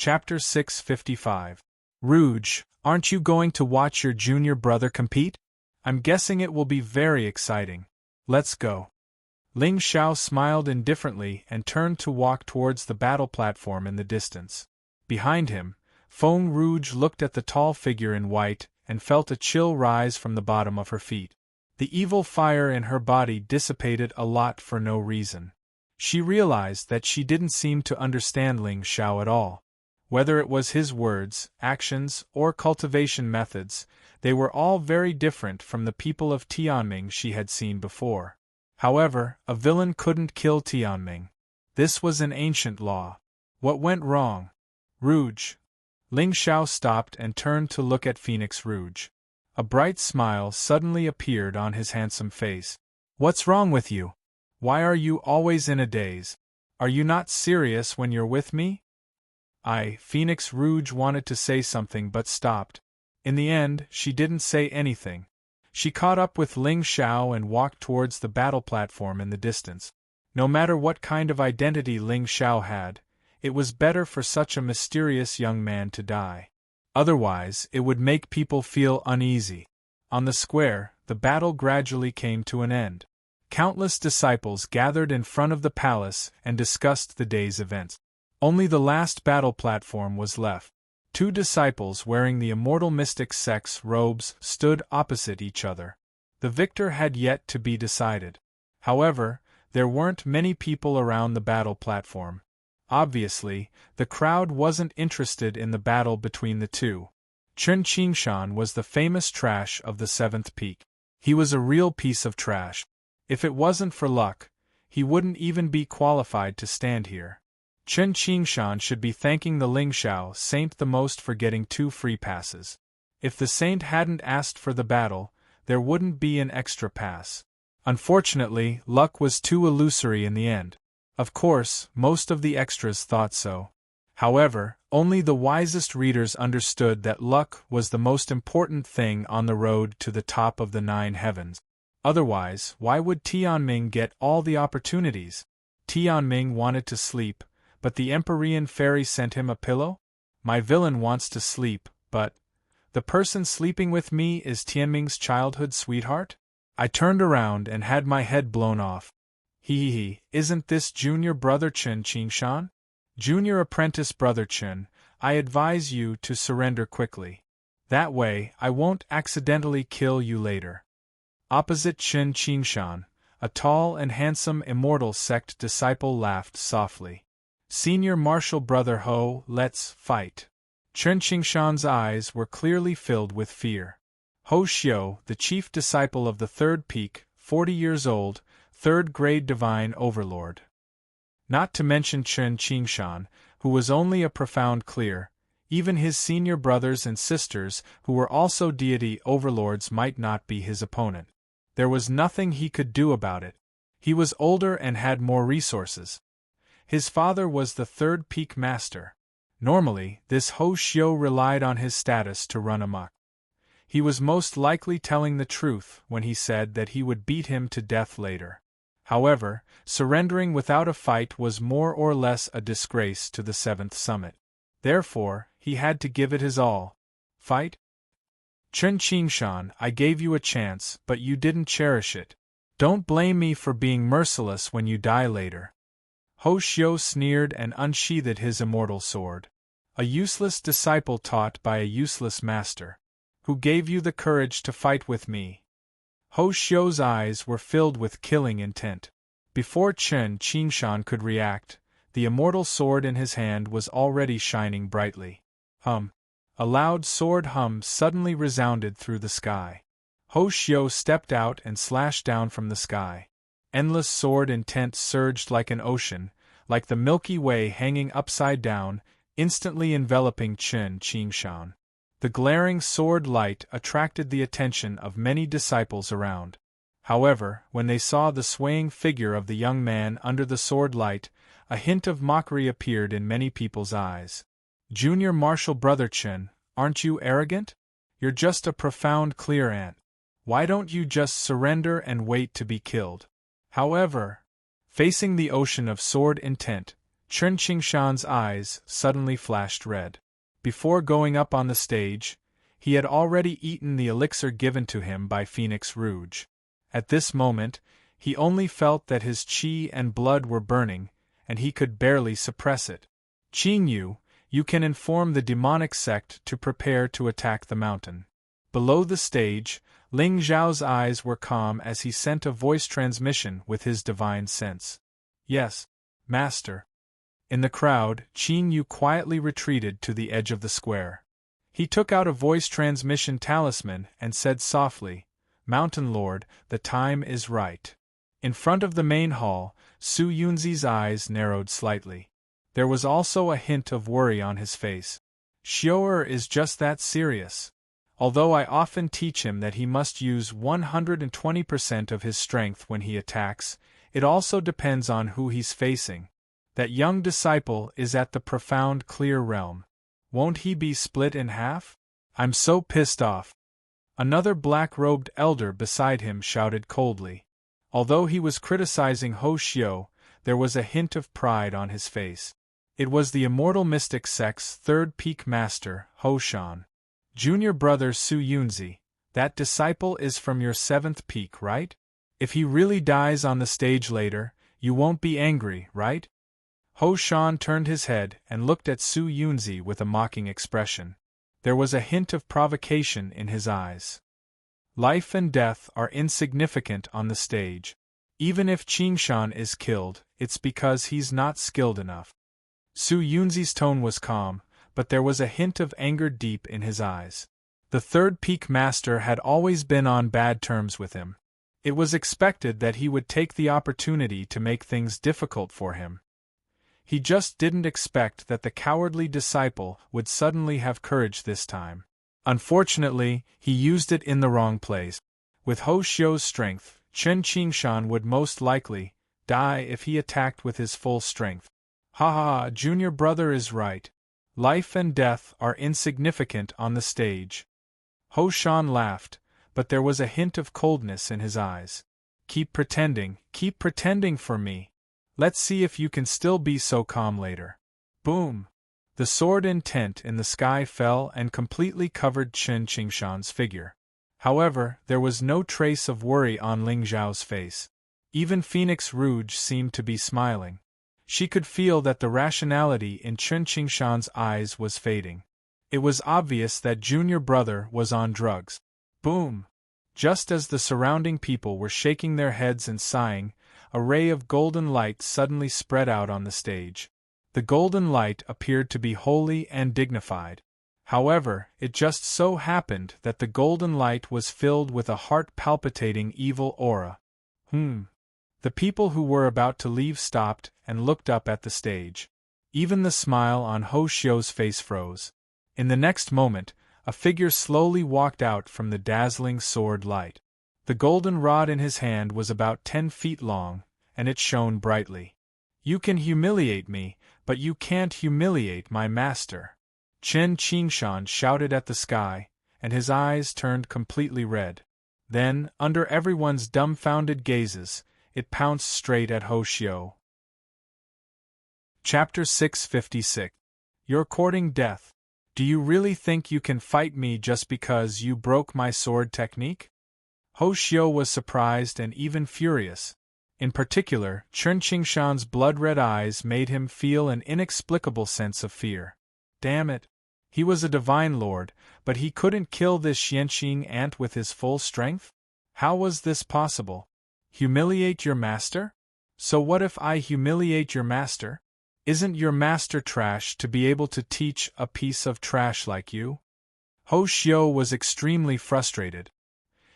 Chapter 655. Rouge, aren't you going to watch your junior brother compete? I'm guessing it will be very exciting. Let's go. Ling Xiao smiled indifferently and turned to walk towards the battle platform in the distance. Behind him, Feng Rouge looked at the tall figure in white and felt a chill rise from the bottom of her feet. The evil fire in her body dissipated a lot for no reason. She realized that she didn't seem to understand Ling Xiao at all. Whether it was his words, actions, or cultivation methods, they were all very different from the people of Tianming she had seen before. However, a villain couldn't kill Tianming. This was an ancient law. What went wrong? Rouge. Ling Xiao stopped and turned to look at Phoenix Rouge. A bright smile suddenly appeared on his handsome face. What's wrong with you? Why are you always in a daze? Are you not serious when you're with me? Phoenix Rouge wanted to say something but stopped. In the end, she didn't say anything. She caught up with Ling Xiao and walked towards the battle platform in the distance. No matter what kind of identity Ling Xiao had, it was better for such a mysterious young man to die. Otherwise, it would make people feel uneasy. On the square, the battle gradually came to an end. Countless disciples gathered in front of the palace and discussed the day's events. Only the last battle platform was left. Two disciples wearing the immortal mystic sect's robes stood opposite each other. The victor had yet to be decided. However, there weren't many people around the battle platform. Obviously, the crowd wasn't interested in the battle between the two. Chen Qingshan was the famous trash of the seventh peak. He was a real piece of trash. If it wasn't for luck, he wouldn't even be qualified to stand here. Chen Qingshan should be thanking the Ling Xiao saint the most for getting 2 free passes. If the saint hadn't asked for the battle, there wouldn't be an extra pass. Unfortunately, luck was too illusory in the end. Of course, most of the extras thought so. However, only the wisest readers understood that luck was the most important thing on the road to the top of the 9 heavens. Otherwise, why would Tianming get all the opportunities? Tianming wanted to sleep, but the Empyrean fairy sent him a pillow? My villain wants to sleep, but the person sleeping with me is Tianming's childhood sweetheart? I turned around and had my head blown off. Isn't this junior brother Chen Qingshan? Junior apprentice brother Chen, I advise you to surrender quickly. That way, I won't accidentally kill you later. Opposite Chen Qingshan, a tall and handsome immortal sect disciple laughed softly. Senior martial brother Ho, let's fight. Chen Qingshan's eyes were clearly filled with fear. Ho Xiu, the chief disciple of the third peak, 40 years old, third-grade divine overlord. Not to mention Chen Qingshan, who was only a profound clear. Even his senior brothers and sisters, who were also deity overlords, might not be his opponent. There was nothing he could do about it. He was older and had more resources. His father was the third peak master. Normally, this Ho Xiu relied on his status to run amok. He was most likely telling the truth when he said that he would beat him to death later. However, surrendering without a fight was more or less a disgrace to the 7th summit. Therefore, he had to give it his all. Fight? Chen Qingshan, I gave you a chance, but you didn't cherish it. Don't blame me for being merciless when you die later. Ho Xiu sneered and unsheathed his immortal sword. A useless disciple taught by a useless master. Who gave you the courage to fight with me? Ho Xiu's eyes were filled with killing intent. Before Chen Qingshan could react, the immortal sword in his hand was already shining brightly. Hum. A loud sword hum suddenly resounded through the sky. Ho Xiu stepped out and slashed down from the sky. Endless sword intent surged like an ocean, like the Milky Way hanging upside down, instantly enveloping Chen Qingshan. The glaring sword light attracted the attention of many disciples around. However, when they saw the swaying figure of the young man under the sword light, a hint of mockery appeared in many people's eyes. Junior martial brother Chen, aren't you arrogant? You're just a profound clear ant. Why don't you just surrender and wait to be killed? However, facing the ocean of sword intent, Chen Qingshan's eyes suddenly flashed red. Before going up on the stage, he had already eaten the elixir given to him by Phoenix Rouge. At this moment, he only felt that his qi and blood were burning, and he could barely suppress it. Qingyu, you can inform the demonic sect to prepare to attack the mountain. Below the stage, Ling Zhao's eyes were calm as he sent a voice transmission with his divine sense. Yes, Master. In the crowd, Qingyu quietly retreated to the edge of the square. He took out a voice transmission talisman and said softly, Mountain Lord, the time is right. In front of the main hall, Su Yunzi's eyes narrowed slightly. There was also a hint of worry on his face. Xiu'er is just that serious. Although I often teach him that he must use 120% of his strength when he attacks, it also depends on who he's facing. That young disciple is at the profound clear realm. Won't he be split in half? I'm so pissed off. Another black-robed elder beside him shouted coldly. Although he was criticizing Ho Xiu, there was a hint of pride on his face. It was the immortal mystic sect's third peak master, Ho Shan. Junior brother Su Yunzi, that disciple is from your seventh peak, right? If he really dies on the stage later, you won't be angry, right? Ho Shan turned his head and looked at Su Yunzi with a mocking expression. There was a hint of provocation in his eyes. Life and death are insignificant on the stage. Even if Qingshan is killed, it's because he's not skilled enough. Su Yunzi's tone was calm, but there was a hint of anger deep in his eyes. The third peak master had always been on bad terms with him. It was expected that he would take the opportunity to make things difficult for him. He just didn't expect that the cowardly disciple would suddenly have courage this time. Unfortunately, he used it in the wrong place. With Ho Xiu's strength, Chen Qingshan would most likely die if he attacked with his full strength. Ha ha, junior brother is right. Life and death are insignificant on the stage. Ho Shan laughed, but there was a hint of coldness in his eyes. Keep pretending for me. Let's see if you can still be so calm later. Boom! The sword intent in the sky fell and completely covered Chen Qingshan's figure. However, there was no trace of worry on Ling Zhao's face. Even Phoenix Rouge seemed to be smiling. She could feel that the rationality in Chen Qingshan's eyes was fading. It was obvious that junior brother was on drugs. Boom! Just as the surrounding people were shaking their heads and sighing, a ray of golden light suddenly spread out on the stage. The golden light appeared to be holy and dignified. However, it just so happened that the golden light was filled with a heart-palpitating evil aura. The people who were about to leave stopped and looked up at the stage. Even the smile on Ho Xiu's face froze. In the next moment, a figure slowly walked out from the dazzling sword light. The golden rod in his hand was about 10 feet long, and it shone brightly. You can humiliate me, but you can't humiliate my master. Chen Qingshan shouted at the sky, and his eyes turned completely red. Then, under everyone's dumbfounded gazes, it pounced straight at Ho Xiu. Chapter 656. You're courting death. Do you really think you can fight me just because you broke my sword technique? Ho Xiu was surprised and even furious. In particular, Chen Qingshan's blood-red eyes made him feel an inexplicable sense of fear. Damn it! He was a divine lord, but he couldn't kill this Xianqing ant with his full strength? How was this possible? Humiliate your master? So what if I humiliate your master? Isn't your master trash to be able to teach a piece of trash like you? Ho Xiu was extremely frustrated.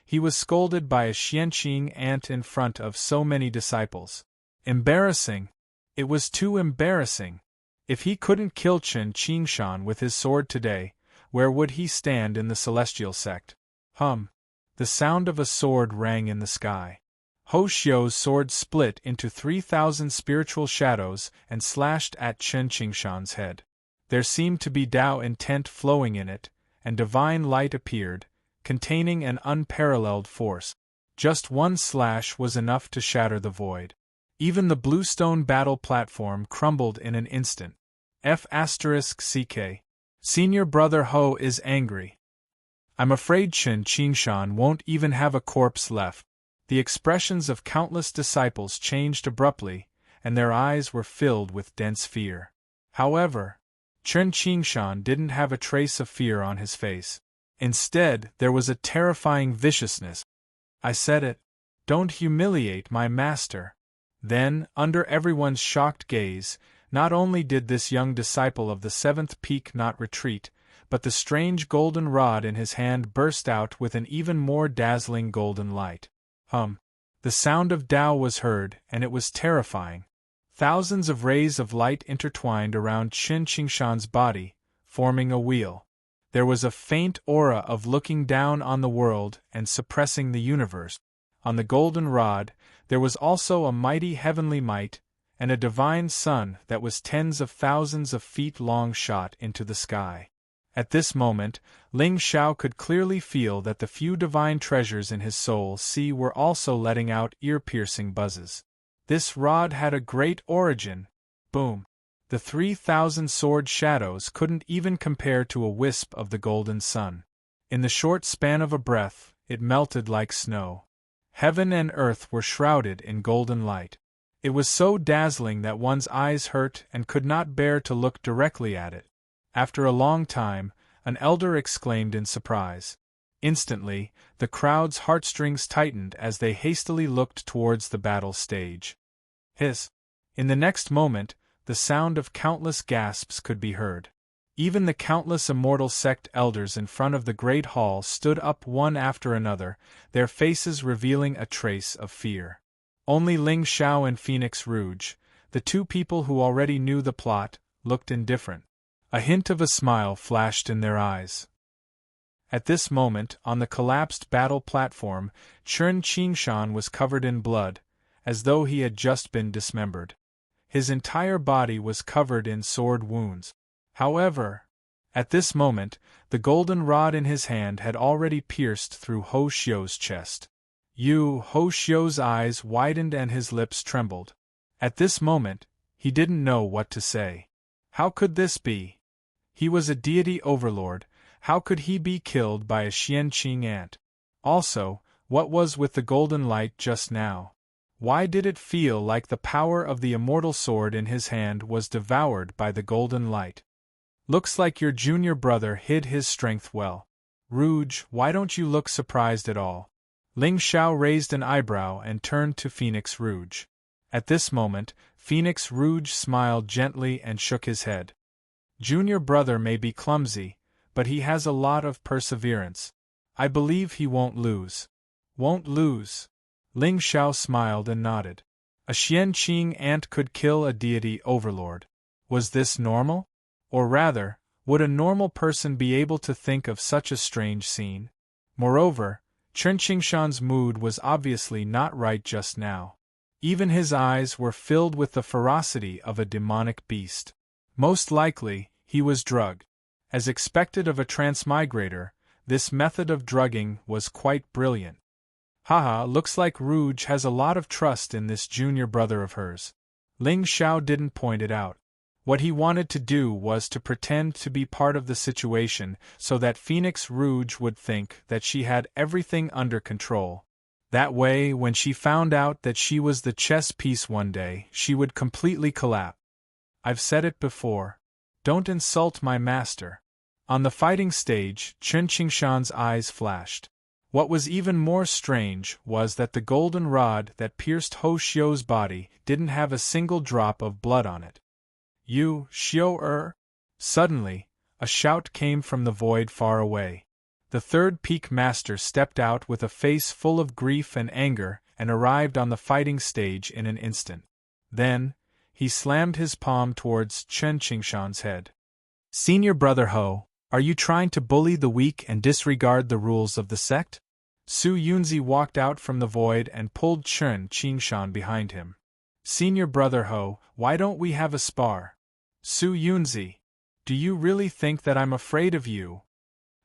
He was scolded by a Xianqing ant in front of so many disciples. Embarrassing! It was too embarrassing! If he couldn't kill Chen Qingshan with his sword today, where would he stand in the celestial sect? The sound of a sword rang in the sky. Ho Xiu's sword split into 3,000 spiritual shadows and slashed at Chen Qingshan's head. There seemed to be Tao intent flowing in it, and divine light appeared, containing an unparalleled force. Just one slash was enough to shatter the void. Even the bluestone battle platform crumbled in an instant. F***CK. Senior Brother Ho is angry. I'm afraid Chen Qingshan won't even have a corpse left. The expressions of countless disciples changed abruptly, and their eyes were filled with dense fear. However, Chen Qingshan didn't have a trace of fear on his face. Instead, there was a terrifying viciousness. I said it. Don't humiliate my master. Then, under everyone's shocked gaze, not only did this young disciple of the seventh peak not retreat, but the strange golden rod in his hand burst out with an even more dazzling golden light. The sound of Tao was heard, and it was terrifying. Thousands of rays of light intertwined around Chen Qingshan's body, forming a wheel. There was a faint aura of looking down on the world and suppressing the universe. On the golden rod, there was also a mighty heavenly might, and a divine sun that was tens of thousands of feet long shot into the sky. At this moment, Ling Xiao could clearly feel that the few divine treasures in his soul were also letting out ear-piercing buzzes. This rod had a great origin. Boom! The 3,000 sword shadows couldn't even compare to a wisp of the golden sun. In the short span of a breath, it melted like snow. Heaven and earth were shrouded in golden light. It was so dazzling that one's eyes hurt and could not bear to look directly at it. After a long time, an elder exclaimed in surprise. Instantly, the crowd's heartstrings tightened as they hastily looked towards the battle stage. Hiss! In the next moment, the sound of countless gasps could be heard. Even the countless immortal sect elders in front of the great hall stood up one after another, their faces revealing a trace of fear. Only Ling Xiao and Phoenix Rouge, the two people who already knew the plot, looked indifferent. A hint of a smile flashed in their eyes. At this moment, on the collapsed battle platform, Chen Qingshan was covered in blood, as though he had just been dismembered. His entire body was covered in sword wounds. However, at this moment, the golden rod in his hand had already pierced through Ho Xiu's chest. Ho Xiu's eyes widened and his lips trembled. At this moment, he didn't know what to say. How could this be? He was a deity overlord. How could he be killed by a Xianqing ant? Also, what was with the golden light just now? Why did it feel like the power of the immortal sword in his hand was devoured by the golden light? Looks like your junior brother hid his strength well. Rouge, why don't you look surprised at all? Ling Xiao raised an eyebrow and turned to Phoenix Rouge. At this moment, Phoenix Rouge smiled gently and shook his head. Junior brother may be clumsy, but he has a lot of perseverance. I believe he won't lose. Won't lose? Ling Xiao smiled and nodded. A Xianqing ant could kill a deity overlord. Was this normal? Or rather, would a normal person be able to think of such a strange scene? Moreover, Chen Qingshan's mood was obviously not right just now. Even his eyes were filled with the ferocity of a demonic beast. Most likely, he was drugged. As expected of a transmigrator, this method of drugging was quite brilliant. Haha, looks like Rouge has a lot of trust in this junior brother of hers. Ling Xiao didn't point it out. What he wanted to do was to pretend to be part of the situation so that Phoenix Rouge would think that she had everything under control. That way, when she found out that she was the chess piece one day, she would completely collapse. I've said it before. Don't insult my master. On the fighting stage, Chen Qingshan's eyes flashed. What was even more strange was that the golden rod that pierced Ho Xiu's body didn't have a single drop of blood on it. You, Xiu-er? Suddenly, a shout came from the void far away. The third peak master stepped out with a face full of grief and anger and arrived on the fighting stage in an instant. Then, he slammed his palm towards Chen Qingshan's head. Senior Brother Ho, are you trying to bully the weak and disregard the rules of the sect? Su Yunzi walked out from the void and pulled Chen Qingshan behind him. Senior Brother Ho, why don't we have a spar? Su Yunzi, do you really think that I'm afraid of you?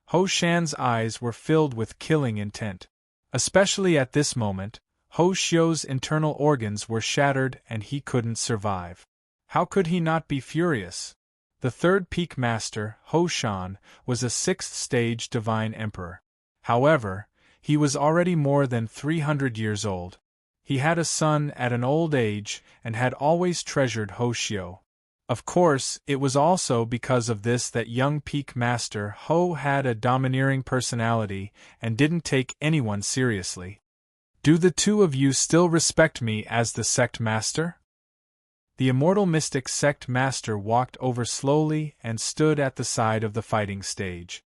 Ho Shan's eyes were filled with killing intent. Especially at this moment, Ho Xiu's internal organs were shattered and he couldn't survive. How could he not be furious? The third peak master, Ho Shan, was a sixth-stage divine emperor. However, he was already more than 300 years old. He had a son at an old age and had always treasured Ho Xiu. Of course, it was also because of this that young peak master Ho had a domineering personality and didn't take anyone seriously. Do the two of you still respect me as the sect master? The immortal mystic sect master walked over slowly and stood at the side of the fighting stage.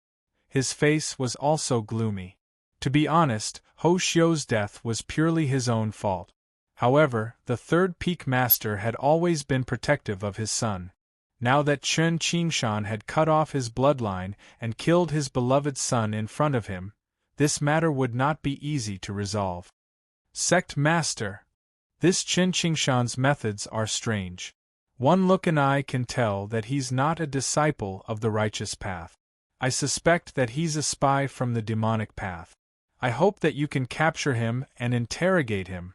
His face was also gloomy. To be honest, Ho Xiu's death was purely his own fault. However, the third peak master had always been protective of his son. Now that Chen Qingshan had cut off his bloodline and killed his beloved son in front of him, this matter would not be easy to resolve. Sect Master! This Chen Qingshan's methods are strange. One look and I can tell that he's not a disciple of the righteous path. I suspect that he's a spy from the demonic path. I hope that you can capture him and interrogate him.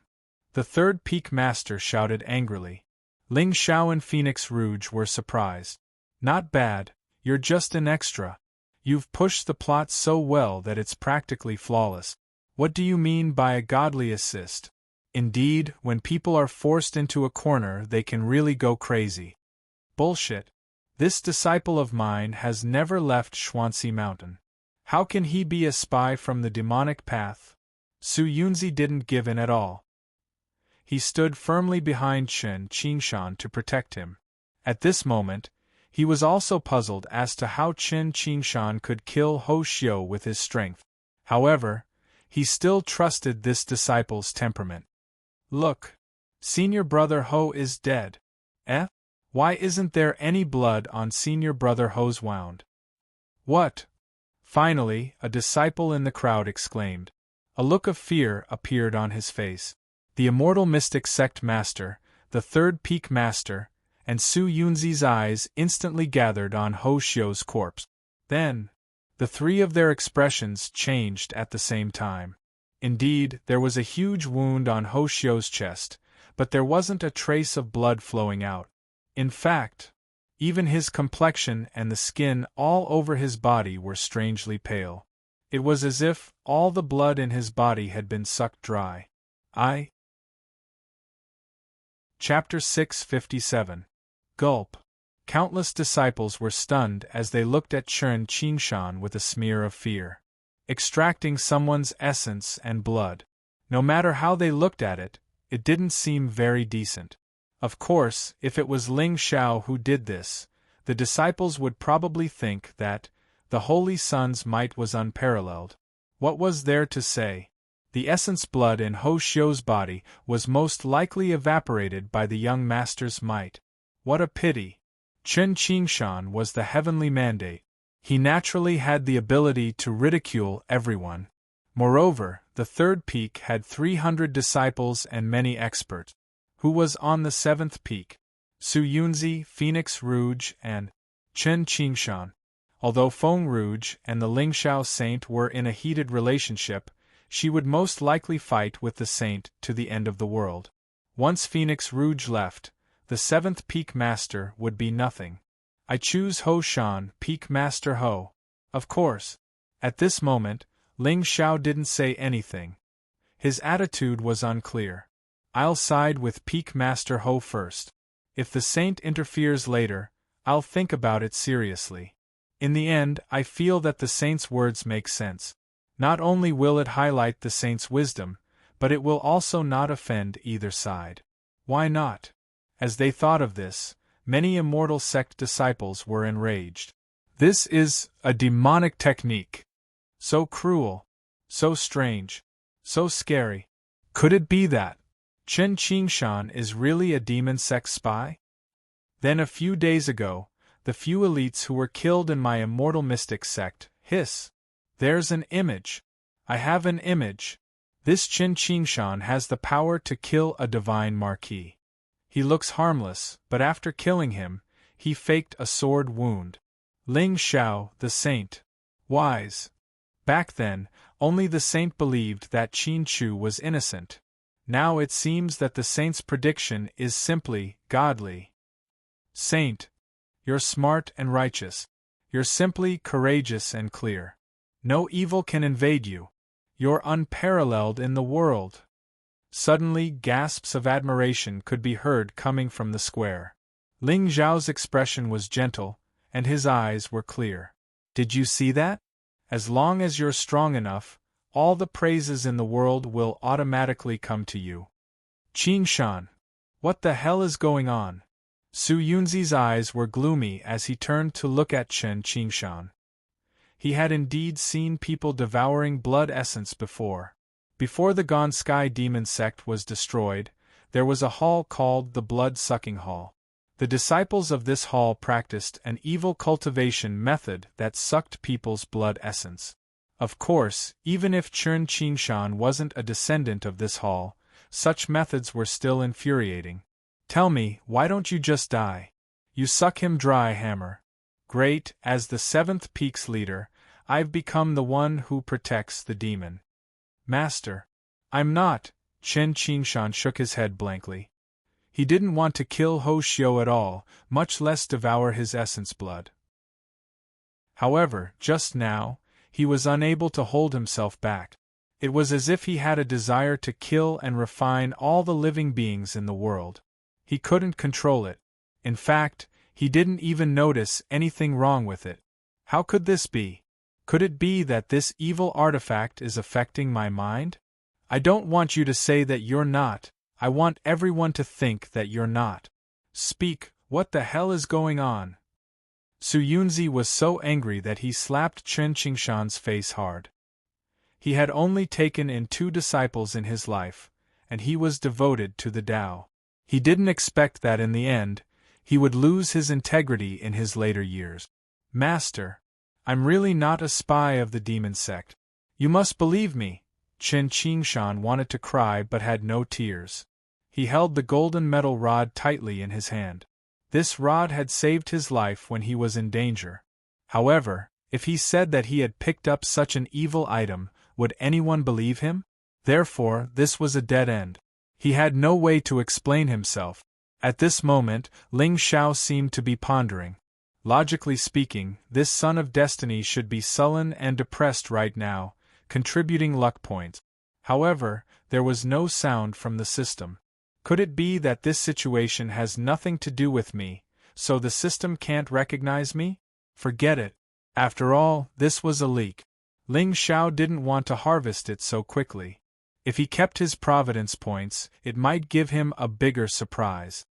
The third peak master shouted angrily. Ling Xiao and Phoenix Rouge were surprised. Not bad, you're just an extra. You've pushed the plot so well that it's practically flawless. What do you mean by a godly assist? Indeed, when people are forced into a corner, they can really go crazy. Bullshit. This disciple of mine has never left Xuanxi Mountain. How can he be a spy from the demonic path? Su Yunzi didn't give in at all. He stood firmly behind Chen Qingshan to protect him. At this moment, he was also puzzled as to how Chen Qingshan could kill Ho Xiu with his strength. However, he still trusted this disciple's temperament. Look, senior brother Ho is dead. Eh? Why isn't there any blood on senior brother Ho's wound? What? Finally, a disciple in the crowd exclaimed. A look of fear appeared on his face. The immortal mystic sect master, the third peak master, and Su Yunzi's eyes instantly gathered on Ho Xiu's corpse. Then, the three of their expressions changed at the same time. Indeed, there was a huge wound on Ho Xiu's chest, but there wasn't a trace of blood flowing out. In fact, even his complexion and the skin all over his body were strangely pale. It was as if all the blood in his body had been sucked dry. Chapter 657. Gulp. Countless disciples were stunned as they looked at Chen Qingshan with a smear of fear. Extracting someone's essence and blood. No matter how they looked at it, it didn't seem very decent. Of course, if it was Ling Xiao who did this, the disciples would probably think that the Holy Sun's might was unparalleled. What was there to say? The essence blood in Ho Xiu's body was most likely evaporated by the young master's might. What a pity! Chen Qingshan was the heavenly mandate. He naturally had the ability to ridicule everyone. Moreover, the third peak had 300 disciples and many experts. Who was on the seventh peak? Su Yunzi, Phoenix Rouge, and Chen Qingshan. Although Feng Rouge and the Lingxiao saint were in a heated relationship, she would most likely fight with the saint to the end of the world. Once Phoenix Rouge left, the seventh peak master would be nothing. I choose Ho Shan, peak master Ho. Of course. At this moment, Ling Xiao didn't say anything. His attitude was unclear. I'll side with peak master Ho first. If the saint interferes later, I'll think about it seriously. In the end, I feel that the saint's words make sense. Not only will it highlight the saint's wisdom, but it will also not offend either side. Why not? As they thought of this, many immortal sect disciples were enraged. This is a demonic technique. So cruel, so strange, so scary. Could it be that Chen Qingshan is really a demon sect spy? Then a few days ago, the few elites who were killed in my immortal mystic sect, hiss. There's an image. I have an image. This Chen Qingshan has the power to kill a divine marquis. He looks harmless, but after killing him, he faked a sword wound. Ling Xiao, the saint. Wise. Back then, only the saint believed that Qin Chu was innocent. Now it seems that the saint's prediction is simply godly. Saint, you're smart and righteous. You're simply courageous and clear. No evil can invade you. You're unparalleled in the world. Suddenly, gasps of admiration could be heard coming from the square. Ling Zhao's expression was gentle, and his eyes were clear. Did you see that? As long as you're strong enough, all the praises in the world will automatically come to you. Qingshan, what the hell is going on? Su Yunzi's eyes were gloomy as he turned to look at Chen Qingshan. He had indeed seen people devouring blood essence before. Before the Gone Sky Demon sect was destroyed, there was a hall called the Blood-Sucking Hall. The disciples of this hall practiced an evil cultivation method that sucked people's blood essence. Of course, even if Chen Qingshan wasn't a descendant of this hall, such methods were still infuriating. Tell me, why don't you just die? You suck him dry, Hammer. Great, as the 7th Peak's leader, I've become the one who protects the demon. Master, I'm not. Chen Qingshan shook his head blankly. He didn't want to kill Ho Xiu at all, much less devour his essence blood. However, just now, he was unable to hold himself back. It was as if he had a desire to kill and refine all the living beings in the world. He couldn't control it. In fact, he didn't even notice anything wrong with it. How could this be? Could it be that this evil artifact is affecting my mind? I don't want you to say that you're not. I want everyone to think that you're not. Speak, what the hell is going on? Su Yunzi was so angry that he slapped Chen Qingshan's face hard. He had only taken in 2 disciples in his life, and he was devoted to the Tao. He didn't expect that in the end, he would lose his integrity in his later years. Master, I'm really not a spy of the demon sect. You must believe me. Chen Qingshan wanted to cry but had no tears. He held the golden metal rod tightly in his hand. This rod had saved his life when he was in danger. However, if he said that he had picked up such an evil item, would anyone believe him? Therefore, this was a dead end. He had no way to explain himself. At this moment, Ling Xiao seemed to be pondering. Logically speaking, this son of destiny should be sullen and depressed right now, contributing luck points. However, there was no sound from the system. Could it be that this situation has nothing to do with me, so the system can't recognize me? Forget it. After all, this was a leak. Ling Xiao didn't want to harvest it so quickly. If he kept his providence points, it might give him a bigger surprise.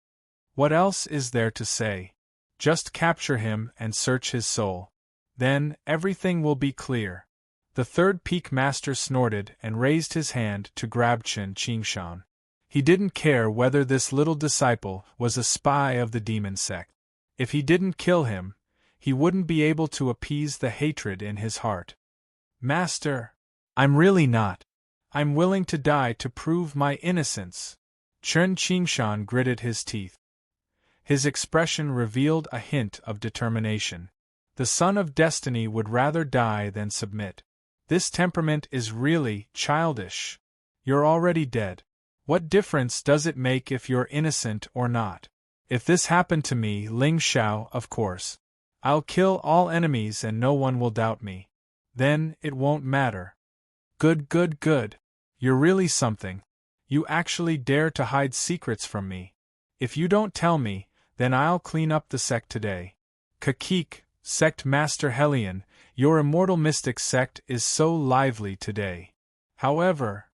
What else is there to say? Just capture him and search his soul. Then, everything will be clear. The 3rd Peak Master snorted and raised his hand to grab Chen Qingshan. He didn't care whether this little disciple was a spy of the demon sect. If he didn't kill him, he wouldn't be able to appease the hatred in his heart. Master, I'm really not. I'm willing to die to prove my innocence. Chen Qingshan gritted his teeth. His expression revealed a hint of determination. The son of destiny would rather die than submit. This temperament is really childish. You're already dead. What difference does it make if you're innocent or not? If this happened to me, Ling Xiao, of course. I'll kill all enemies and no one will doubt me. Then, it won't matter. Good, good, good. You're really something. You actually dare to hide secrets from me. If you don't tell me, then I'll clean up the sect today. Kakik, Sect Master Helion, your immortal mystic sect is so lively today. However,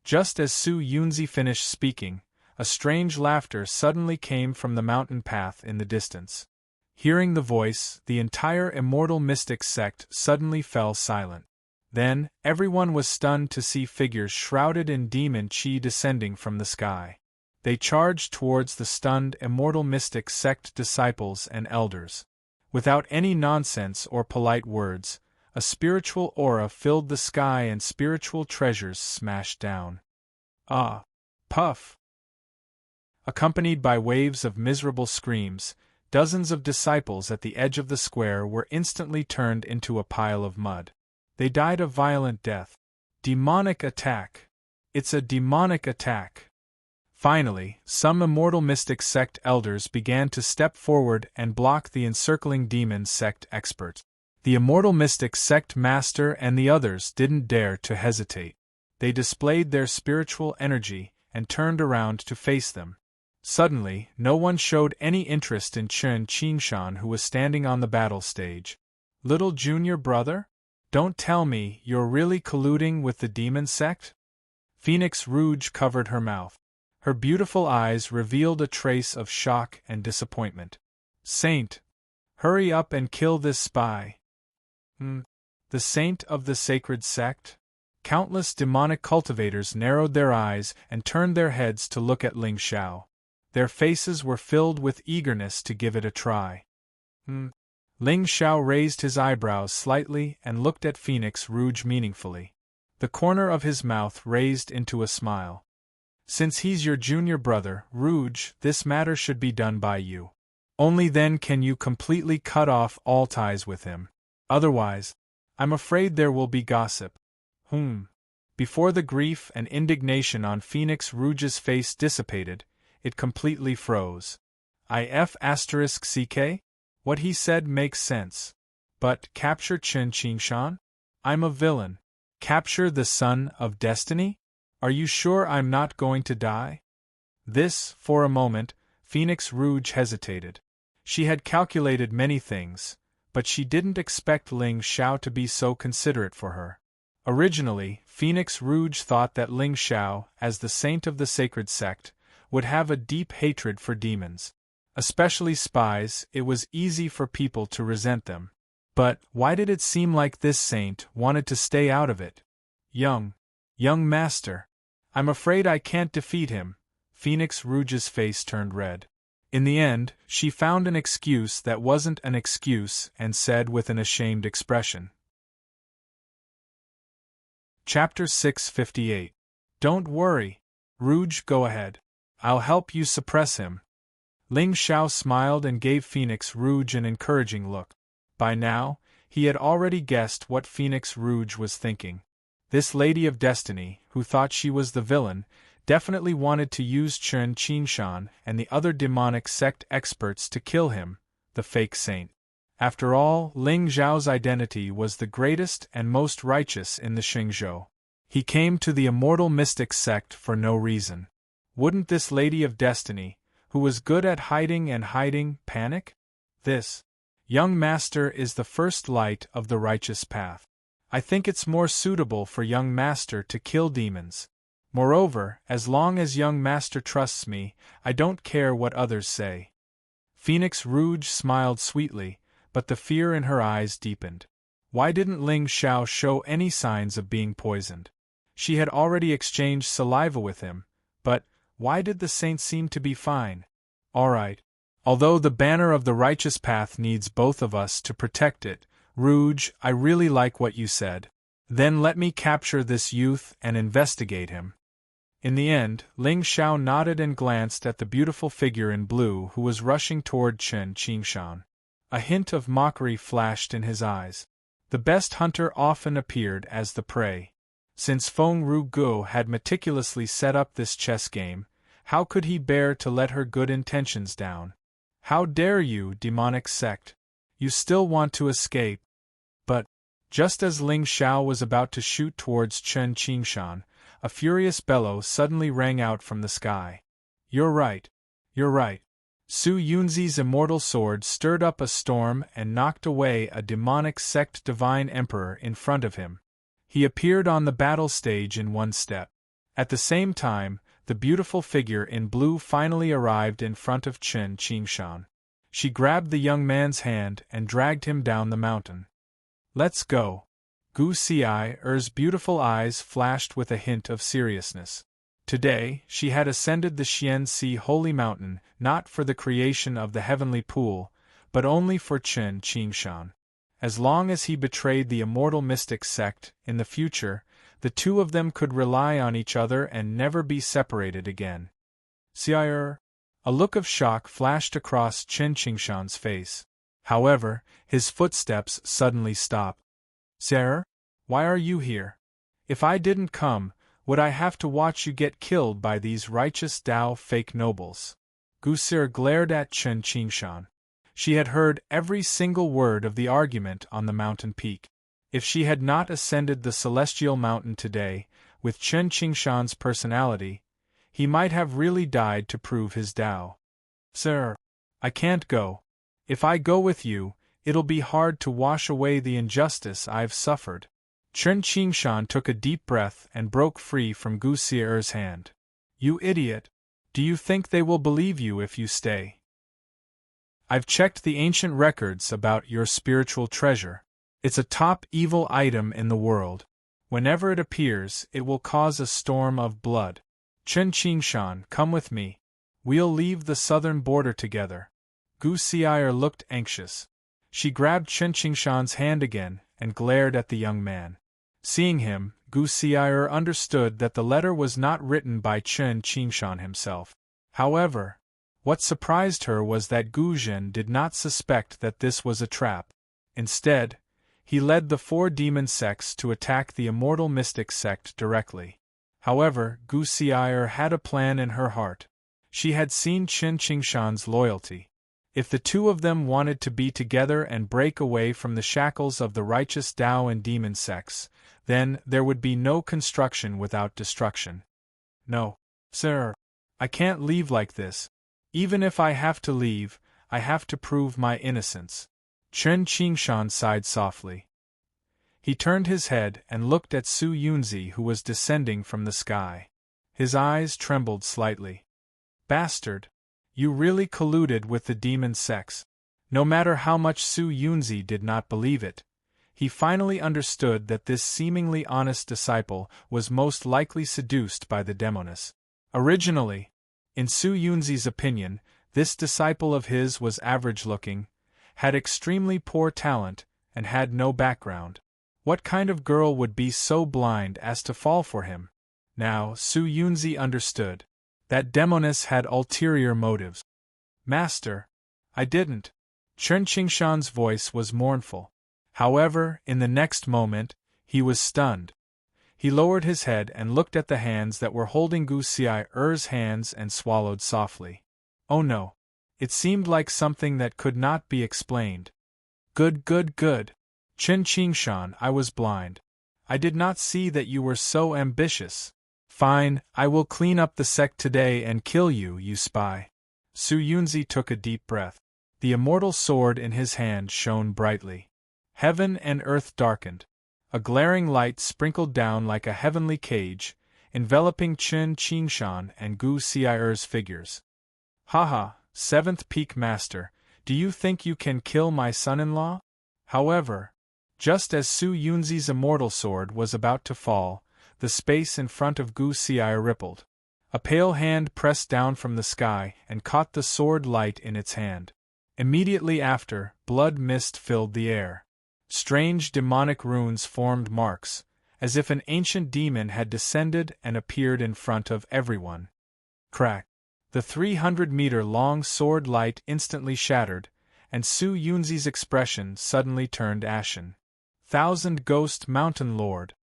just as Su Yunzi finished speaking, a strange laughter suddenly came from the mountain path in the distance. Hearing the voice, the entire immortal mystic sect suddenly fell silent. Then, everyone was stunned to see figures shrouded in demon chi descending from the sky. They charged towards the stunned immortal mystic sect disciples and elders. Without any nonsense or polite words, a spiritual aura filled the sky and spiritual treasures smashed down. Ah! Puff! Accompanied by waves of miserable screams, dozens of disciples at the edge of the square were instantly turned into a pile of mud. They died a violent death. Demonic attack! It's a demonic attack! Finally, some immortal mystic sect elders began to step forward and block the encircling demon sect expert. The immortal mystic sect master and the others didn't dare to hesitate. They displayed their spiritual energy and turned around to face them. Suddenly, no one showed any interest in Chen Qingshan, who was standing on the battle stage. Little junior brother? Don't tell me you're really colluding with the demon sect? Phoenix Rouge covered her mouth. Her beautiful eyes revealed a trace of shock and disappointment. Saint! Hurry up and kill this spy. The saint of the sacred sect? Countless demonic cultivators narrowed their eyes and turned their heads to look at Ling Xiao. Their faces were filled with eagerness to give it a try. Ling Xiao raised his eyebrows slightly and looked at Phoenix Rouge meaningfully. The corner of his mouth raised into a smile. Since he's your junior brother, Rouge, this matter should be done by you. Only then can you completely cut off all ties with him. Otherwise, I'm afraid there will be gossip. Before the grief and indignation on Phoenix Rouge's face dissipated, it completely froze. *CK? What he said makes sense. But capture Chen Qingshan? I'm a villain. Capture the son of destiny? Are you sure I'm not going to die? For a moment, Phoenix Rouge hesitated. She had calculated many things, but she didn't expect Ling Xiao to be so considerate for her. Originally, Phoenix Rouge thought that Ling Xiao, as the saint of the sacred sect, would have a deep hatred for demons. Especially spies, it was easy for people to resent them. But why did it seem like this saint wanted to stay out of it? Young master. I'm afraid I can't defeat him. Phoenix Rouge's face turned red. In the end, she found an excuse that wasn't an excuse and said with an ashamed expression. Chapter 658. Don't worry, Rouge, go ahead. I'll help you suppress him. Ling Xiao smiled and gave Phoenix Rouge an encouraging look. By now, he had already guessed what Phoenix Rouge was thinking. This Lady of Destiny, who thought she was the villain, definitely wanted to use Chen Qingshan and the other demonic sect experts to kill him, the fake saint. After all, Ling Xiao's identity was the greatest and most righteous in the Xingzhou. He came to the immortal mystic sect for no reason. Wouldn't this Lady of Destiny, who was good at hiding, panic? This young master is the first light of the righteous path. I think it's more suitable for young master to kill demons. Moreover, as long as young master trusts me, I don't care what others say. Phoenix Rouge smiled sweetly, but the fear in her eyes deepened. Why didn't Ling Xiao show any signs of being poisoned? She had already exchanged saliva with him, but why did the saint seem to be fine? All right. Although the banner of the righteous path needs both of us to protect it, Rouge, I really like what you said. Then let me capture this youth and investigate him. In the end, Ling Xiao nodded and glanced at the beautiful figure in blue who was rushing toward Chen Qingshan. A hint of mockery flashed in his eyes. The best hunter often appeared as the prey. Since Feng Ruguo had meticulously set up this chess game, how could he bear to let her good intentions down? How dare you, demonic sect? You still want to escape. But, just as Ling Xiao was about to shoot towards Chen Qingshan, a furious bellow suddenly rang out from the sky. You're right. Su Yunzi's immortal sword stirred up a storm and knocked away a demonic sect divine emperor in front of him. He appeared on the battle stage in one step. At the same time, the beautiful figure in blue finally arrived in front of Chen Qingshan. She grabbed the young man's hand and dragged him down the mountain. Let's go. Gu Ci's beautiful eyes flashed with a hint of seriousness. Today, she had ascended the Xianxi holy mountain not for the creation of the heavenly pool, but only for Chen Qingshan. As long as he betrayed the immortal mystic sect, in the future, the two of them could rely on each other and never be separated again. Sire! A look of shock flashed across Chen Qingshan's face. However, his footsteps suddenly stopped. Sire? Why are you here? If I didn't come, would I have to watch you get killed by these righteous Tao fake nobles? Gu Sir glared at Chen Qingshan. She had heard every single word of the argument on the mountain peak. If she had not ascended the celestial mountain today, with Chen Qingshan's personality, he might have really died to prove his Tao. Sir, I can't go. If I go with you, it'll be hard to wash away the injustice I've suffered. Chen Qingshan took a deep breath and broke free from Gu Sier's hand. You idiot! Do you think they will believe you if you stay? I've checked the ancient records about your spiritual treasure. It's a top evil item in the world. Whenever it appears, it will cause a storm of blood. Chen Qingshan, come with me. We'll leave the southern border together. Gu Sier looked anxious. She grabbed Chen Qingshan's hand again and glared at the young man. Seeing him, Gu Sier understood that the letter was not written by Chen Qingshan himself. However, what surprised her was that Gu Zhen did not suspect that this was a trap. Instead, he led the 4 demon sects to attack the immortal mystic sect directly. However, Gu Sier had a plan in her heart. She had seen Chen Qingshan's loyalty. If the two of them wanted to be together and break away from the shackles of the righteous Tao and demon sects, then there would be no construction without destruction. No, sir, I can't leave like this. Even if I have to leave, I have to prove my innocence. Chen Qingshan sighed softly. He turned his head and looked at Su Yunzi, who was descending from the sky. His eyes trembled slightly. Bastard! You really colluded with the demon sects. No matter how much Su Yunzi did not believe it, he finally understood that this seemingly honest disciple was most likely seduced by the demoness. Originally, in Su Yunzi's opinion, this disciple of his was average-looking, had extremely poor talent, and had no background. What kind of girl would be so blind as to fall for him? Now Su Yunzi understood. That demoness had ulterior motives. Master, I didn't. Chen Qingshan's voice was mournful. However, in the next moment, he was stunned. He lowered his head and looked at the hands that were holding Gu Sier's hands and swallowed softly. Oh no. It seemed like something that could not be explained. Good. Chen Qingshan, I was blind. I did not see that you were so ambitious. Fine, I will clean up the sect today and kill you, you spy. Su Yunzi took a deep breath. The immortal sword in his hand shone brightly. Heaven and earth darkened. A glaring light sprinkled down like a heavenly cage, enveloping Chen Qingshan and Gu Sier's figures. Haha, 7th Peak Master, do you think you can kill my son-in-law? However, just as Su Yunzi's immortal sword was about to fall, the space in front of Gu Sier rippled. A pale hand pressed down from the sky and caught the sword light in its hand. Immediately after, blood mist filled the air. Strange demonic runes formed marks, as if an ancient demon had descended and appeared in front of everyone. Crack! The 300-meter-long sword light instantly shattered, and Su Yunzi's expression suddenly turned ashen. Thousand Ghost Mountain Lord!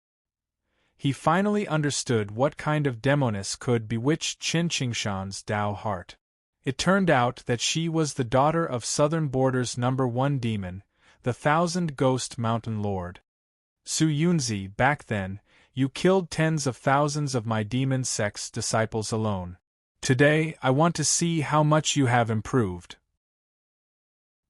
He finally understood what kind of demoness could bewitch Chen Qingshan's Tao heart. It turned out that she was the daughter of Southern Border's #1 demon, the 1000 Ghost Mountain Lord. Su Yunzi, back then, you killed tens of thousands of my demon sect's disciples alone. Today, I want to see how much you have improved.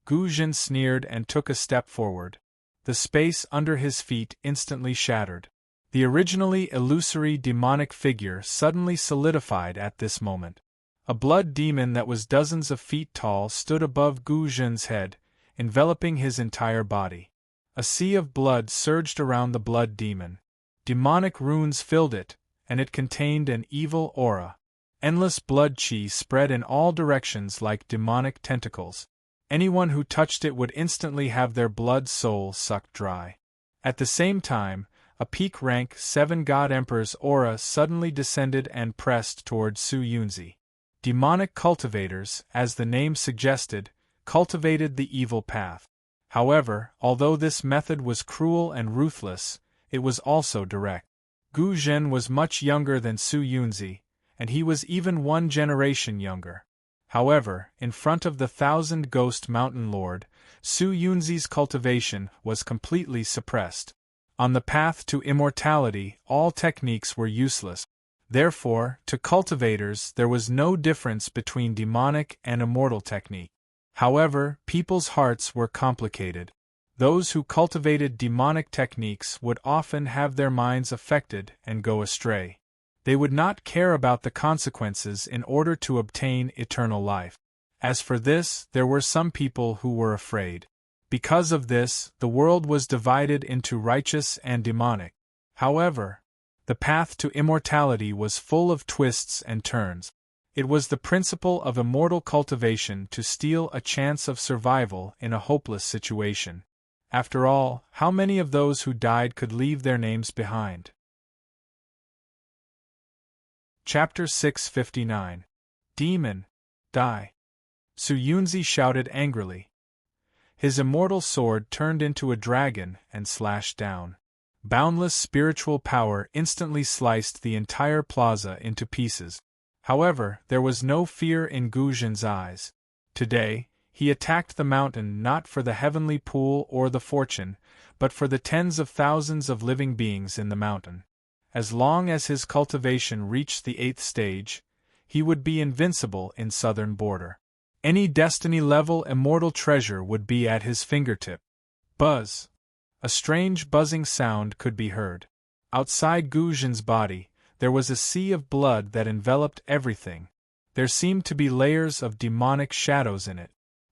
Gu Zhen sneered and took a step forward. The space under his feet instantly shattered. The originally illusory demonic figure suddenly solidified at this moment. A blood demon that was dozens of feet tall stood above Gu Zhen's head, enveloping his entire body. A sea of blood surged around the blood demon. Demonic runes filled it, and it contained an evil aura. Endless blood chi spread in all directions like demonic tentacles. Anyone who touched it would instantly have their blood soul sucked dry. At the same time, a peak rank 7 God Emperor's aura suddenly descended and pressed toward Su Yunzi. Demonic cultivators, as the name suggested, cultivated the evil path. However, although this method was cruel and ruthless, it was also direct. Gu Zhen was much younger than Su Yunzi, and he was even one generation younger. However, in front of the thousand-ghost mountain lord, Su Yunzi's cultivation was completely suppressed. On the path to immortality, all techniques were useless. Therefore, to cultivators there was no difference between demonic and immortal technique. However, people's hearts were complicated. Those who cultivated demonic techniques would often have their minds affected and go astray. They would not care about the consequences in order to obtain eternal life. As for this, there were some people who were afraid. Because of this, the world was divided into righteous and demonic. However, the path to immortality was full of twists and turns. It was the principle of immortal cultivation to steal a chance of survival in a hopeless situation. After all, how many of those who died could leave their names behind? Chapter 659. Demon, die! Su Yunzi shouted angrily. His immortal sword turned into a dragon and slashed down. Boundless spiritual power instantly sliced the entire plaza into pieces. However, there was no fear in Gu Zhen's eyes. Today, he attacked the mountain not for the heavenly pool or the fortune, but for the tens of thousands of living beings in the mountain. As long as his cultivation reached the 8th stage, he would be invincible in southern border. Any destiny-level immortal treasure would be at his fingertip. Buzz! A strange buzzing sound could be heard. Outside Gu Zhen's body, there was a sea of blood that enveloped everything. There seemed to be layers of demonic shadows in it.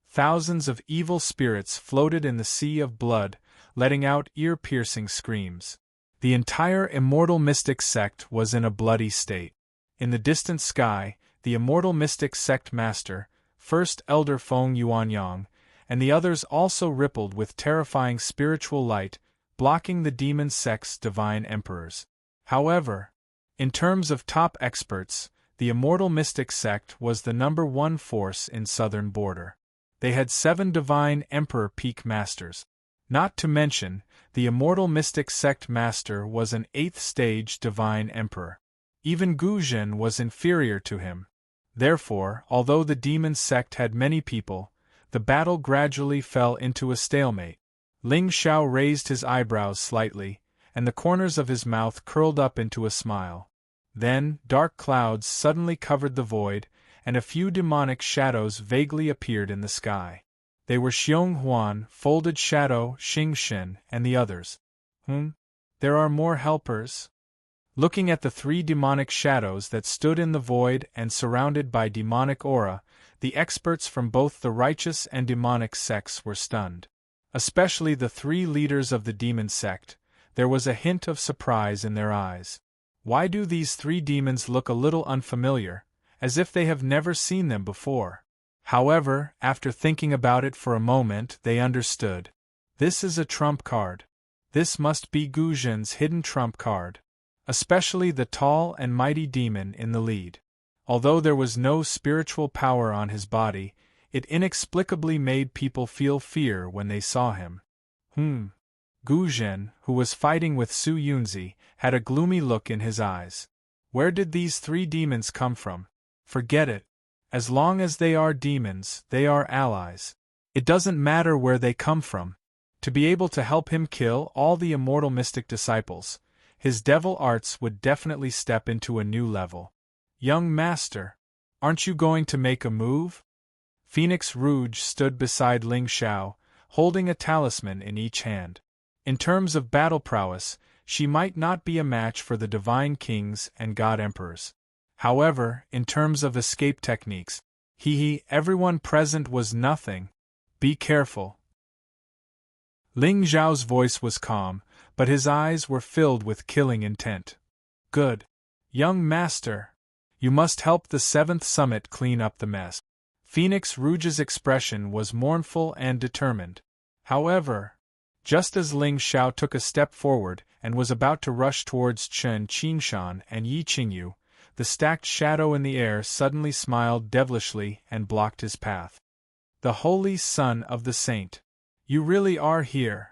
Thousands of evil spirits floated in the sea of blood, letting out ear-piercing screams. The entire immortal mystic sect was in a bloody state. In the distant sky, the immortal mystic sect master, First Elder Feng Yuanyang, and the others also rippled with terrifying spiritual light, blocking the demon sect's divine emperors. However, in terms of top experts, the immortal mystic sect was the #1 force in southern border. They had 7 divine emperor peak masters. Not to mention, the immortal mystic sect master was an 8th stage divine emperor. Even Gu Zhen was inferior to him. Therefore, although the demon sect had many people, the battle gradually fell into a stalemate. Ling Xiao raised his eyebrows slightly, and the corners of his mouth curled up into a smile. Then, dark clouds suddenly covered the void, and a few demonic shadows vaguely appeared in the sky. They were Xiong Huan, Folded Shadow, Xing Shen, and the others. There are more helpers? Looking at the 3 demonic shadows that stood in the void and surrounded by demonic aura, the experts from both the righteous and demonic sects were stunned. Especially the 3 leaders of the demon sect, there was a hint of surprise in their eyes. Why do these 3 demons look a little unfamiliar, as if they have never seen them before? However, after thinking about it for a moment, they understood. This is a trump card. This must be Gu Zhen's hidden trump card. Especially the tall and mighty demon in the lead. Although there was no spiritual power on his body, it inexplicably made people feel fear when they saw him. Gu Zhen, who was fighting with Su Yunzi, had a gloomy look in his eyes. Where did these 3 demons come from? Forget it. As long as they are demons, they are allies. It doesn't matter where they come from. To be able to help him kill all the immortal mystic disciples, his devil arts would definitely step into a new level. Young master, aren't you going to make a move? Phoenix Rouge stood beside Ling Xiao, holding a talisman in each hand. In terms of battle prowess, she might not be a match for the divine kings and god emperors. However, in terms of escape techniques, everyone present was nothing. Be careful. Ling Xiao's voice was calm, but his eyes were filled with killing intent. Good. Young master. You must help the 7th summit clean up the mess. Phoenix Rouge's expression was mournful and determined. However, just as Ling Xiao took a step forward and was about to rush towards Chen Qingshan and Yi Qingyu, the stacked shadow in the air suddenly smiled devilishly and blocked his path. The holy son of the saint. You really are here.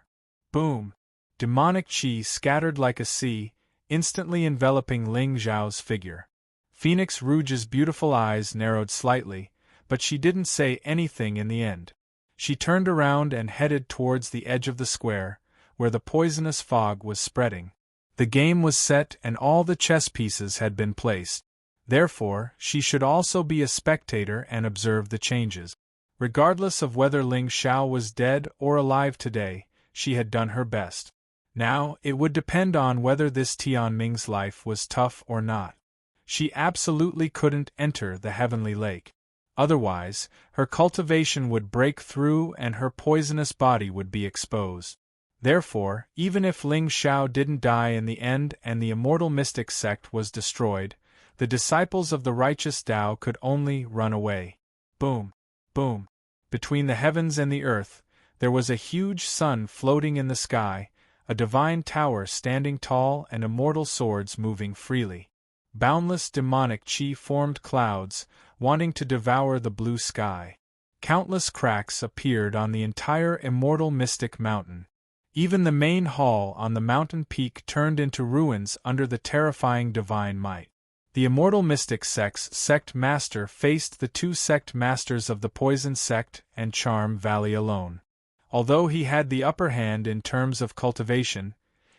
Boom. Demonic chi scattered like a sea, instantly enveloping Ling Zhao's figure. Phoenix Rouge's beautiful eyes narrowed slightly, but she didn't say anything in the end. She turned around and headed towards the edge of the square, where the poisonous fog was spreading. The game was set and all the chess pieces had been placed. Therefore, she should also be a spectator and observe the changes. Regardless of whether Ling Xiao was dead or alive today, she had done her best. Now, it would depend on whether this Tianming's life was tough or not. She absolutely couldn't enter the heavenly lake. Otherwise, her cultivation would break through and her poisonous body would be exposed. Therefore, even if Ling Xiao didn't die in the end and the immortal mystic sect was destroyed, the disciples of the righteous Tao could only run away. Boom! Boom! Between the heavens and the earth, there was a huge sun floating in the sky, a divine tower standing tall and immortal swords moving freely. Boundless demonic chi formed clouds, wanting to devour the blue sky. Countless cracks appeared on the entire immortal mystic mountain. Even the main hall on the mountain peak turned into ruins under the terrifying divine might. The immortal mystic sect's sect master faced the two sect masters of the poison sect and Charm Valley alone. Although he had the upper hand in terms of cultivation,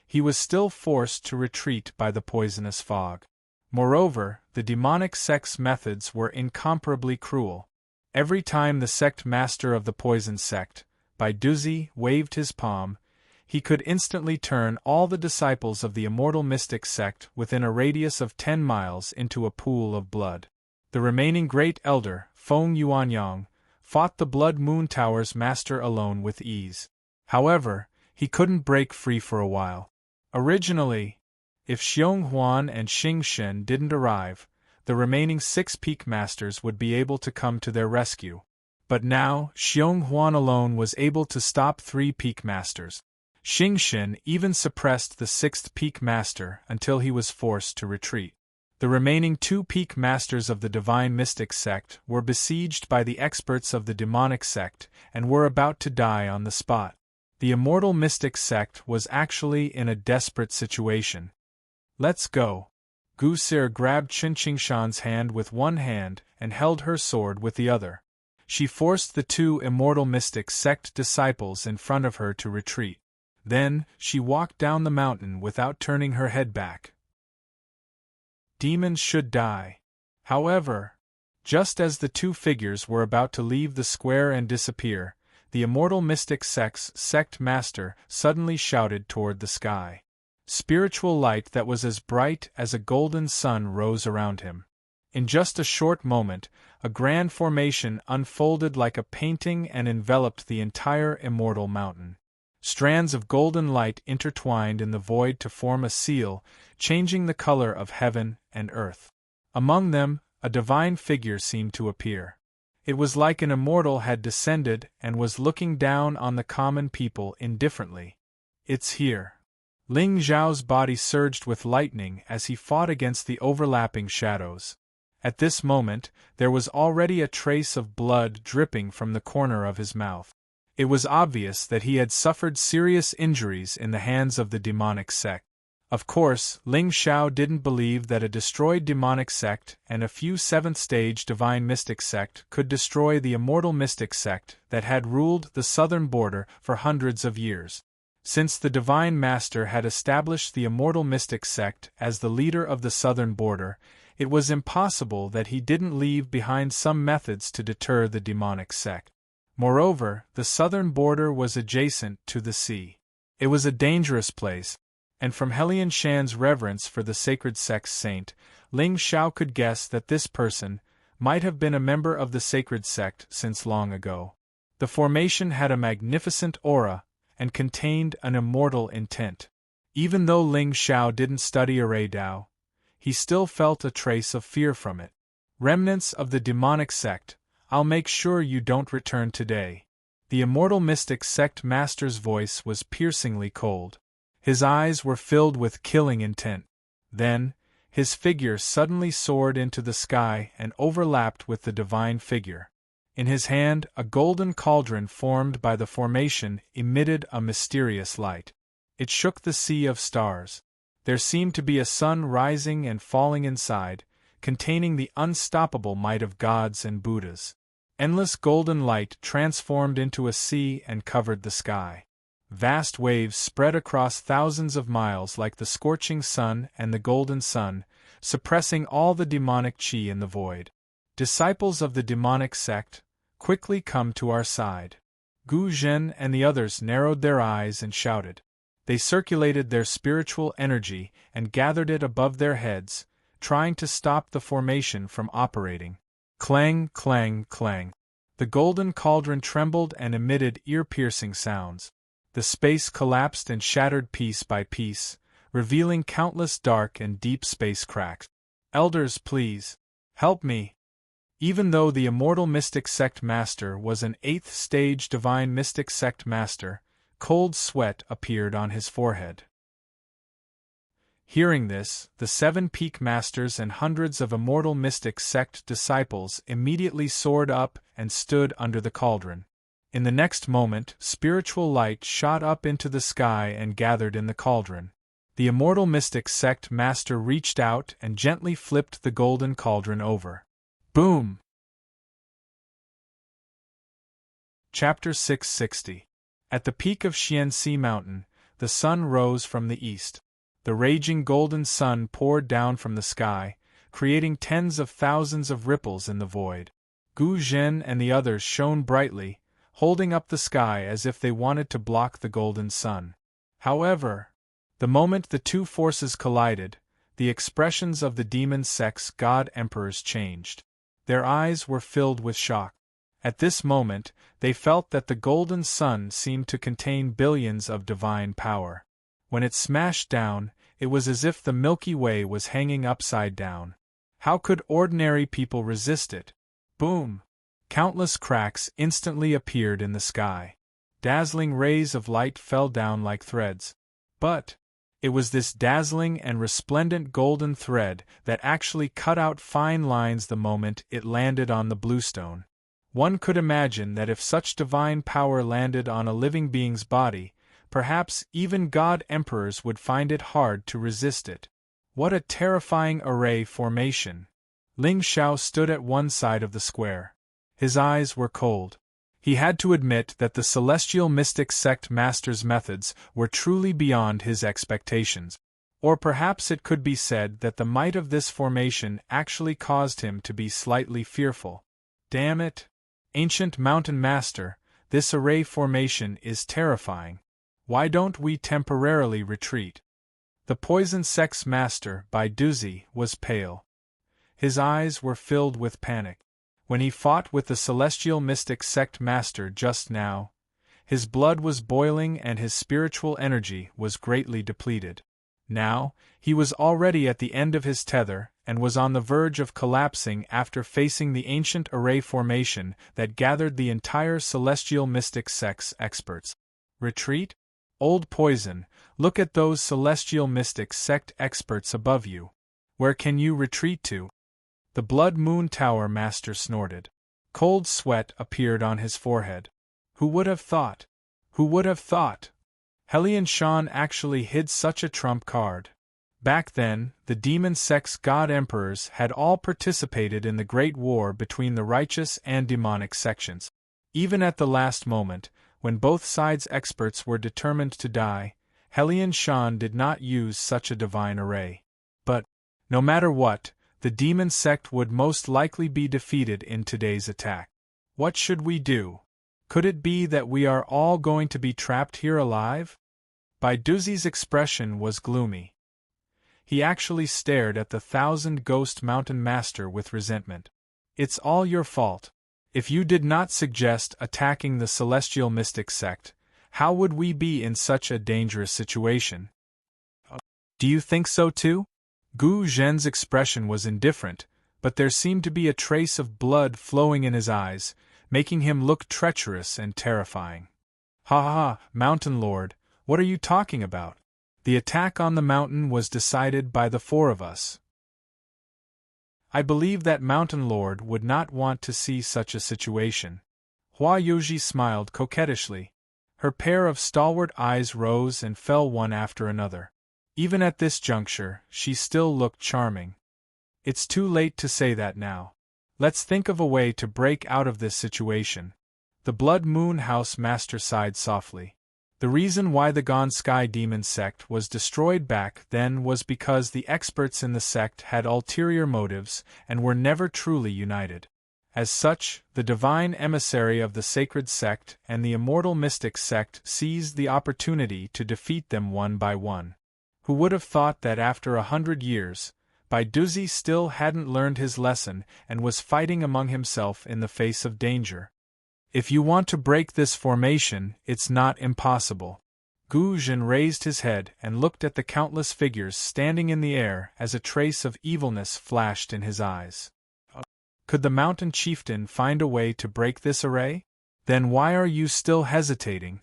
he was still forced to retreat by the poisonous fog. Moreover, the demonic sect's methods were incomparably cruel. Every time the sect master of the poison sect, Bai Duzi, waved his palm, he could instantly turn all the disciples of the immortal mystic sect within a radius of 10 miles into a pool of blood. The remaining great elder, Feng Yuanyang, fought the Blood Moon Tower's master alone with ease. However, he couldn't break free for a while. Originally, if Xiong Huan and Xing Shen didn't arrive, the remaining 6 peak masters would be able to come to their rescue. But now, Xiong Huan alone was able to stop 3 peak masters. Xing Shen even suppressed the 6th peak master until he was forced to retreat. The remaining 2 peak masters of the divine mystic sect were besieged by the experts of the demonic sect and were about to die on the spot. The immortal mystic sect was actually in a desperate situation. "Let's go." Gu Sir grabbed Chen Qingshan's hand with one hand and held her sword with the other. She forced the 2 immortal mystic sect disciples in front of her to retreat. Then, she walked down the mountain without turning her head back. Demons should die. However, just as the 2 figures were about to leave the square and disappear, the immortal mystic sect's sect master suddenly shouted toward the sky. Spiritual light that was as bright as a golden sun rose around him. In just a short moment, a grand formation unfolded like a painting and enveloped the entire immortal mountain. Strands of golden light intertwined in the void to form a seal, changing the color of heaven and earth. Among them, a divine figure seemed to appear. It was like an immortal had descended and was looking down on the common people indifferently. "It's here." Ling Zhao's body surged with lightning as he fought against the overlapping shadows. At this moment, there was already a trace of blood dripping from the corner of his mouth. It was obvious that he had suffered serious injuries in the hands of the demonic sect. Of course, Ling Xiao didn't believe that a destroyed demonic sect and a few 7th-stage divine mystic sect could destroy the immortal mystic sect that had ruled the southern border for hundreds of years. Since the divine master had established the immortal mystic sect as the leader of the southern border, it was impossible that he didn't leave behind some methods to deter the demonic sect. Moreover, the southern border was adjacent to the sea. It was a dangerous place, and from Helian Shan's reverence for the sacred sect's saint, Ling Xiao could guess that this person might have been a member of the sacred sect since long ago. The formation had a magnificent aura and contained an immortal intent. Even though Ling Xiao didn't study Array Dao, he still felt a trace of fear from it. "Remnants of the demonic sect, I'll make sure you don't return today." The immortal mystic sect master's voice was piercingly cold. His eyes were filled with killing intent. Then, his figure suddenly soared into the sky and overlapped with the divine figure. In his hand, a golden cauldron formed by the formation emitted a mysterious light. It shook the sea of stars. There seemed to be a sun rising and falling inside, containing the unstoppable might of gods and Buddhas. Endless golden light transformed into a sea and covered the sky. Vast waves spread across thousands of miles like the scorching sun and the golden sun, suppressing all the demonic chi in the void. Disciples of the demonic sect, quickly come to our side. Gu Zhen and the others narrowed their eyes and shouted. They circulated their spiritual energy and gathered it above their heads, trying to stop the formation from operating. Clang, clang, clang. The golden cauldron trembled and emitted ear-piercing sounds. The space collapsed and shattered piece by piece, revealing countless dark and deep space cracks. Elders, please, help me. Even though the immortal mystic sect master was an 8th stage divine mystic sect master, cold sweat appeared on his forehead. Hearing this, the 7 peak masters and hundreds of immortal mystic sect disciples immediately soared up and stood under the cauldron. In the next moment, spiritual light shot up into the sky and gathered in the cauldron. The immortal mystic sect master reached out and gently flipped the golden cauldron over. Boom! Chapter 660. At the peak of Xianxi Mountain, the sun rose from the east. The raging golden sun poured down from the sky, creating tens of thousands of ripples in the void. Gu Zhen and the others shone brightly, holding up the sky as if they wanted to block the golden sun. However, the moment the two forces collided, the expressions of the demon sect's god emperors changed. Their eyes were filled with shock. At this moment, they felt that the golden sun seemed to contain billions of divine power. When it smashed down, it was as if the Milky Way was hanging upside down. How could ordinary people resist it? Boom! Countless cracks instantly appeared in the sky. Dazzling rays of light fell down like threads. But it was this dazzling and resplendent golden thread that actually cut out fine lines the moment it landed on the bluestone. One could imagine that if such divine power landed on a living being's body, perhaps even god emperors would find it hard to resist it. What a terrifying array formation! Ling Xiao stood at one side of the square. His eyes were cold. He had to admit that the celestial mystic sect master's methods were truly beyond his expectations. Or perhaps it could be said that the might of this formation actually caused him to be slightly fearful. Damn it! Ancient Mountain Master, this array formation is terrifying. Why don't we temporarily retreat? The Poison Sect's master, Bai Duzi, was pale. His eyes were filled with panic. When he fought with the celestial mystic sect master just now, his blood was boiling and his spiritual energy was greatly depleted. Now, he was already at the end of his tether and was on the verge of collapsing after facing the ancient array formation that gathered the entire celestial mystic sect's experts. Retreat? Old Poison, look at those celestial mystic sect experts above you. Where can you retreat to? The Blood Moon Tower master snorted. Cold sweat appeared on his forehead. Who would have thought? Who would have thought? Helian Shan actually hid such a trump card. Back then, the demon sect's god emperors had all participated in the great war between the righteous and demonic sections. Even at the last moment, when both sides' experts were determined to die, Helian Shan did not use such a divine array. But, no matter what, the demon sect would most likely be defeated in today's attack. What should we do? Could it be that we are all going to be trapped here alive? Bai Duzi's expression was gloomy. He actually stared at the 1,000-ghost mountain master with resentment. It's all your fault. If you did not suggest attacking the celestial mystic sect, how would we be in such a dangerous situation? Do you think so too? Gu Zhen's expression was indifferent, but there seemed to be a trace of blood flowing in his eyes, making him look treacherous and terrifying. Ha ha, Mountain Lord, what are you talking about? The attack on the mountain was decided by the 4 of us. I believe that Mountain Lord would not want to see such a situation. Hua Yuji smiled coquettishly. Her pair of stalwart eyes rose and fell one after another. Even at this juncture, she still looked charming. It's too late to say that now. Let's think of a way to break out of this situation. The Blood Moon House Master sighed softly. The reason why the Gone Sky Demon sect was destroyed back then was because the experts in the sect had ulterior motives and were never truly united. As such, the divine emissary of the sacred sect and the immortal mystic sect seized the opportunity to defeat them one by one. Who would have thought that after 100 years, Baiduzi still hadn't learned his lesson and was fighting among himself in the face of danger? If you want to break this formation, it's not impossible. Gu Zhen raised his head and looked at the countless figures standing in the air as a trace of evilness flashed in his eyes. Could the mountain chieftain find a way to break this array? Then why are you still hesitating?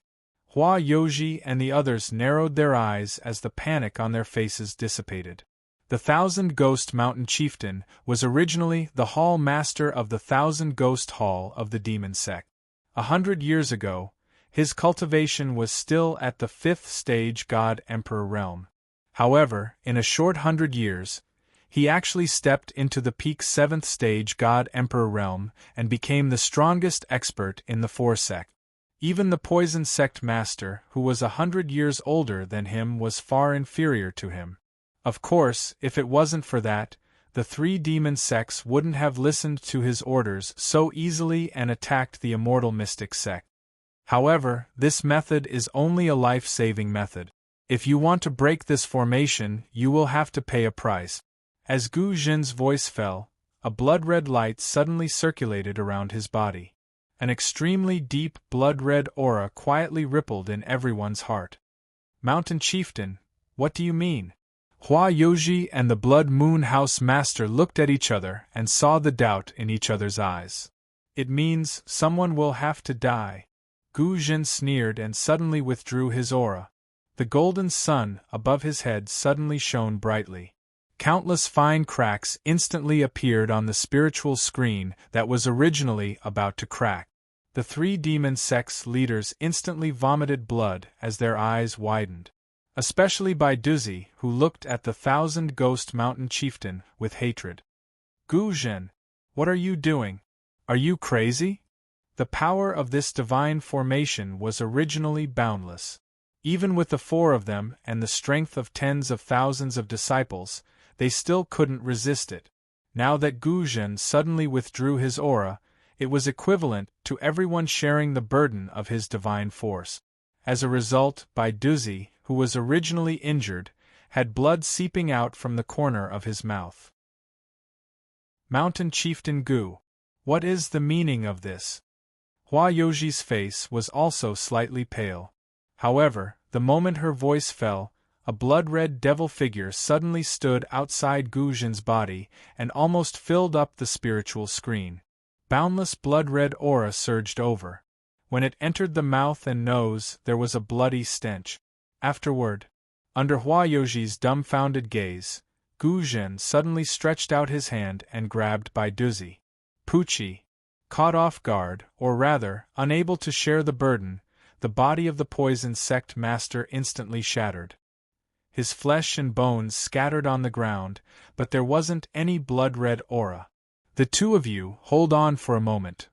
Hua Yoji and the others narrowed their eyes as the panic on their faces dissipated. The Thousand Ghost Mountain Chieftain was originally the Hall Master of the Thousand Ghost Hall of the Demon Sect. 100 years ago, his cultivation was still at the 5th stage God-Emperor realm. However, in a short 100 years, he actually stepped into the peak 7th stage God-Emperor realm and became the strongest expert in the 4 sect. Even the Poison Sect Master, who was 100 years older than him, was far inferior to him. Of course, if it wasn't for that, the 3 demon sects wouldn't have listened to his orders so easily and attacked the immortal mystic sect. However, this method is only a life-saving method. If you want to break this formation, you will have to pay a price. As Gu Zhen's voice fell, a blood-red light suddenly circulated around his body. An extremely deep blood-red aura quietly rippled in everyone's heart. Mountain Chieftain, what do you mean? Hua Yoji and the Blood Moon House Master looked at each other and saw the doubt in each other's eyes. It means someone will have to die. Gu Zhen sneered and suddenly withdrew his aura. The golden sun above his head suddenly shone brightly. Countless fine cracks instantly appeared on the spiritual screen that was originally about to crack. The 3 demon sects leaders instantly vomited blood as their eyes widened. Especially Baiduzi, who looked at the Thousand Ghost Mountain Chieftain with hatred. Gu Zhen, what are you doing? Are you crazy? The power of this divine formation was originally boundless. Even with the 4 of them and the strength of tens of thousands of disciples, they still couldn't resist it. Now that Gu Zhen suddenly withdrew his aura, it was equivalent to everyone sharing the burden of his divine force. As a result, Baiduzi, who was originally injured, had blood seeping out from the corner of his mouth. Mountain Chieftain Gu, what is the meaning of this? Hua Yoji's face was also slightly pale. However, the moment her voice fell, a blood-red devil figure suddenly stood outside Gu Zhen's body and almost filled up the spiritual screen. Boundless blood-red aura surged over. When it entered the mouth and nose, there was a bloody stench. Afterward, under Hua Yoji's dumbfounded gaze, Gu Zhen suddenly stretched out his hand and grabbed Baiduzi. Pucci, caught off guard, or rather, unable to share the burden, the body of the Poison Sect Master instantly shattered. His flesh and bones scattered on the ground, but there wasn't any blood-red aura. The 2 of you, hold on for a moment.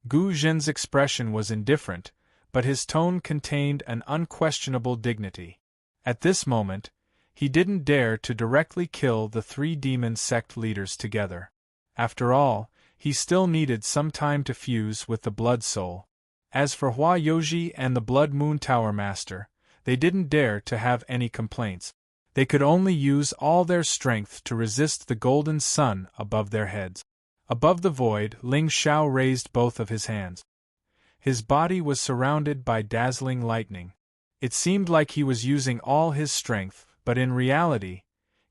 Gu Zhen's expression was indifferent, but his tone contained an unquestionable dignity. At this moment, he didn't dare to directly kill the 3 demon sect leaders together. After all, he still needed some time to fuse with the Blood Soul. As for Hua Yoji and the Blood Moon Tower Master, they didn't dare to have any complaints. They could only use all their strength to resist the golden sun above their heads. Above the void, Ling Xiao raised both of his hands. His body was surrounded by dazzling lightning. It seemed like he was using all his strength, but in reality,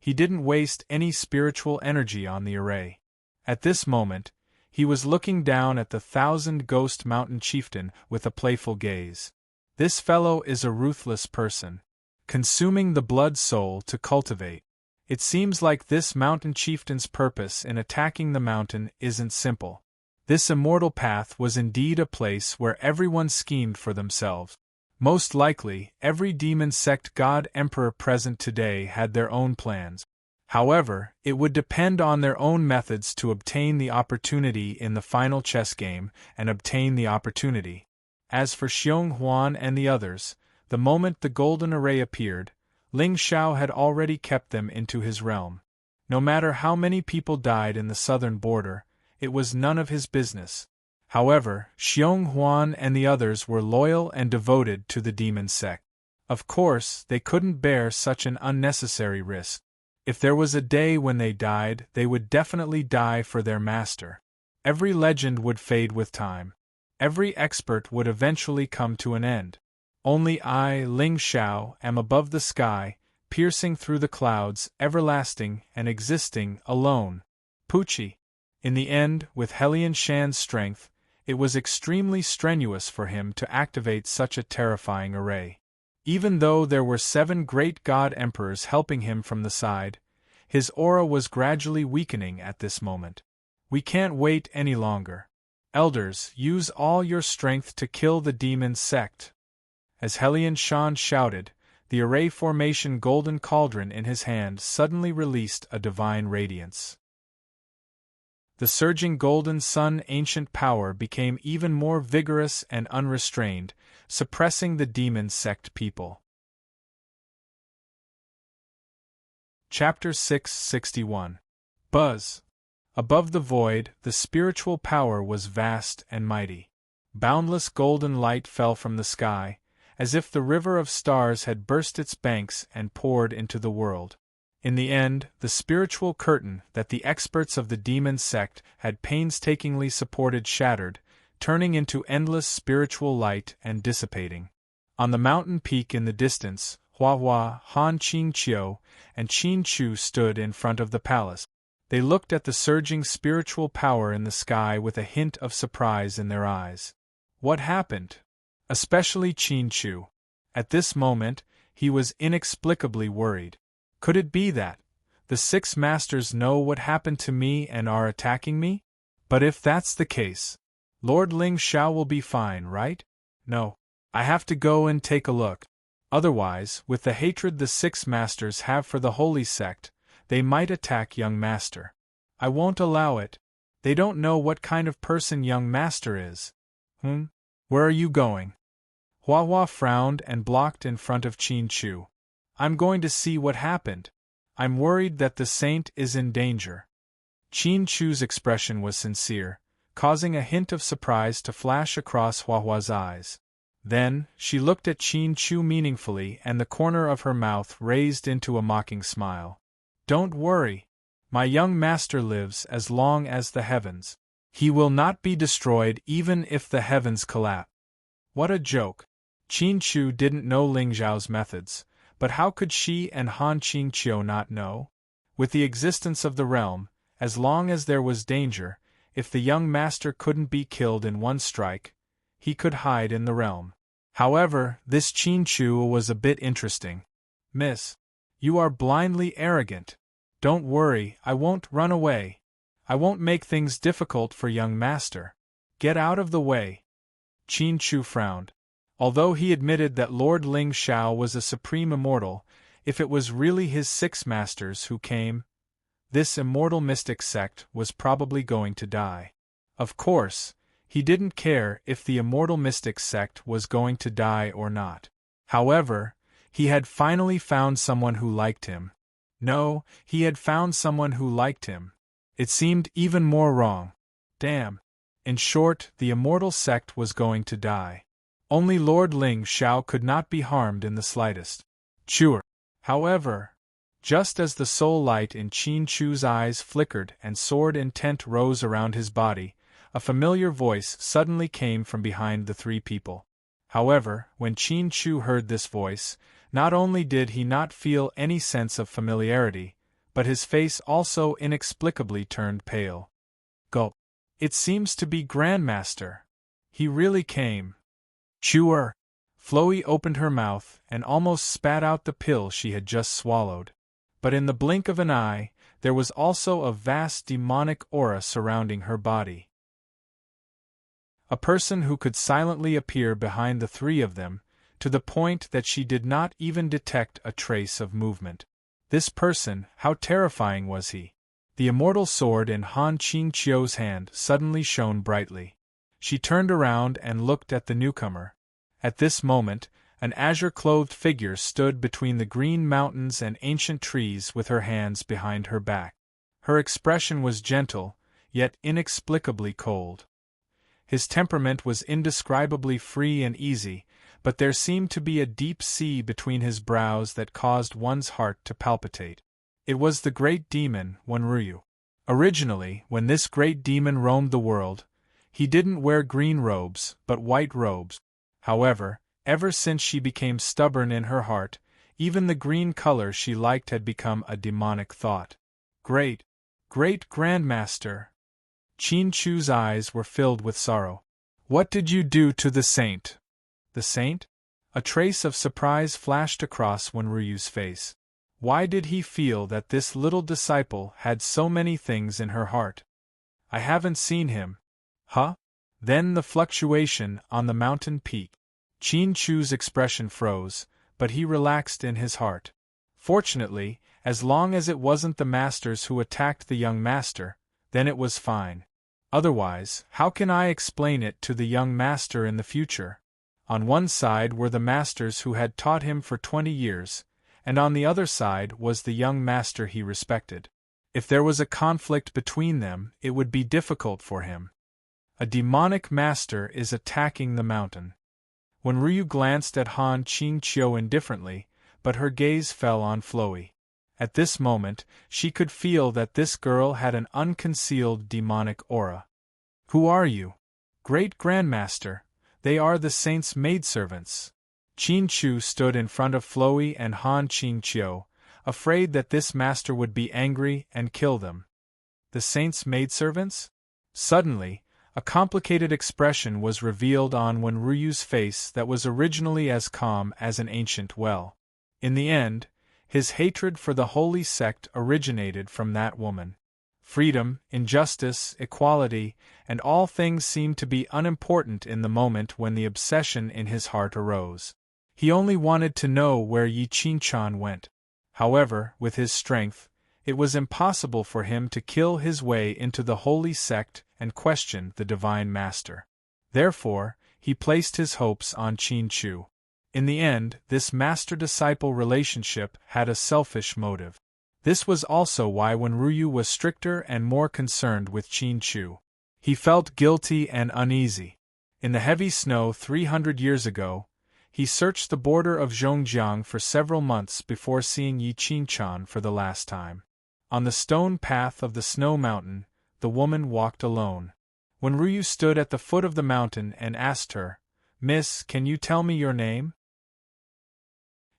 he didn't waste any spiritual energy on the array. At this moment, he was looking down at the Thousand Ghost Mountain Chieftain with a playful gaze. This fellow is a ruthless person, consuming the blood soul to cultivate. It seems like this mountain chieftain's purpose in attacking the mountain isn't simple. This immortal path was indeed a place where everyone schemed for themselves. Most likely, every demon sect god emperor present today had their own plans. However, it would depend on their own methods to obtain the opportunity in the final chess game and obtain the opportunity. As for Xiong Huan and the others, the moment the golden array appeared, Ling Xiao had already kept them into his realm. No matter how many people died in the southern border, it was none of his business. However, Xiong Huan and the others were loyal and devoted to the demon sect. Of course, they couldn't bear such an unnecessary risk. If there was a day when they died, they would definitely die for their master. Every legend would fade with time. Every expert would eventually come to an end. Only I, Ling Xiao, am above the sky, piercing through the clouds, everlasting and existing alone. Pucci. In the end, with Helian Shan's strength, it was extremely strenuous for him to activate such a terrifying array. Even though there were 7 great god emperors helping him from the side, his aura was gradually weakening at this moment. We can't wait any longer. Elders, use all your strength to kill the demon sect. As Helian Shan shouted, the array formation golden cauldron in his hand suddenly released a divine radiance. The surging golden sun ancient power became even more vigorous and unrestrained, suppressing the demon sect people. Chapter 661. Buzz. Above the void, the spiritual power was vast and mighty. Boundless golden light fell from the sky, as if the river of stars had burst its banks and poured into the world. In the end, the spiritual curtain that the experts of the demon sect had painstakingly supported shattered, turning into endless spiritual light and dissipating. On the mountain peak in the distance, Hua Hua, Han Qingqiu, and Qin Chu stood in front of the palace. They looked at the surging spiritual power in the sky with a hint of surprise in their eyes. What happened? Especially Qin Chu. At this moment, he was inexplicably worried. Could it be that the 6 masters know what happened to me and are attacking me? But if that's the case, Lord Ling Xiao will be fine, right? No. I have to go and take a look. Otherwise, with the hatred the 6 masters have for the holy sect, they might attack young master. I won't allow it. They don't know what kind of person young master is. Where are you going? Hua Hua frowned and blocked in front of Qin Chu. I'm going to see what happened. I'm worried that the saint is in danger. Qin Chu's expression was sincere, causing a hint of surprise to flash across Hua Hua's eyes. Then, she looked at Qin Chu meaningfully and the corner of her mouth raised into a mocking smile. Don't worry. My young master lives as long as the heavens. He will not be destroyed even if the heavens collapse. What a joke. Qin Chu didn't know Ling Xiao's methods, but how could she and Han Qingqiu not know? With the existence of the realm, as long as there was danger, if the young master couldn't be killed in one strike, he could hide in the realm. However, this Qin Chu was a bit interesting. Miss, you are blindly arrogant. Don't worry, I won't run away. I won't make things difficult for young master. Get out of the way. Qin Chu frowned. Although he admitted that Lord Ling Xiao was a supreme immortal, if it was really his 6 masters who came, this immortal mystic sect was probably going to die. Of course, he didn't care if the immortal mystic sect was going to die or not. However, he had finally found someone who liked him. No, he had found someone who liked him. It seemed even more wrong. Damn. In short, the immortal sect was going to die. Only Lord Ling Xiao could not be harmed in the slightest. Sure. However, just as the soul light in Qin Chu's eyes flickered and sword intent rose around his body, a familiar voice suddenly came from behind the 3 people. However, when Qin Chu heard this voice, not only did he not feel any sense of familiarity, but his face also inexplicably turned pale. Gulp. It seems to be Grandmaster. He really came. Chewer. Flowey opened her mouth and almost spat out the pill she had just swallowed. But in the blink of an eye, there was also a vast demonic aura surrounding her body. A person who could silently appear behind the 3 of them, to the point that she did not even detect a trace of movement. This person, how terrifying was he? The immortal sword in Han Qingqiu's hand suddenly shone brightly. She turned around and looked at the newcomer. At this moment, an azure-clothed figure stood between the green mountains and ancient trees with her hands behind her back. Her expression was gentle, yet inexplicably cold. His temperament was indescribably free and easy, but there seemed to be a deep sea between his brows that caused one's heart to palpitate. It was the great demon, Wenryu. Originally, when this great demon roamed the world, he didn't wear green robes, but white robes. However, ever since she became stubborn in her heart, even the green color she liked had become a demonic thought. Great Grandmaster! Qin Chu's eyes were filled with sorrow. What did you do to the saint? The saint? A trace of surprise flashed across Wenryu's face. Why did he feel that this little disciple had so many things in her heart? I haven't seen him. Huh? Then the fluctuation on the mountain peak. Qin Chu's expression froze, but he relaxed in his heart. Fortunately, as long as it wasn't the masters who attacked the young master, then it was fine. Otherwise, how can I explain it to the young master in the future? On one side were the masters who had taught him for 20 years, and on the other side was the young master he respected. If there was a conflict between them, it would be difficult for him. A demonic master is attacking the mountain. Wenryu glanced at Han Qingqiu indifferently, but her gaze fell on Flowey. At this moment, she could feel that this girl had an unconcealed demonic aura. Who are you? Great Grandmaster, they are the saint's maidservants. Qin Chu stood in front of Flowey and Han Qingqiu, afraid that this master would be angry and kill them. The saint's maidservants? Suddenly, a complicated expression was revealed on Wenryu's face that was originally as calm as an ancient well. In the end, his hatred for the holy sect originated from that woman. Freedom, injustice, equality, and all things seemed to be unimportant in the moment when the obsession in his heart arose. He only wanted to know where Yi Qinchan went. However, with his strength, it was impossible for him to kill his way into the holy sect and question the divine master. Therefore, he placed his hopes on Qin Chu. In the end, this master-disciple relationship had a selfish motive. This was also why Wenryu was stricter and more concerned with Qin Chu. He felt guilty and uneasy. In the heavy snow 300 years ago, he searched the border of Zhongjiang for several months before seeing Yi Qinchan for the last time. On the stone path of the snow mountain, the woman walked alone. Wenryu stood at the foot of the mountain and asked her, "Miss, can you tell me your name?"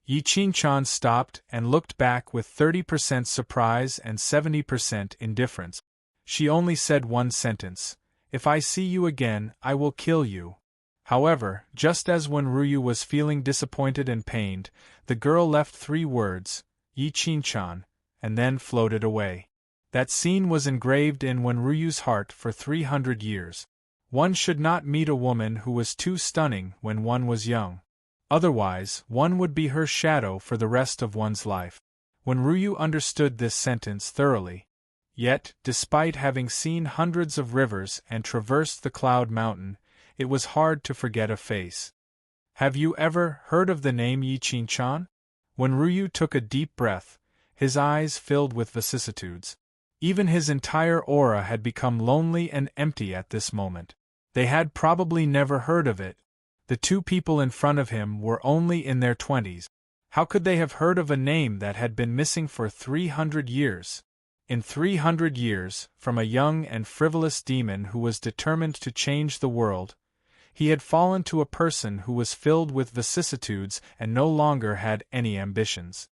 Yi Qinchan stopped and looked back with 30% surprise and 70% indifference. She only said one sentence, "If I see you again, I will kill you." However, just as Wenryu was feeling disappointed and pained, the girl left 3 words, "Yi Qinchan," and then floated away. That scene was engraved in Wenryu's heart for 300 years. One should not meet a woman who was too stunning when one was young. Otherwise, one would be her shadow for the rest of one's life. Wenryu understood this sentence thoroughly. Yet, despite having seen hundreds of rivers and traversed the Cloud Mountain, it was hard to forget a face. "Have you ever heard of the name Yi Qinchan?" Wenryu took a deep breath, his eyes filled with vicissitudes. Even his entire aura had become lonely and empty at this moment. They had probably never heard of it. The 2 people in front of him were only in their 20s. How could they have heard of a name that had been missing for 300 years? In 300 years, from a young and frivolous demon who was determined to change the world, he had fallen to a person who was filled with vicissitudes and no longer had any ambitions.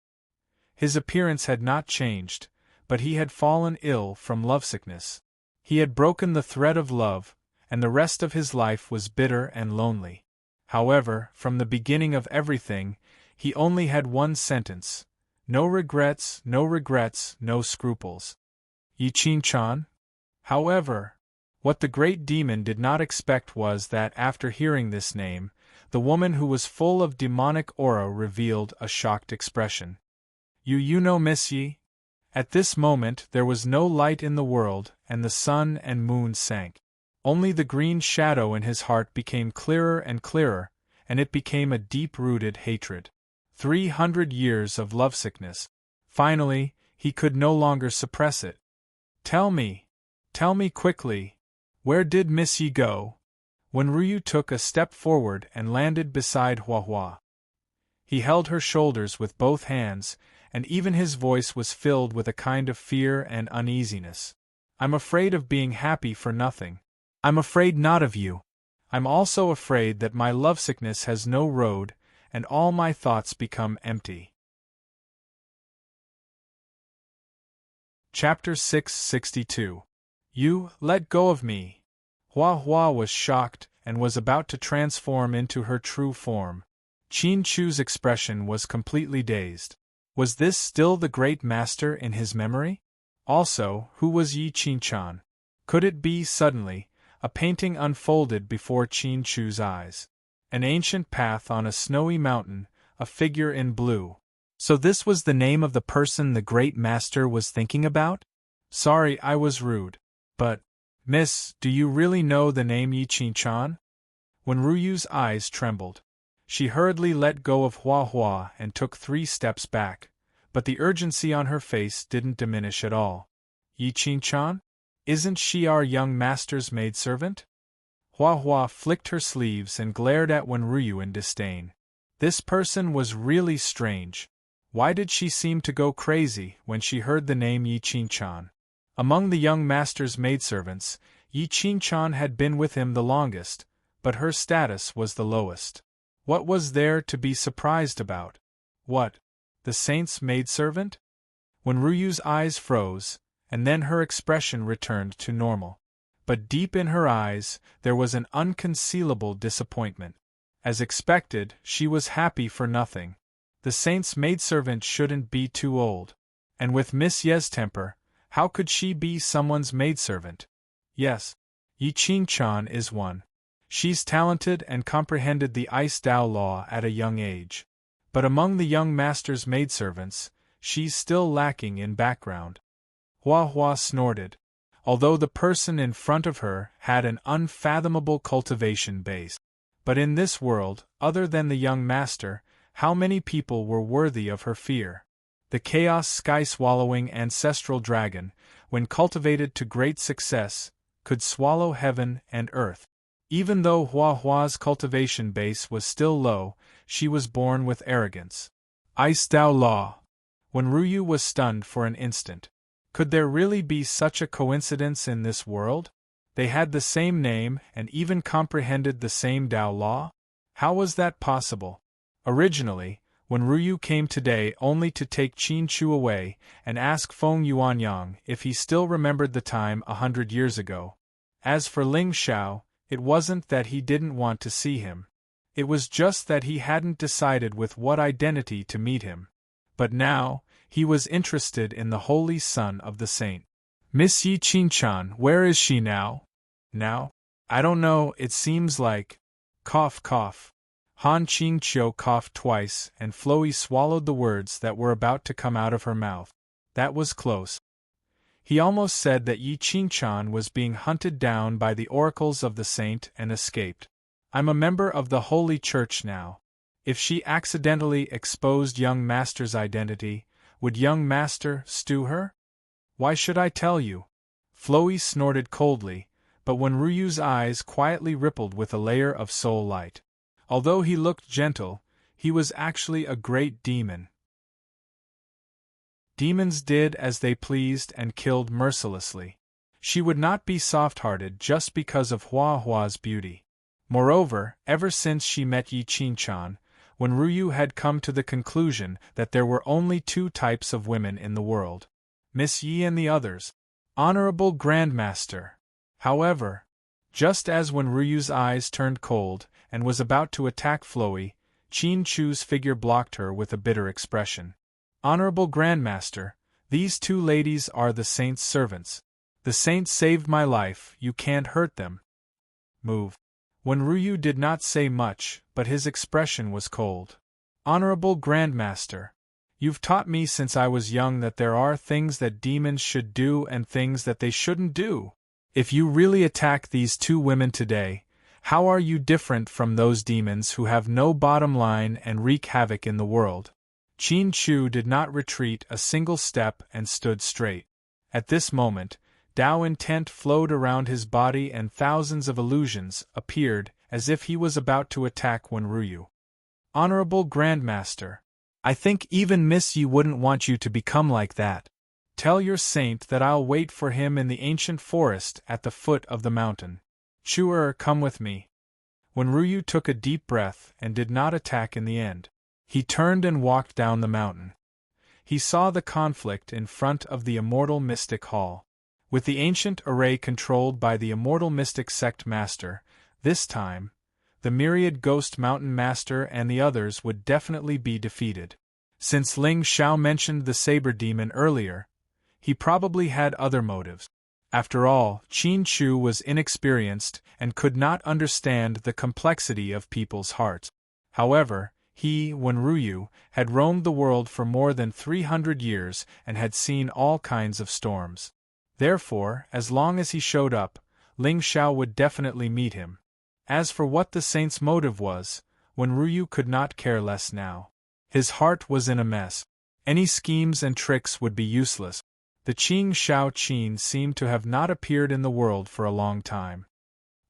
His appearance had not changed, but he had fallen ill from lovesickness. He had broken the thread of love, and the rest of his life was bitter and lonely. However, from the beginning of everything, he only had one sentence: no regrets, no regrets, no scruples. Yi Qinchan? However, what the great demon did not expect was that after hearing this name, the woman who was full of demonic aura revealed a shocked expression. You know Miss Yi? At this moment there was no light in the world, and the sun and moon sank. Only the green shadow in his heart became clearer and clearer, and it became a deep-rooted hatred. 300 years of lovesickness. Finally, he could no longer suppress it. Tell me quickly, where did Miss Yi go? When Ryu took a step forward and landed beside Hua Hua. He held her shoulders with both hands, and even his voice was filled with a kind of fear and uneasiness. I'm afraid of being happy for nothing. I'm afraid not of you. I'm also afraid that my lovesickness has no road, and all my thoughts become empty. Chapter 662. You, let go of me. Hua Hua was shocked, and was about to transform into her true form. Qin Chu's expression was completely dazed. Was this still the great master in his memory? Also, who was Yi Qinchan? Could it be suddenly, a painting unfolded before Qin Chu's eyes. An ancient path on a snowy mountain, a figure in blue. So this was the name of the person the great master was thinking about? Sorry I was rude. But, Miss, do you really know the name Yi Qinchan? When Ruyu's eyes trembled, she hurriedly let go of Hua Hua and took 3 steps back, but the urgency on her face didn't diminish at all. Yi Qinchan? Isn't she our young master's maidservant? Hua Hua flicked her sleeves and glared at Ryu in disdain. This person was really strange. Why did she seem to go crazy when she heard the name Yi Qinchan? Among the young master's maidservants, Yi Qinchan had been with him the longest, but her status was the lowest. What was there to be surprised about? What? The saint's maidservant? When Ruyu's eyes froze, and then her expression returned to normal. But deep in her eyes, there was an unconcealable disappointment. As expected, she was happy for nothing. The saint's maidservant shouldn't be too old. And with Miss Ye's temper, how could she be someone's maidservant? Yes, Yi Qinchan is one. She's talented and comprehended the Ice Dao law at a young age. But among the young master's maidservants, she's still lacking in background. Hua Hua snorted. Although the person in front of her had an unfathomable cultivation base. But in this world, other than the young master, how many people were worthy of her fear? The chaos sky-swallowing ancestral dragon, when cultivated to great success, could swallow heaven and earth. Even though Hua Hua's cultivation base was still low, she was born with arrogance. Ice Dao Law. When Ryu was stunned for an instant. Could there really be such a coincidence in this world? They had the same name and even comprehended the same Dao law? How was that possible? Originally, when Ryu came today only to take Qin Chu away and ask Feng Yuanyang if he still remembered the time 100 years ago. As for Ling Xiao, it wasn't that he didn't want to see him. It was just that he hadn't decided with what identity to meet him. But now, he was interested in the holy son of the saint. Miss Yi Qinchan, where is she now? Now? I don't know, it seems like... Cough, cough. Han Qingqiu coughed twice, and Floey swallowed the words that were about to come out of her mouth. That was close. He almost said that Yi Qinchan was being hunted down by the oracles of the saint and escaped. I'm a member of the Holy Church now. If she accidentally exposed young master's identity, would young master stew her? Why should I tell you? Floey snorted coldly, but when Ryu's eyes quietly rippled with a layer of soul light. Although he looked gentle, he was actually a great demon. Demons did as they pleased and killed mercilessly. She would not be soft-hearted just because of Hua Hua's beauty. Moreover, ever since she met Yi Qinchan, when Ryu had come to the conclusion that there were only 2 types of women in the world, Miss Yi and the others, Honorable Grandmaster. However, just as when Ryu's eyes turned cold and was about to attack Floey, Qin Chu's figure blocked her with a bitter expression. Honorable Grandmaster, these 2 ladies are the saint's servants. The saint saved my life, you can't hurt them. Move. Wenryu did not say much, but his expression was cold. Honorable Grandmaster, you've taught me since I was young that there are things that demons should do and things that they shouldn't do. If you really attack these two women today, how are you different from those demons who have no bottom line and wreak havoc in the world? Qin Chu did not retreat a single step and stood straight. At this moment, Tao intent flowed around his body and thousands of illusions appeared as if he was about to attack Wenryu. Honorable Grandmaster, I think even Miss Yi wouldn't want you to become like that. Tell your saint that I'll wait for him in the ancient forest at the foot of the mountain. Chuer, come with me. Wenryu took a deep breath and did not attack in the end. He turned and walked down the mountain. He saw the conflict in front of the Immortal Mystic Hall. With the ancient array controlled by the Immortal Mystic Sect Master, this time, the myriad Ghost Mountain Master and the others would definitely be defeated. Since Ling Xiao mentioned the Saber Demon earlier, he probably had other motives. After all, Qin Chu was inexperienced and could not understand the complexity of people's hearts. However, he, Wenryu, had roamed the world for more than 300 years and had seen all kinds of storms. Therefore, as long as he showed up, Ling Xiao would definitely meet him. As for what the saint's motive was, Wenryu could not care less now. His heart was in a mess. Any schemes and tricks would be useless. The Qing Shao Qin seemed to have not appeared in the world for a long time.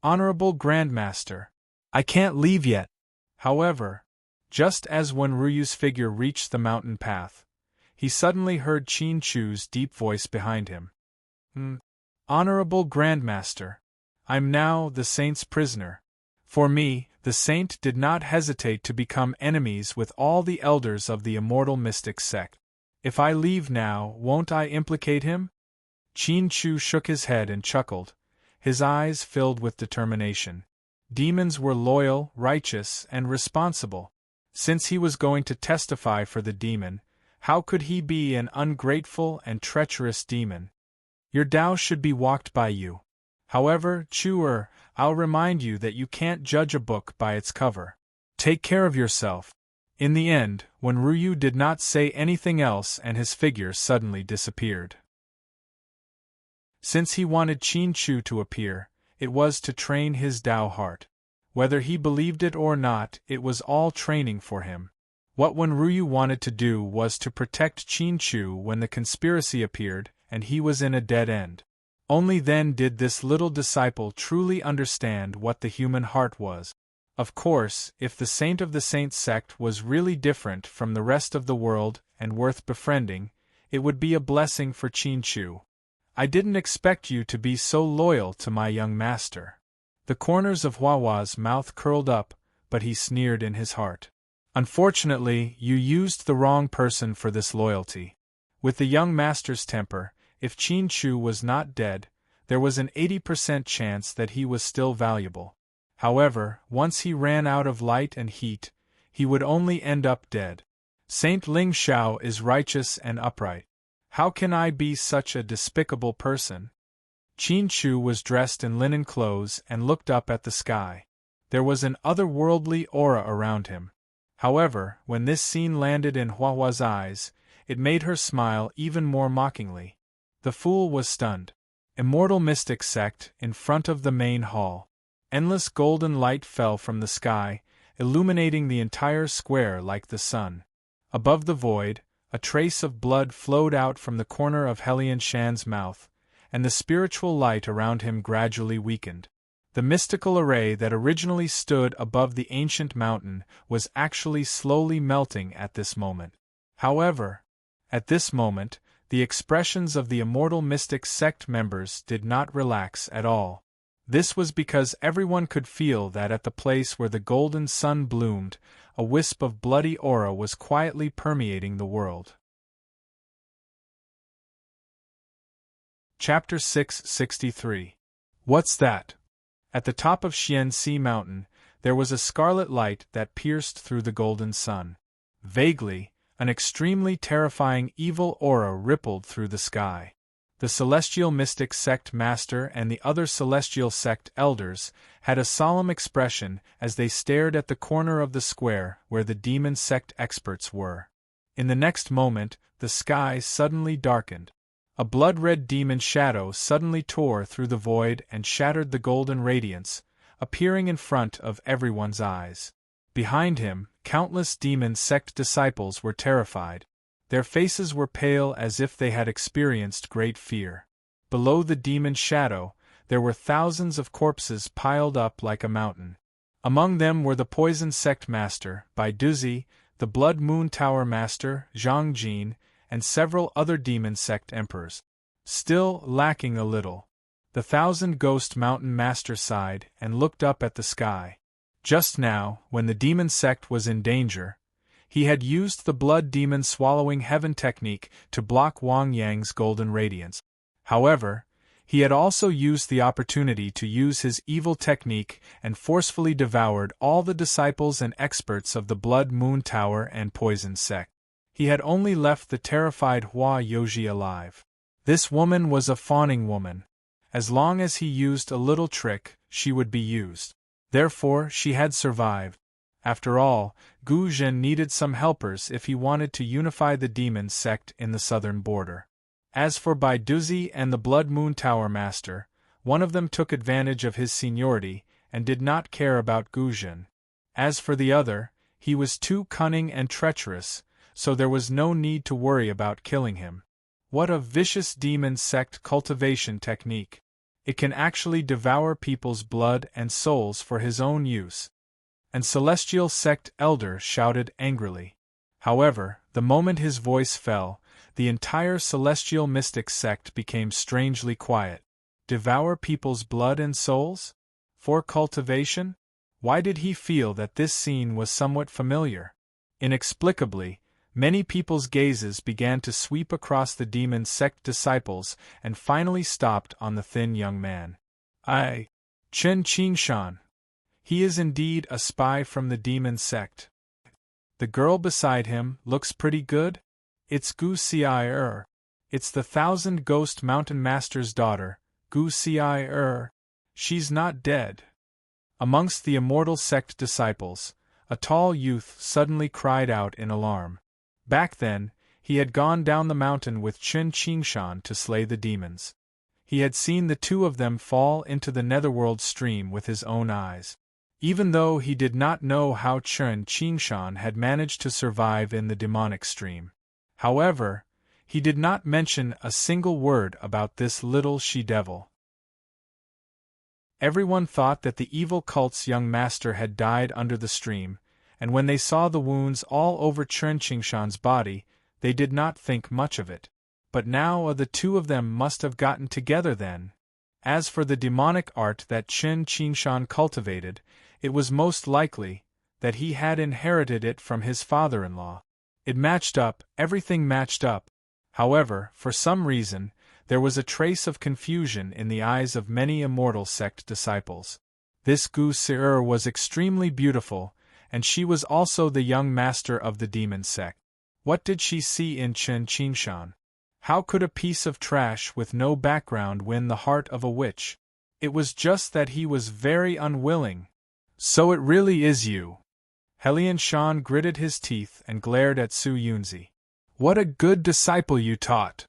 Honorable Grandmaster, I can't leave yet. However, just as Wenryu's figure reached the mountain path, he suddenly heard Qin Chu's deep voice behind him. Honorable Grandmaster, I'm now the saint's prisoner. For me, the saint did not hesitate to become enemies with all the elders of the Immortal Mystic Sect. If I leave now, won't I implicate him? Qin Chu shook his head and chuckled, his eyes filled with determination. Demons were loyal, righteous, and responsible. Since he was going to testify for the demon, how could he be an ungrateful and treacherous demon? Your Tao should be walked by you. However, Chuer, I'll remind you that you can't judge a book by its cover. Take care of yourself. In the end, Wenryu did not say anything else and his figure suddenly disappeared. Since he wanted Qin Chu to appear, it was to train his Tao heart. Whether he believed it or not, it was all training for him. What Wenryu wanted to do was to protect Qin Chu when the conspiracy appeared and he was in a dead end. Only then did this little disciple truly understand what the human heart was. Of course, if the saint of the Saint sect was really different from the rest of the world and worth befriending, it would be a blessing for Qin Chu. I didn't expect you to be so loyal to my young master. The corners of Huahua's mouth curled up, but he sneered in his heart. Unfortunately, you used the wrong person for this loyalty. With the young master's temper, if Qin Chu was not dead, there was an 80% chance that he was still valuable. However, once he ran out of light and heat, he would only end up dead. Saint Ling Xiao is righteous and upright. How can I be such a despicable person? Qin Chu was dressed in linen clothes and looked up at the sky. There was an otherworldly aura around him. However, when this scene landed in Huahua's eyes, it made her smile even more mockingly. The fool was stunned. Immortal Mystic Sect, in front of the main hall. Endless golden light fell from the sky, illuminating the entire square like the sun. Above the void, a trace of blood flowed out from the corner of Helian Shan's mouth, and the spiritual light around him gradually weakened. The mystical array that originally stood above the ancient mountain was actually slowly melting at this moment. However, at this moment, the expressions of the Immortal Mystic Sect members did not relax at all. This was because everyone could feel that at the place where the golden sun bloomed, a wisp of bloody aura was quietly permeating the world. Chapter 663. What's that? At the top of Xianxi Mountain, there was a scarlet light that pierced through the golden sun. Vaguely, an extremely terrifying evil aura rippled through the sky. The celestial mystic sect master and the other celestial sect elders had a solemn expression as they stared at the corner of the square where the demon sect experts were. In the next moment, the sky suddenly darkened. A blood-red demon shadow suddenly tore through the void and shattered the golden radiance, appearing in front of everyone's eyes. Behind him, countless demon sect disciples were terrified. Their faces were pale as if they had experienced great fear. Below the demon shadow, there were thousands of corpses piled up like a mountain. Among them were the poison sect master, Baiduzi, the blood moon tower master, Zhang Jin, and several other demon sect emperors. Still lacking a little. The thousand-ghost mountain master sighed and looked up at the sky. Just now, when the demon sect was in danger, he had used the blood demon swallowing heaven technique to block Wang Yang's golden radiance. However, he had also used the opportunity to use his evil technique and forcefully devoured all the disciples and experts of the blood moon tower and poison sect. He had only left the terrified Hua Yoji alive. This woman was a fawning woman. As long as he used a little trick, she would be used. Therefore, she had survived. After all, Gu Zhen needed some helpers if he wanted to unify the demon sect in the southern border. As for Baiduzi and the Blood Moon Tower Master, one of them took advantage of his seniority and did not care about Gu Zhen. As for the other, he was too cunning and treacherous, so there was no need to worry about killing him. What a vicious demon sect cultivation technique! It can actually devour people's blood and souls for his own use. And Celestial Sect Elder shouted angrily. However, the moment his voice fell, the entire Celestial Mystic Sect became strangely quiet. Devour people's blood and souls? For cultivation? Why did he feel that this scene was somewhat familiar? Inexplicably, many people's gazes began to sweep across the demon sect disciples and finally stopped on the thin young man. Chen Qingshan. He is indeed a spy from the demon sect. The girl beside him looks pretty good? It's Gu Ci. It's the thousand-ghost mountain master's daughter, Gu Ci. She's not dead. Amongst the immortal sect disciples, a tall youth suddenly cried out in alarm. Back then, he had gone down the mountain with Chen Qingshan to slay the demons. He had seen the two of them fall into the netherworld stream with his own eyes. Even though he did not know how Chen Qingshan had managed to survive in the demonic stream. However, he did not mention a single word about this little she-devil. Everyone thought that the evil cult's young master had died under the stream, and when they saw the wounds all over Chen Qingshan's body, they did not think much of it. But now the two of them must have gotten together then. As for the demonic art that Chen Qingshan cultivated, it was most likely that he had inherited it from his father-in-law. It matched up, everything matched up. However, for some reason, there was a trace of confusion in the eyes of many immortal sect disciples. This Gu Ci was extremely beautiful, and she was also the young master of the demon sect. What did she see in Chen Qingshan? How could a piece of trash with no background win the heart of a witch? It was just that he was very unwilling. So it really is you. Helian Shan gritted his teeth and glared at Su Yunzi. What a good disciple you taught!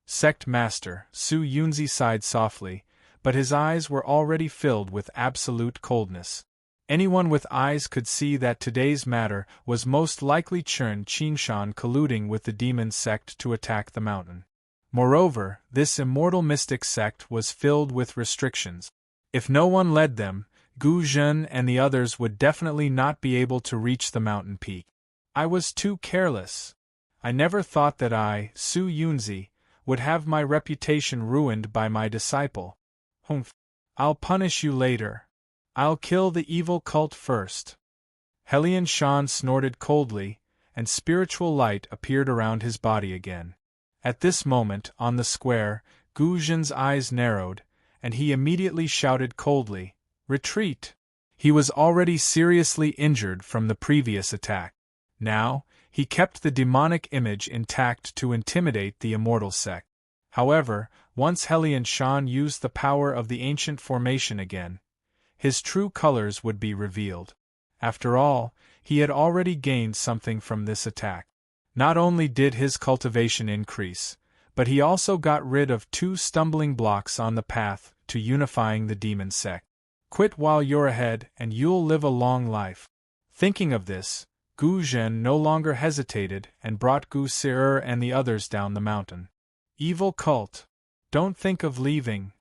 Sect Master, Su Yunzi sighed softly, but his eyes were already filled with absolute coldness. Anyone with eyes could see that today's matter was most likely Chen Qingshan colluding with the demon sect to attack the mountain. Moreover, this immortal mystic sect was filled with restrictions. If no one led them, Gu Zhen and the others would definitely not be able to reach the mountain peak. I was too careless. I never thought that I, Su Yunzi, would have my reputation ruined by my disciple. Humph. I'll punish you later. I'll kill the evil cult first. Helian Shan snorted coldly, and spiritual light appeared around his body again. At this moment, on the square, Gu Zhen's eyes narrowed, and he immediately shouted coldly, "Retreat!" He was already seriously injured from the previous attack. Now, he kept the demonic image intact to intimidate the immortal sect. However, once Helian Shan used the power of the ancient formation again, his true colors would be revealed. After all, he had already gained something from this attack. Not only did his cultivation increase, but he also got rid of 2 stumbling blocks on the path to unifying the demon sect. Quit while you're ahead and you'll live a long life. Thinking of this, Gu Zhen no longer hesitated and brought Gu Si'er and the others down the mountain. Evil cult! Don't think of leaving!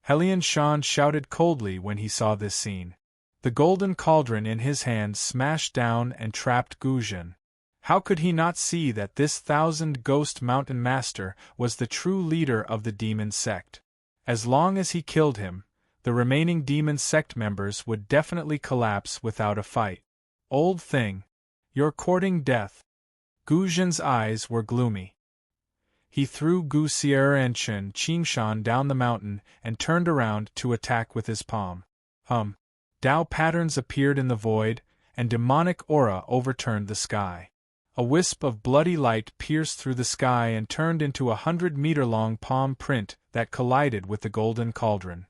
Helian Shan shouted coldly when he saw this scene. The golden cauldron in his hand smashed down and trapped Gu Zhen. How could he not see that this 1,000-ghost mountain master was the true leader of the demon sect? As long as he killed him, the remaining demon sect members would definitely collapse without a fight. Old thing, you're courting death. Gu Zhen's eyes were gloomy. He threw Gu Si'er and Chen Qingshan down the mountain and turned around to attack with his palm. Dao patterns appeared in the void, and demonic aura overturned the sky. A wisp of bloody light pierced through the sky and turned into a 100-meter-long palm print that collided with the golden cauldron.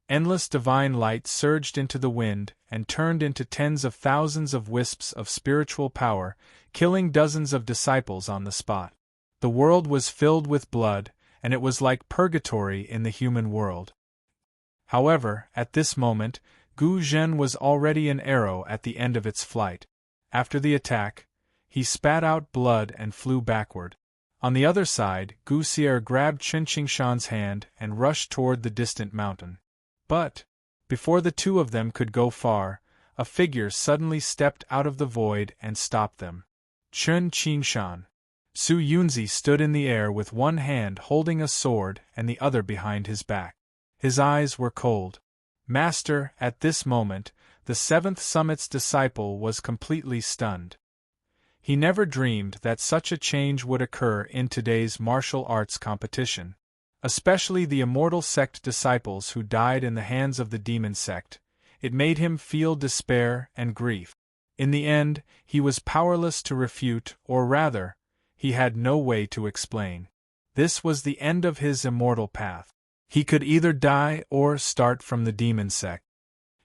Endless divine light surged into the wind and turned into tens of thousands of wisps of spiritual power, killing dozens of disciples on the spot. The world was filled with blood, and it was like purgatory in the human world. However, at this moment, Gu Zhen was already an arrow at the end of its flight. After the attack, he spat out blood and flew backward. On the other side, Gu Si'er grabbed Chen Qingshan's hand and rushed toward the distant mountain. But, before the 2 of them could go far, a figure suddenly stepped out of the void and stopped them. Chen Qingshan. Su Yunzi stood in the air with one hand holding a sword and the other behind his back. His eyes were cold. Master, at this moment, the 7th Summit's disciple was completely stunned. He never dreamed that such a change would occur in today's martial arts competition. Especially the immortal sect disciples who died in the hands of the demon sect, it made him feel despair and grief. In the end, he was powerless to refute, or rather, he had no way to explain. This was the end of his immortal path. He could either die or start from the demon sect.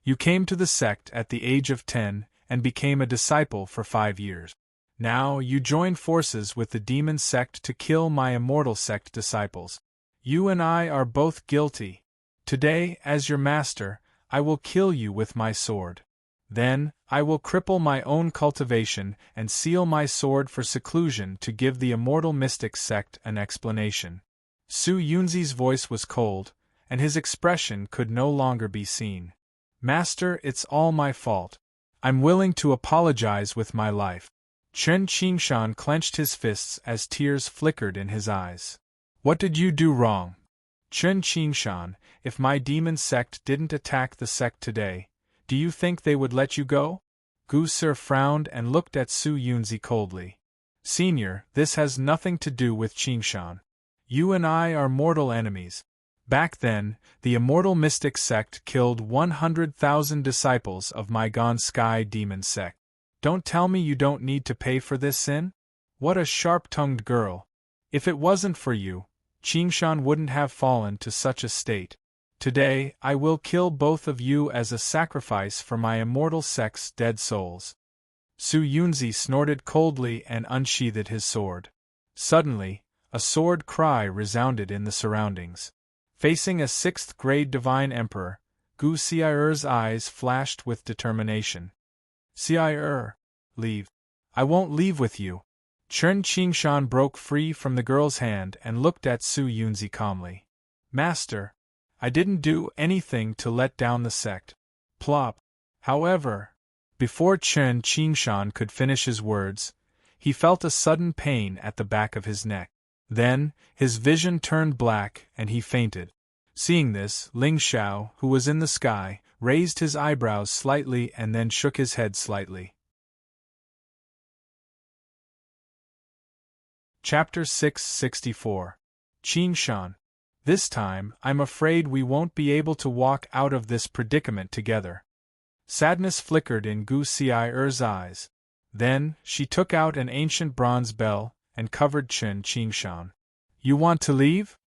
You came to the sect at the age of 10 and became a disciple for 5 years. Now you join forces with the demon sect to kill my immortal sect disciples. You and I are both guilty. Today, as your master, I will kill you with my sword. Then, I will cripple my own cultivation and seal my sword for seclusion to give the immortal mystic sect an explanation. Su Yunzi's voice was cold, and his expression could no longer be seen. Master, it's all my fault. I'm willing to apologize with my life. Chen Qingshan clenched his fists as tears flickered in his eyes. What did you do wrong? Chen Qingshan, if my demon sect didn't attack the sect today, do you think they would let you go? Gu Si'er frowned and looked at Su Yunzi coldly. Senior, this has nothing to do with Qingshan. You and I are mortal enemies. Back then, the immortal mystic sect killed 100,000 disciples of my Gone Sky demon sect. Don't tell me you don't need to pay for this sin? What a sharp-tongued girl. If it wasn't for you, Qingshan wouldn't have fallen to such a state. Today, I will kill both of you as a sacrifice for my immortal sect's dead souls. Su Yunzi snorted coldly and unsheathed his sword. Suddenly, a sword cry resounded in the surroundings. Facing a 6th-grade divine emperor, Gu Si'er's eyes flashed with determination. Si'er, leave. I won't leave with you. Chen Qingshan broke free from the girl's hand and looked at Su Yunzi calmly. Master, I didn't do anything to let down the sect. Plop. However, before Chen Qingshan could finish his words, he felt a sudden pain at the back of his neck. Then, his vision turned black and he fainted. Seeing this, Ling Xiao, who was in the sky, raised his eyebrows slightly and then shook his head slightly. Chapter 664. Qingshan. This time, I'm afraid we won't be able to walk out of this predicament together. Sadness flickered in Gu Si'er's eyes. Then, she took out an ancient bronze bell and covered Chen Qingshan. You want to leave?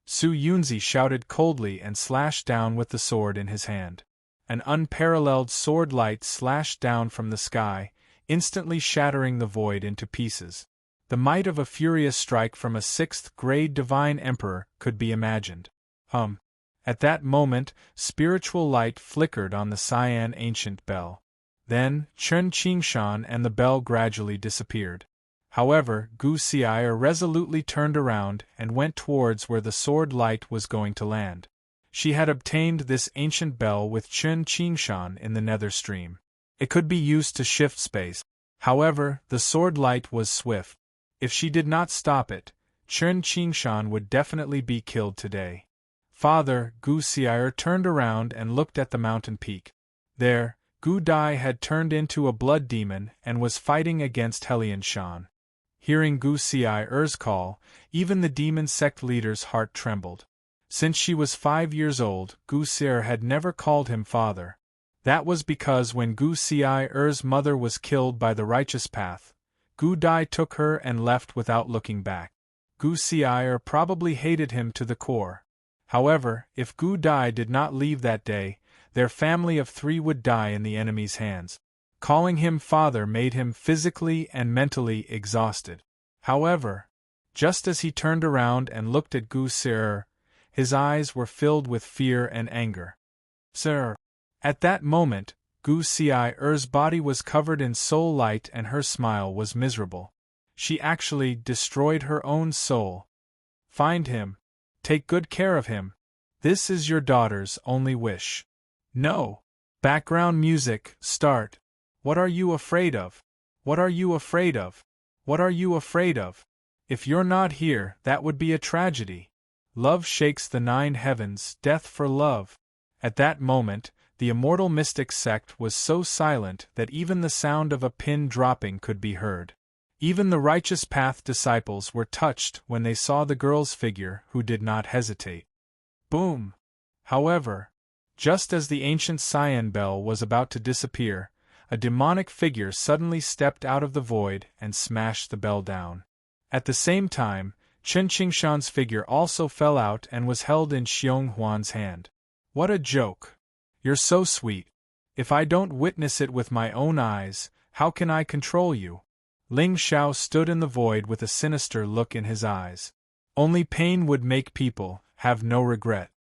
Su Yunzi shouted coldly and slashed down with the sword in his hand. An unparalleled sword light slashed down from the sky, instantly shattering the void into pieces. The might of a furious strike from a sixth-grade divine emperor could be imagined. At that moment, spiritual light flickered on the cyan ancient bell. Then, Chen Qingshan and the bell gradually disappeared. However, Gu Xi'er resolutely turned around and went towards where the sword light was going to land. She had obtained this ancient bell with Chen Qingshan in the nether stream. It could be used to shift space. However, the sword light was swift. If she did not stop it, Chen Qingshan would definitely be killed today. Father, Gu Xi'er turned around and looked at the mountain peak. There, Gu Dai had turned into a blood demon and was fighting against Helian Shan. Hearing Gu Xi'er's call, even the demon sect leader's heart trembled. Since she was 5 years old, Gu Xi'er had never called him father. That was because when Gu Xi'er's mother was killed by the righteous path, Gu Dai took her and left without looking back. Gu Xi'er probably hated him to the core. However, if Gu Dai did not leave that day, their family of 3 would die in the enemy's hands. Calling him father made him physically and mentally exhausted. However, just as he turned around and looked at Gu Xi'er, his eyes were filled with fear and anger. Sir! At that moment, Gu Xi'er's body was covered in soul light and her smile was miserable. She actually destroyed her own soul. Find him. Take good care of him. This is your daughter's only wish. No. Background music, start. What are you afraid of? What are you afraid of? What are you afraid of? If you're not here, that would be a tragedy. Love shakes the 9 heavens, death for love. At that moment, the immortal mystic sect was so silent that even the sound of a pin dropping could be heard. Even the righteous path disciples were touched when they saw the girl's figure, who did not hesitate. Boom! However, just as the ancient cyan bell was about to disappear, a demonic figure suddenly stepped out of the void and smashed the bell down. At the same time, Chen Qingshan's figure also fell out and was held in Xiong Huan's hand. What a joke! You're so sweet. If I don't witness it with my own eyes, how can I control you? Ling Xiao stood in the void with a sinister look in his eyes. Only pain would make people have no regret.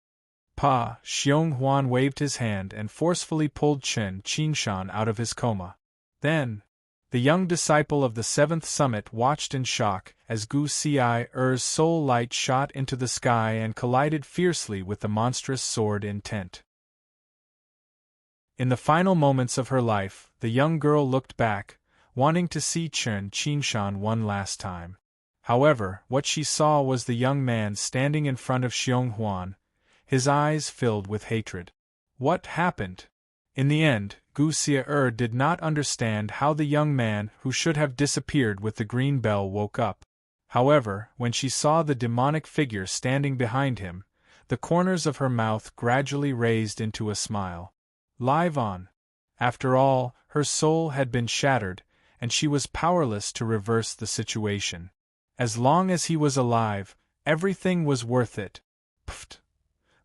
Pa, Xiong Huan waved his hand and forcefully pulled Chen Qingshan out of his coma. Then, the young disciple of the 7th summit watched in shock as Gu Xi'er's soul light shot into the sky and collided fiercely with the monstrous sword intent. In the final moments of her life, the young girl looked back, wanting to see Chen Qingshan one last time. However, what she saw was the young man standing in front of Xiong Huan, his eyes filled with hatred. What happened? In the end, Gu Xi'er did not understand how the young man who should have disappeared with the green bell woke up. However, when she saw the demonic figure standing behind him, the corners of her mouth gradually raised into a smile. Live on. After all, her soul had been shattered, and she was powerless to reverse the situation. As long as he was alive, everything was worth it. Pfft!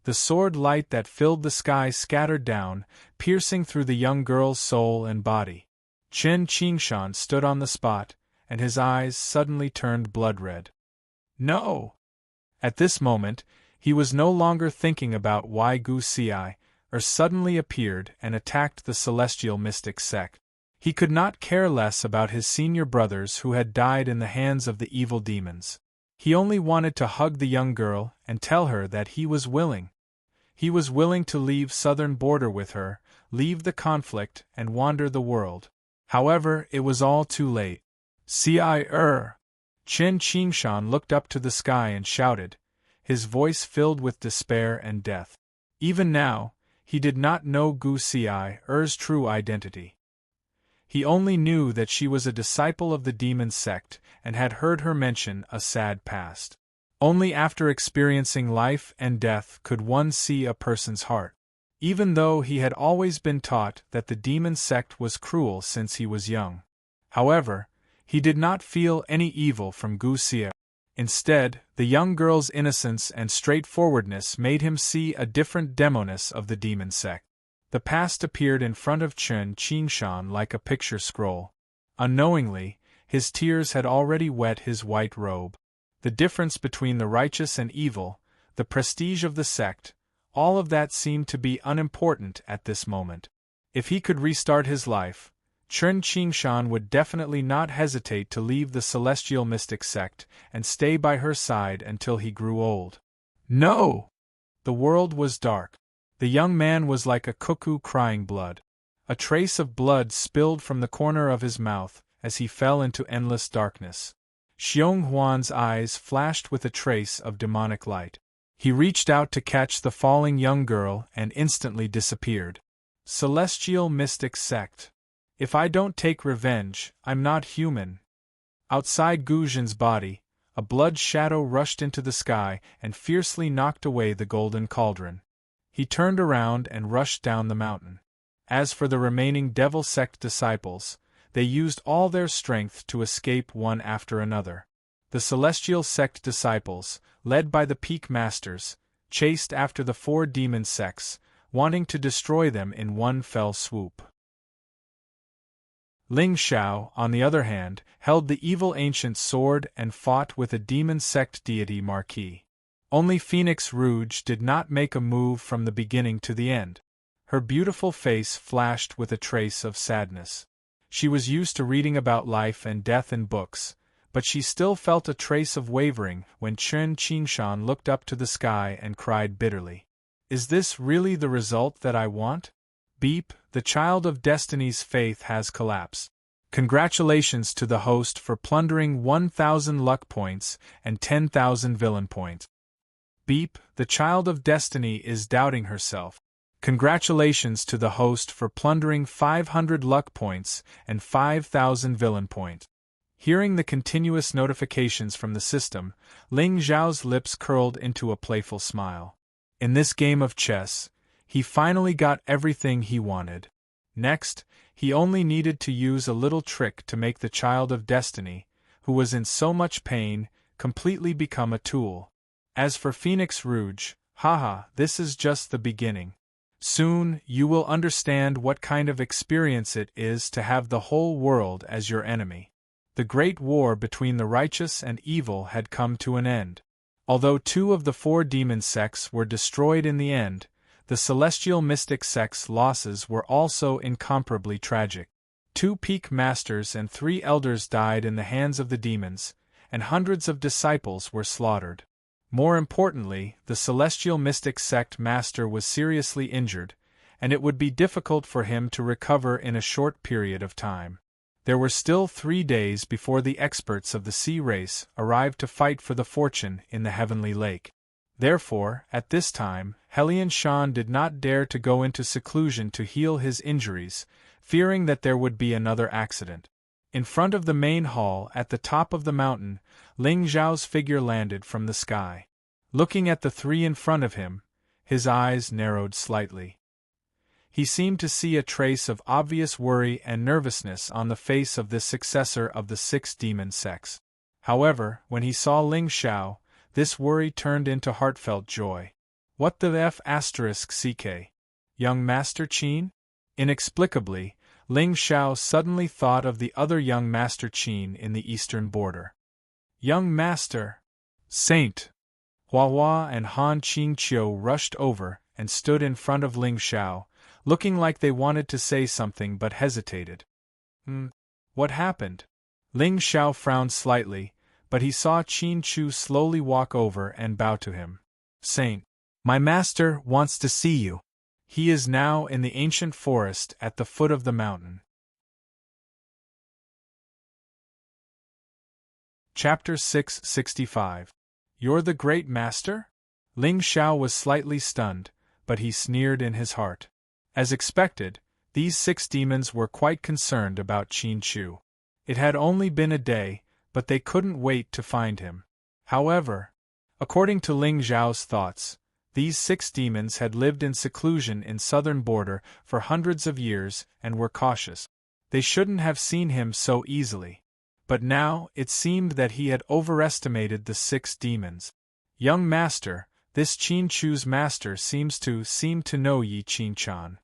The sword light that filled the sky scattered down, piercing through the young girl's soul and body. Chen Qingshan stood on the spot, and his eyes suddenly turned blood-red. No! At this moment, he was no longer thinking about why Gu Xi'er suddenly appeared and attacked the celestial mystic sect. He could not care less about his senior brothers who had died in the hands of the evil demons. He only wanted to hug the young girl and tell her that he was willing. He was willing to leave southern border with her, leave the conflict and wander the world. However, it was all too late. Xi'er! Chen Qingshan looked up to the sky and shouted, his voice filled with despair and death. Even now, he did not know Gu Xi'er's true identity. He only knew that she was a disciple of the demon sect and had heard her mention a sad past. Only after experiencing life and death could one see a person's heart. Even though he had always been taught that the demon sect was cruel since he was young. However, he did not feel any evil from Gu Xi'er. Instead, the young girl's innocence and straightforwardness made him see a different demoness of the demon sect. The past appeared in front of Chen Qingshan like a picture scroll. Unknowingly, his tears had already wet his white robe. The difference between the righteous and evil, the prestige of the sect, all of that seemed to be unimportant at this moment. If he could restart his life, Chen Qingshan would definitely not hesitate to leave the celestial mystic sect and stay by her side until he grew old. No! The world was dark. The young man was like a cuckoo crying blood. A trace of blood spilled from the corner of his mouth as he fell into endless darkness. Xiong Huan's eyes flashed with a trace of demonic light. He reached out to catch the falling young girl and instantly disappeared. Celestial Mystic Sect. If I don't take revenge, I'm not human. Outside Guzhen's body, a blood shadow rushed into the sky and fiercely knocked away the golden cauldron. He turned around and rushed down the mountain. As for the remaining Devil Sect disciples, they used all their strength to escape one after another. The Celestial Sect disciples, led by the Peak Masters, chased after the 4 demon sects, wanting to destroy them in one fell swoop. Ling Xiao, on the other hand, held the evil ancient sword and fought with a demon sect deity Marquis. Only Phoenix Rouge did not make a move from the beginning to the end. Her beautiful face flashed with a trace of sadness. She was used to reading about life and death in books, but she still felt a trace of wavering when Chen Qingshan looked up to the sky and cried bitterly. Is this really the result that I want? Beep, the child of destiny's faith has collapsed. Congratulations to the host for plundering 1,000 luck points and 10,000 villain points. Beep, the child of destiny is doubting herself. Congratulations to the host for plundering 500 luck points and 5,000 villain points. Hearing the continuous notifications from the system, Ling Zhao's lips curled into a playful smile. In this game of chess, he finally got everything he wanted. Next, he only needed to use a little trick to make the child of destiny, who was in so much pain, completely become a tool. As for Phoenix Rouge, haha, this is just the beginning. Soon, you will understand what kind of experience it is to have the whole world as your enemy. The great war between the righteous and evil had come to an end. Although 2 of the 4 demon sects were destroyed in the end, the celestial mystic sect's losses were also incomparably tragic. 2 peak masters and 3 elders died in the hands of the demons, and hundreds of disciples were slaughtered. More importantly, the celestial mystic sect master was seriously injured, and it would be difficult for him to recover in a short period of time. There were still 3 days before the experts of the sea race arrived to fight for the fortune in the heavenly lake. Therefore, at this time, Helian Shan did not dare to go into seclusion to heal his injuries, fearing that there would be another accident. In front of the main hall at the top of the mountain, Ling Zhao's figure landed from the sky. Looking at the 3 in front of him, his eyes narrowed slightly. He seemed to see a trace of obvious worry and nervousness on the face of this successor of the 6 demon sects. However, when he saw Ling Xiao, this worry turned into heartfelt joy. What the f***ck? Young Master Qin? Inexplicably, Ling Xiao suddenly thought of the other young Master Qin in the eastern border. Young Master! Saint! Hua Hua and Han Qingqiu rushed over and stood in front of Ling Xiao, looking like they wanted to say something but hesitated. What happened? Ling Xiao frowned slightly, but he saw Qin Chu slowly walk over and bow to him. Saint, my master wants to see you. He is now in the ancient forest at the foot of the mountain. Chapter 665. You're the great master? Ling Xiao was slightly stunned, but he sneered in his heart. As expected, these 6 demons were quite concerned about Qin Chu. It had only been a day, but they couldn't wait to find him. However, according to Ling Zhao's thoughts, these 6 demons had lived in seclusion in southern border for hundreds of years and were cautious. They shouldn't have seen him so easily. But now, it seemed that he had overestimated the 6 demons. Young master, this Qin Chu's master seems to know Yi Qin-chan.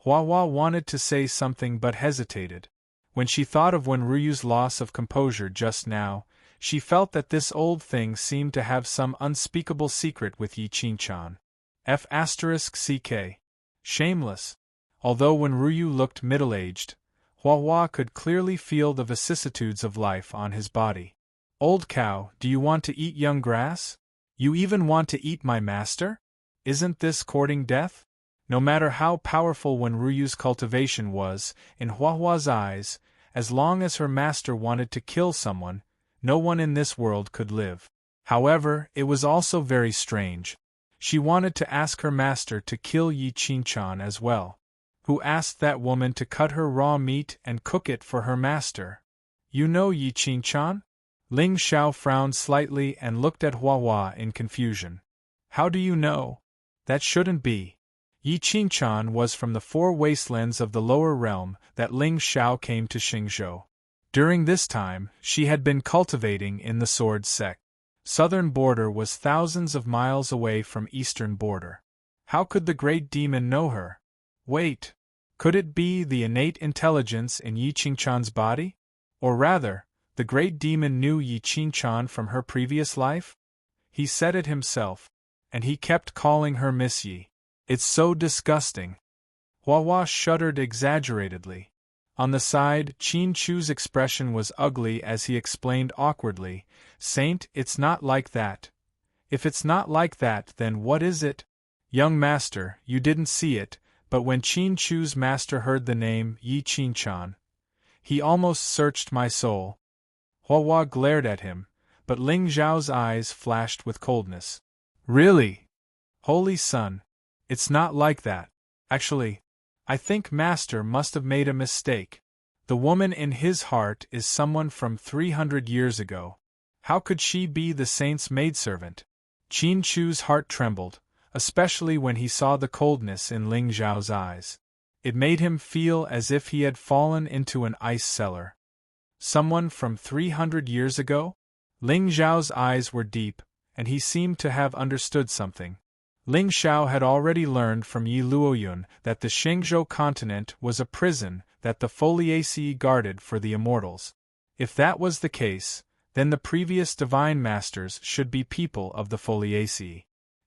Hua Hua wanted to say something but hesitated. When she thought of Wenruyu's loss of composure just now, she felt that this old thing seemed to have some unspeakable secret with Yi Qin-chan. F***ck. Shameless. Although Wenruyu looked middle-aged, Hua Hua could clearly feel the vicissitudes of life on his body. Old cow, do you want to eat young grass? You even want to eat my master? Isn't this courting death? No matter how powerful Wenruyu's cultivation was, in Hua Hua's eyes, as long as her master wanted to kill someone, no one in this world could live. However, it was also very strange. She wanted to ask her master to kill Yi Qin-chan as well. Who asked that woman to cut her raw meat and cook it for her master? You know Yi Qin-chan? Ling Xiao frowned slightly and looked at Hua Hua in confusion. How do you know? That shouldn't be. Yi Qin-chan was from the 4 wastelands of the lower realm that Ling Xiao came to Xingzhou. During this time, she had been cultivating in the sword sect. Southern border was thousands of miles away from eastern border. How could the great demon know her? Wait, could it be the innate intelligence in Yi Qin-chan's body? Or rather, the great demon knew Yi Qin-chan from her previous life? He said it himself, and he kept calling her Miss Yi. It's so disgusting. Hua Hua shuddered exaggeratedly. On the side, Qin Chu's expression was ugly as he explained awkwardly, Saint, it's not like that. If it's not like that, then what is it? Young master, you didn't see it, but when Qin Chu's master heard the name Yi Qin-chan, he almost searched my soul. Hua Hua glared at him, but Ling Zhao's eyes flashed with coldness. Really? Holy Sun, it's not like that. Actually, I think master must have made a mistake. The woman in his heart is someone from 300 years ago. How could she be the saint's maidservant? Qin Chu's heart trembled, especially when he saw the coldness in Ling Zhao's eyes. It made him feel as if he had fallen into an ice cellar. Someone from 300 years ago? Ling Zhao's eyes were deep, and he seemed to have understood something. Ling Xiao had already learned from Yi Luoyun that the Xingzhou continent was a prison that the Foliaceae guarded for the immortals. If that was the case, then the previous divine masters should be people of the Foliaceae.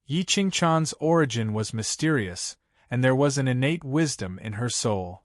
Yi Qin-chan's origin was mysterious, and there was an innate wisdom in her soul.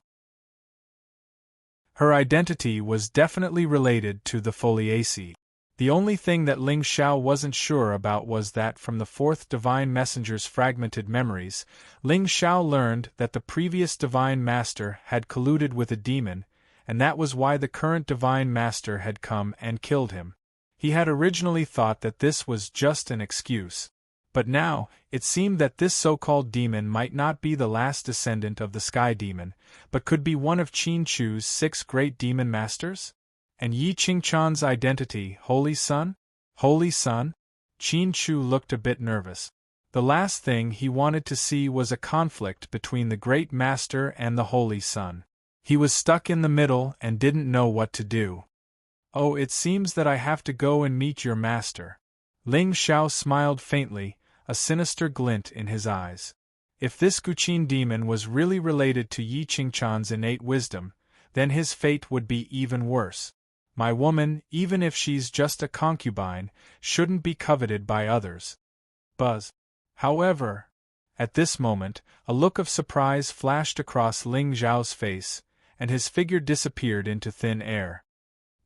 Her identity was definitely related to the Foliaceae. The only thing that Ling Xiao wasn't sure about was that from the 4th Divine Messenger's fragmented memories, Ling Xiao learned that the previous Divine Master had colluded with a demon, and that was why the current Divine Master had come and killed him. He had originally thought that this was just an excuse. But now, it seemed that this so-called demon might not be the last descendant of the Sky Demon, but could be one of Qin Chu's 6 great demon masters? And Yi Qin-chan's identity, Holy Sun? Holy Sun? Qin Chu looked a bit nervous. The last thing he wanted to see was a conflict between the Great Master and the Holy Sun. He was stuck in the middle and didn't know what to do. Oh, it seems that I have to go and meet your master. Ling Xiao smiled faintly, a sinister glint in his eyes. If this Guqin demon was really related to Yi Qin-chan's innate wisdom, then his fate would be even worse. My woman, even if she's just a concubine, shouldn't be coveted by others. Buzz. However, at this moment, a look of surprise flashed across Ling Zhao's face, and his figure disappeared into thin air.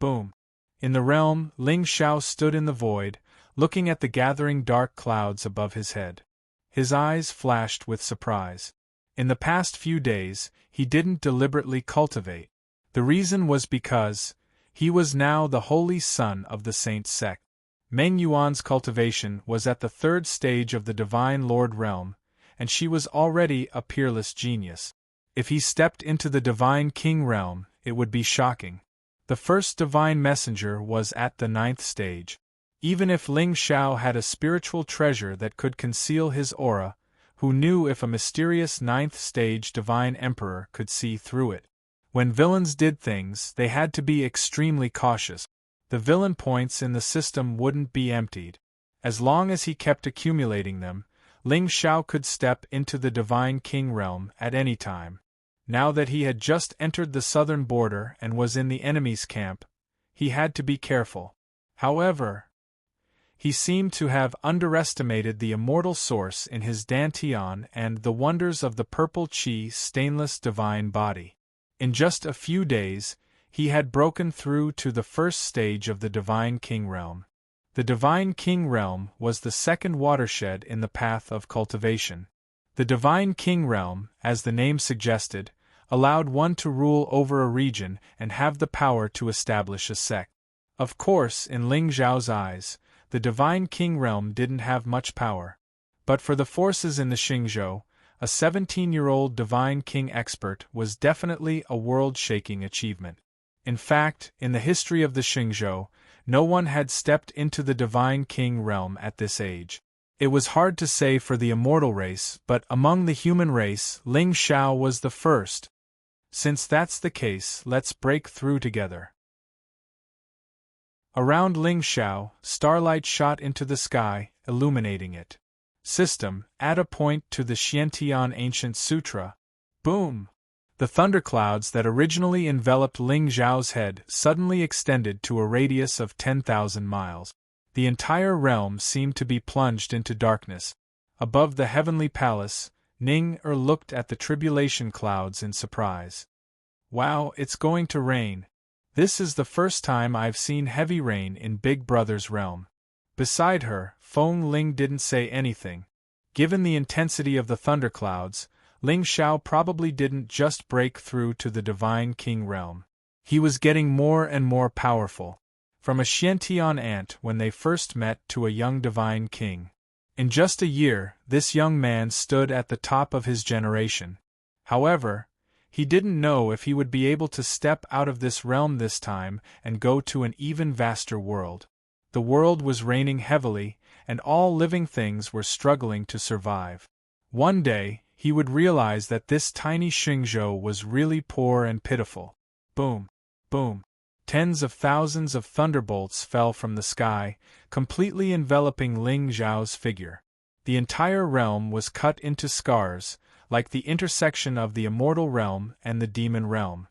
Boom. In the realm, Ling Xiao stood in the void, looking at the gathering dark clouds above his head. His eyes flashed with surprise. In the past few days, he didn't deliberately cultivate. The reason was because he was now the holy son of the Saint sect. Meng Yuan's cultivation was at the 3rd stage of the Divine Lord realm, and she was already a peerless genius. If he stepped into the Divine King realm, it would be shocking. The first Divine Messenger was at the 9th stage. Even if Ling Xiao had a spiritual treasure that could conceal his aura, who knew if a mysterious 9th stage Divine Emperor could see through it? When villains did things, they had to be extremely cautious. The villain points in the system wouldn't be emptied. As long as he kept accumulating them, Ling Xiao could step into the Divine King realm at any time. Now that he had just entered the southern border and was in the enemy's camp, he had to be careful. However, he seemed to have underestimated the immortal source in his dantian and the wonders of the purple qi stainless divine body. In just a few days, he had broken through to the first stage of the Divine King realm. The Divine King realm was the second watershed in the path of cultivation. The Divine King realm, as the name suggested, allowed one to rule over a region and have the power to establish a sect. Of course, in Ling Xiao's eyes, the Divine King realm didn't have much power. But for the forces in the Xingzhou, a 17-year-old Divine King expert was definitely a world-shaking achievement. In fact, in the history of the Xingzhou, no one had stepped into the Divine King realm at this age. It was hard to say for the immortal race, but among the human race, Ling Xiao was the first. Since that's the case, let's break through together. Around Ling Xiao, starlight shot into the sky, illuminating it. System, add a point to the Xiantian Ancient Sutra. Boom! The thunderclouds that originally enveloped Ling Xiao's head suddenly extended to a radius of 10,000 miles. The entire realm seemed to be plunged into darkness. Above the heavenly palace, Ning looked at the tribulation clouds in surprise. Wow, it's going to rain. This is the first time I've seen heavy rain in Big Brother's realm. Beside her, Feng Ling didn't say anything. Given the intensity of the thunderclouds, Ling Xiao probably didn't just break through to the Divine King realm. He was getting more and more powerful. From a Xiantian ant when they first met to a young Divine King. In just a year, this young man stood at the top of his generation. However, he didn't know if he would be able to step out of this realm this time and go to an even vaster world. The world was raining heavily, and all living things were struggling to survive. One day, he would realize that this tiny Xingzhou was really poor and pitiful. Boom! Boom! Tens of thousands of thunderbolts fell from the sky, completely enveloping Ling Xiao's figure. The entire realm was cut into scars, like the intersection of the immortal realm and the demon realm.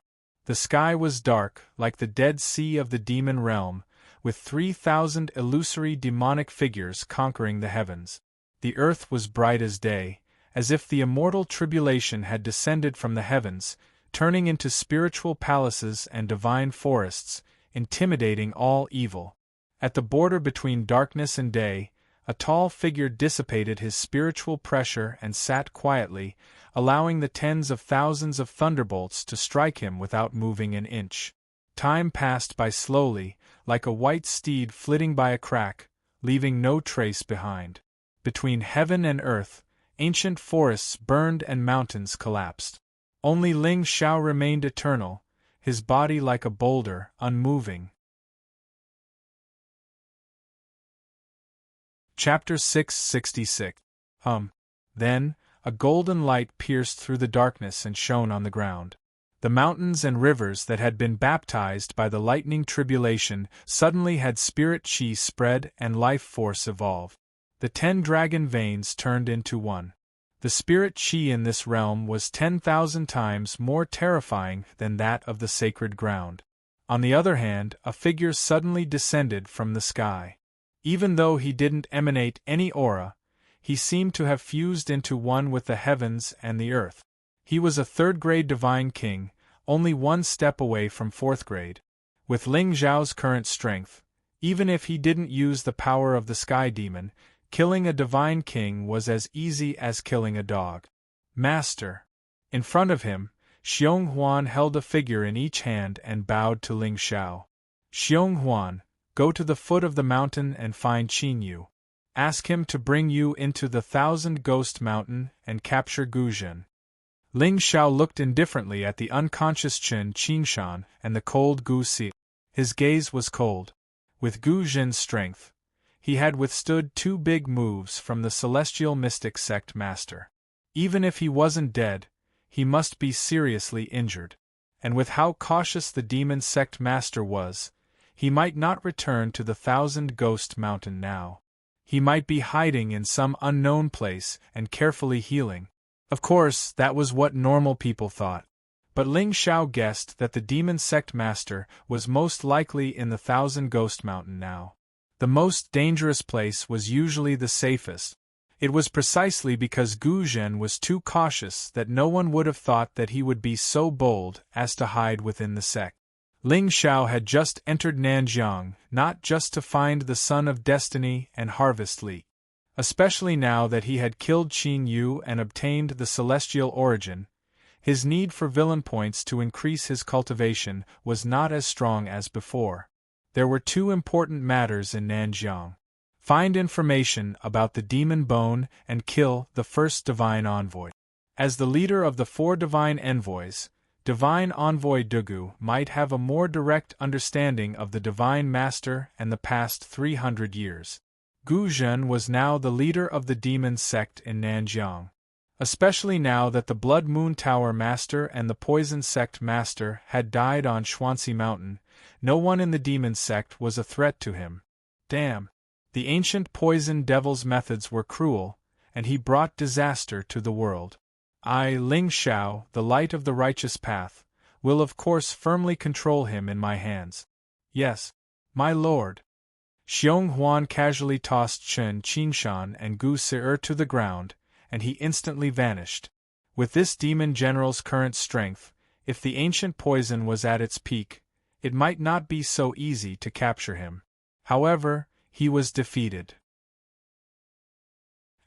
The sky was dark, like the Dead Sea of the demon realm, with 3,000 illusory demonic figures conquering the heavens. The earth was bright as day, as if the immortal tribulation had descended from the heavens, turning into spiritual palaces and divine forests, intimidating all evil. At the border between darkness and day, a tall figure dissipated his spiritual pressure and sat quietly, allowing the tens of thousands of thunderbolts to strike him without moving an inch. Time passed by slowly, like a white steed flitting by a crack, leaving no trace behind. Between heaven and earth, ancient forests burned and mountains collapsed. Only Ling Xiao remained eternal, his body like a boulder, unmoving. Chapter 666. Then, a golden light pierced through the darkness and shone on the ground. The mountains and rivers that had been baptized by the lightning tribulation suddenly had spirit chi spread and life force evolve. The 10 dragon veins turned into one. The spirit chi in this realm was 10,000 times more terrifying than that of the sacred ground. On the other hand, a figure suddenly descended from the sky. Even though he didn't emanate any aura, he seemed to have fused into one with the heavens and the earth. He was a 3rd-grade Divine King, only one step away from 4th grade. With Ling Xiao's current strength, even if he didn't use the power of the Sky Demon, killing a Divine King was as easy as killing a dog. Master. In front of him, Xiong Huan held a figure in each hand and bowed to Ling Xiao. Xiong Huan, go to the foot of the mountain and find Qin Yu. Ask him to bring you into the 1,000-ghost mountain and capture Guzhen. Ling Xiao looked indifferently at the unconscious Chen Qingshan and the cold Gu Si. His gaze was cold. With Gu Zhen's strength, he had withstood 2 big moves from the celestial mystic sect master. Even if he wasn't dead, he must be seriously injured. And with how cautious the demon sect master was, He might not return to the Thousand Ghost Mountain now. He might be hiding in some unknown place and carefully healing. Of course, that was what normal people thought. But Ling Xiao guessed that the demon sect master was most likely in the Thousand Ghost Mountain now. The most dangerous place was usually the safest. It was precisely because Gu Zhen was too cautious that no one would have thought that he would be so bold as to hide within the sect. Ling Xiao had just entered Nanjiang, not just to find the Son of Destiny and Harvest Li. Especially now that he had killed Qin Yu and obtained the celestial origin, his need for villain points to increase his cultivation was not as strong as before. There were two important matters in Nanjiang. Find information about the demon bone and kill the first divine envoy. As the leader of the 4 divine envoys, Divine Envoy Dugu might have a more direct understanding of the Divine Master and the past 300 years. Gu Zhen was now the leader of the demon sect in Nanjiang. Especially now that the Blood Moon Tower Master and the Poison Sect Master had died on Xuanxi Mountain, no one in the demon sect was a threat to him. Damn! The ancient poison devil's methods were cruel, and he brought disaster to the world. I, Ling Xiao, the light of the righteous path, will of course firmly control him in my hands. Yes, my lord. Xiong Huan casually tossed Chen Qinshan and Gu Si'er to the ground, and he instantly vanished. With this demon general's current strength, if the ancient poison was at its peak, it might not be so easy to capture him. However, he was defeated.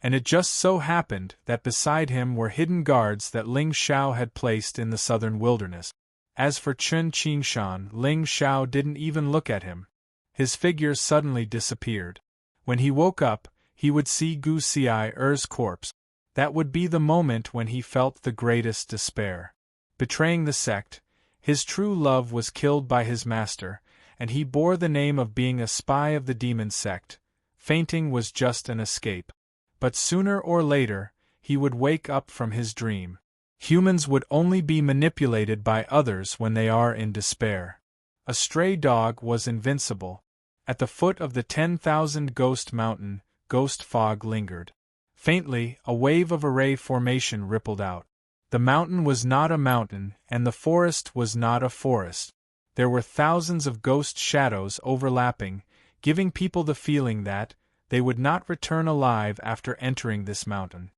And it just so happened that beside him were hidden guards that Ling Xiao had placed in the southern wilderness. As for Chen Qinshan, Ling Xiao didn't even look at him. His figure suddenly disappeared. When he woke up, he would see Gu Si'er's corpse. That would be the moment when he felt the greatest despair. Betraying the sect, his true love was killed by his master, and he bore the name of being a spy of the demon sect. Fainting was just an escape. But sooner or later, he would wake up from his dream. Humans would only be manipulated by others when they are in despair. A stray dog was invincible. At the foot of the 10,000 Ghost Mountain, ghost fog lingered. Faintly, a wave of array formation rippled out. The mountain was not a mountain, and the forest was not a forest. There were thousands of ghost shadows overlapping, giving people the feeling that they would not return alive after entering this mountain.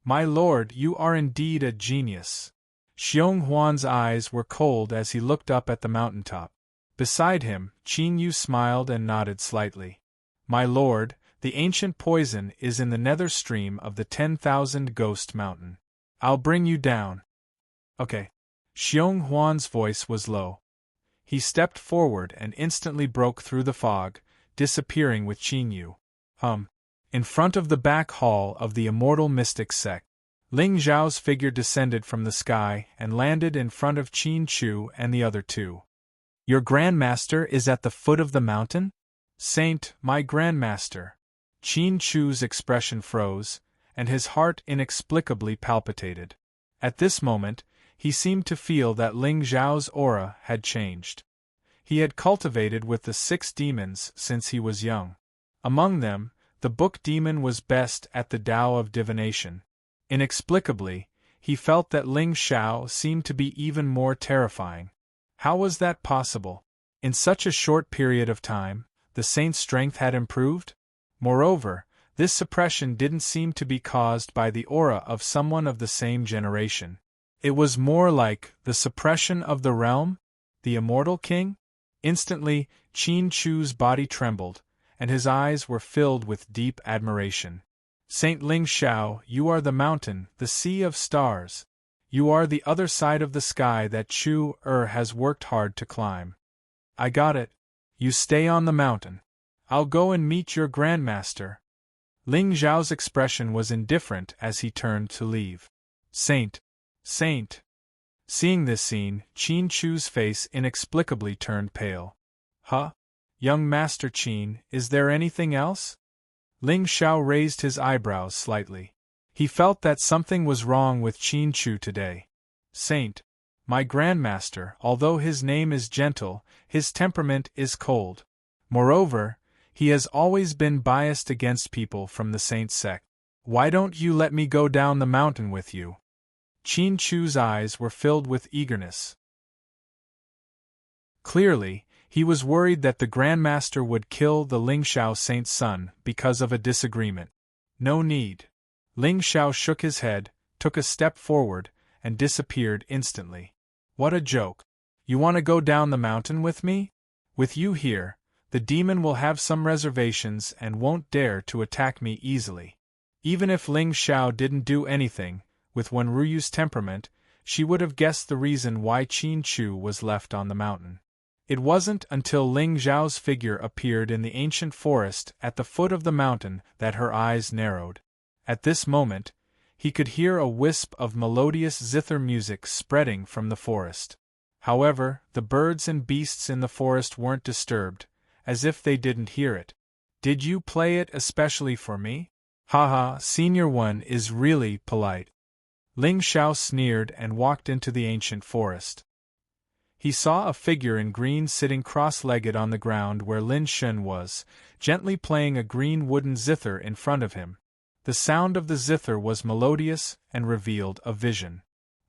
My lord, you are indeed a genius. Xiong Huan's eyes were cold as he looked up at the mountaintop. Beside him, Qin Yu smiled and nodded slightly. My lord, the ancient poison is in the nether stream of the 10,000 Ghost Mountain. I'll bring you down. Okay. Xiong Huan's voice was low. He stepped forward and instantly broke through the fog, disappearing with Qin Yu. In front of the back hall of the immortal mystic sect, Ling Zhao's figure descended from the sky and landed in front of Qin Chu and the other two. Your Grandmaster is at the foot of the mountain? Saint, my Grandmaster. Qin Chu's expression froze, and his heart inexplicably palpitated. At this moment, he seemed to feel that Ling Zhao's aura had changed. He had cultivated with the 6 demons since he was young. Among them, the book demon was best at the Tao of divination. Inexplicably, he felt that Ling Xiao seemed to be even more terrifying. How was that possible? In such a short period of time, the saint's strength had improved? Moreover, this suppression didn't seem to be caused by the aura of someone of the same generation. It was more like the suppression of the realm? The immortal king? Instantly, Qin Chu's body trembled, and his eyes were filled with deep admiration. Saint Ling Xiao, you are the mountain, the sea of stars. You are the other side of the sky that Chu has worked hard to climb. I got it. You stay on the mountain. I'll go and meet your Grandmaster. Ling Zhao's expression was indifferent as he turned to leave. Saint. Seeing this scene, Qin Chu's face inexplicably turned pale. Huh? Young Master Qin, is there anything else? Ling Xiao raised his eyebrows slightly. He felt that something was wrong with Qin Chu today. Saint. My grandmaster, although his name is gentle, his temperament is cold. Moreover, he has always been biased against people from the saint sect. Why don't you let me go down the mountain with you?" Qin Chu's eyes were filled with eagerness. Clearly, he was worried that the Grandmaster would kill the Lingxiao saint's son because of a disagreement. No need. Lingxiao shook his head, took a step forward, and disappeared instantly. What a joke. You want to go down the mountain with me? With you here, the demon will have some reservations and won't dare to attack me easily. Even if Lingxiao didn't do anything, with Wenruyu's temperament, she would have guessed the reason why Qin Chu was left on the mountain. It wasn't until Ling Zhao's figure appeared in the ancient forest at the foot of the mountain that her eyes narrowed. At this moment, he could hear a wisp of melodious zither music spreading from the forest. However, the birds and beasts in the forest weren't disturbed, as if they didn't hear it. "Did you play it especially for me? Haha, Senior One is really polite." Ling Xiao sneered and walked into the ancient forest. He saw a figure in green sitting cross-legged on the ground where Lin Shun was, gently playing a green wooden zither in front of him. The sound of the zither was melodious and revealed a vision.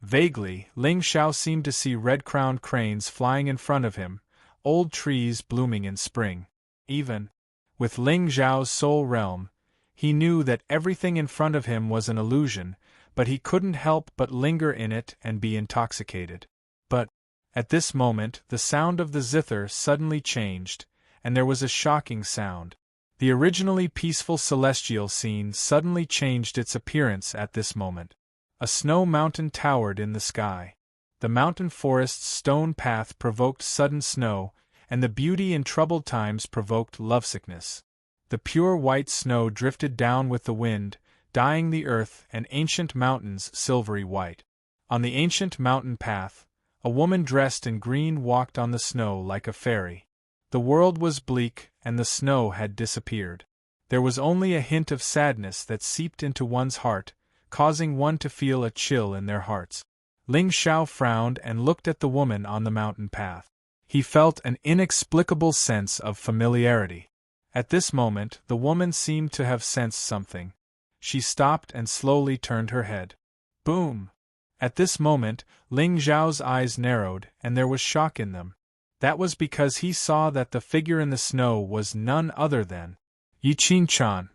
Vaguely, Ling Xiao seemed to see red-crowned cranes flying in front of him, old trees blooming in spring. Even with Ling Zhao's soul realm, he knew that everything in front of him was an illusion, but he couldn't help but linger in it and be intoxicated. But at this moment, the sound of the zither suddenly changed, and there was a shocking sound. The originally peaceful celestial scene suddenly changed its appearance at this moment. A snow mountain towered in the sky. The mountain forest's stone path provoked sudden snow, and the beauty in troubled times provoked lovesickness. The pure white snow drifted down with the wind, dyeing the earth and ancient mountains silvery white. On the ancient mountain path, a woman dressed in green walked on the snow like a fairy. The world was bleak, and the snow had disappeared. There was only a hint of sadness that seeped into one's heart, causing one to feel a chill in their hearts. Ling Xiao frowned and looked at the woman on the mountain path. He felt an inexplicable sense of familiarity. At this moment, the woman seemed to have sensed something. She stopped and slowly turned her head. Boom! At this moment, Ling Zhao's eyes narrowed, and there was shock in them. That was because he saw that the figure in the snow was none other than Yi Qingchan.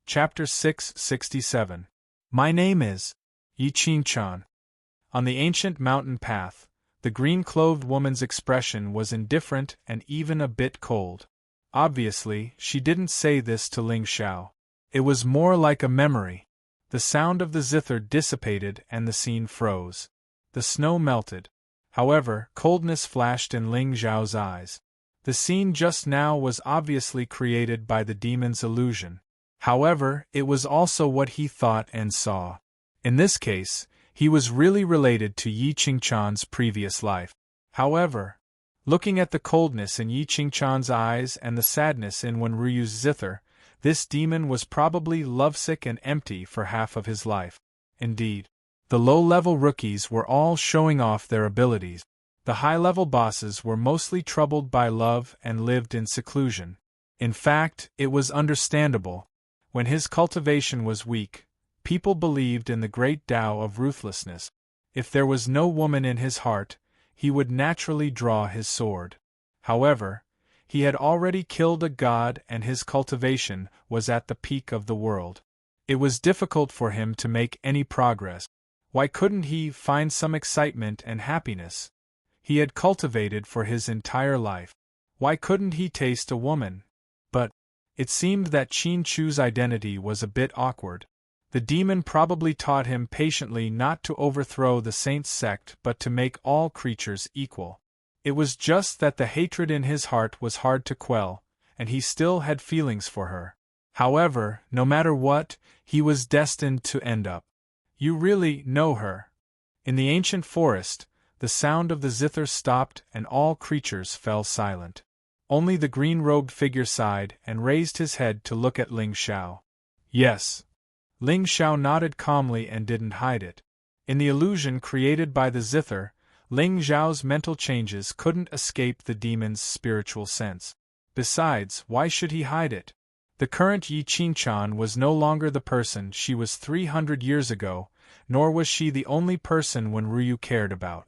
Chapter 667. My name is Yi Qingchan. On the ancient mountain path, the green-clothed woman's expression was indifferent and even a bit cold. Obviously, she didn't say this to Ling Xiao. It was more like a memory. The sound of the zither dissipated and the scene froze. The snow melted. However, coldness flashed in Ling Zhao's eyes. The scene just now was obviously created by the demon's illusion. However, it was also what he thought and saw. In this case, he was really related to Yi Qingchan's previous life. However, looking at the coldness in Yi Qingchan's eyes and the sadness in Wenruyu's zither, this demon was probably lovesick and empty for half of his life. Indeed, the low-level rookies were all showing off their abilities. The high-level bosses were mostly troubled by love and lived in seclusion. In fact, it was understandable. When his cultivation was weak, people believed in the great Tao of ruthlessness. If there was no woman in his heart, he would naturally draw his sword. However, he had already killed a god and his cultivation was at the peak of the world. It was difficult for him to make any progress. Why couldn't he find some excitement and happiness? He had cultivated for his entire life. Why couldn't he taste a woman? But it seemed that Qin Chu's identity was a bit awkward. The demon probably taught him patiently not to overthrow the saint's sect but to make all creatures equal. It was just that the hatred in his heart was hard to quell, and he still had feelings for her. However, no matter what, he was destined to end up. You really know her. In the ancient forest, the sound of the zither stopped and all creatures fell silent. Only the green-robed figure sighed and raised his head to look at Ling Xiao. Yes. Ling Xiao nodded calmly and didn't hide it. In the illusion created by the zither, Ling Xiao's mental changes couldn't escape the demon's spiritual sense. Besides, why should he hide it? The current Yi Qingchan was no longer the person she was 300 years ago, nor was she the only person Wen Ruyu cared about.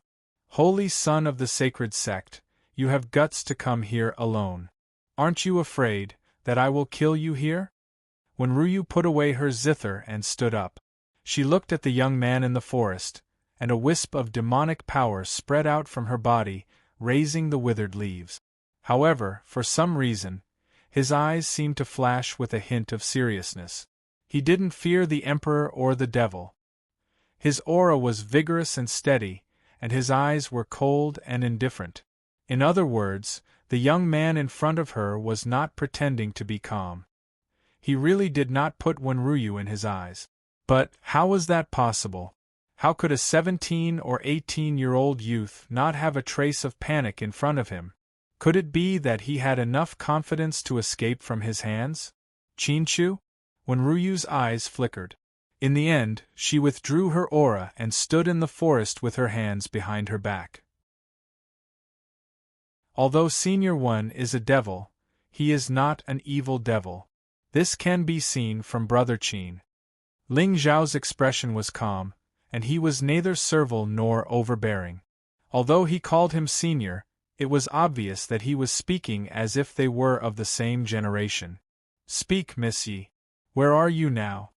Holy son of the sacred sect, you have guts to come here alone. Aren't you afraid that I will kill you here? Wen Ruyu put away her zither and stood up. She looked at the young man in the forest, and a wisp of demonic power spread out from her body, raising the withered leaves. However, for some reason, his eyes seemed to flash with a hint of seriousness. He didn't fear the Emperor or the devil. His aura was vigorous and steady, and his eyes were cold and indifferent. In other words, the young man in front of her was not pretending to be calm. He really did not put Wen Ruyu in his eyes. But how was that possible? How could a 17 or 18-year-old youth not have a trace of panic in front of him? Could it be that he had enough confidence to escape from his hands? Qinchu? Wen Ruyu's eyes flickered. In the end, she withdrew her aura and stood in the forest with her hands behind her back. Although Senior One is a devil, he is not an evil devil. This can be seen from Brother Qin. Ling Zhao's expression was calm, and he was neither servile nor overbearing. Although he called him senior, it was obvious that he was speaking as if they were of the same generation. Speak, Miss Yi. Where are you now?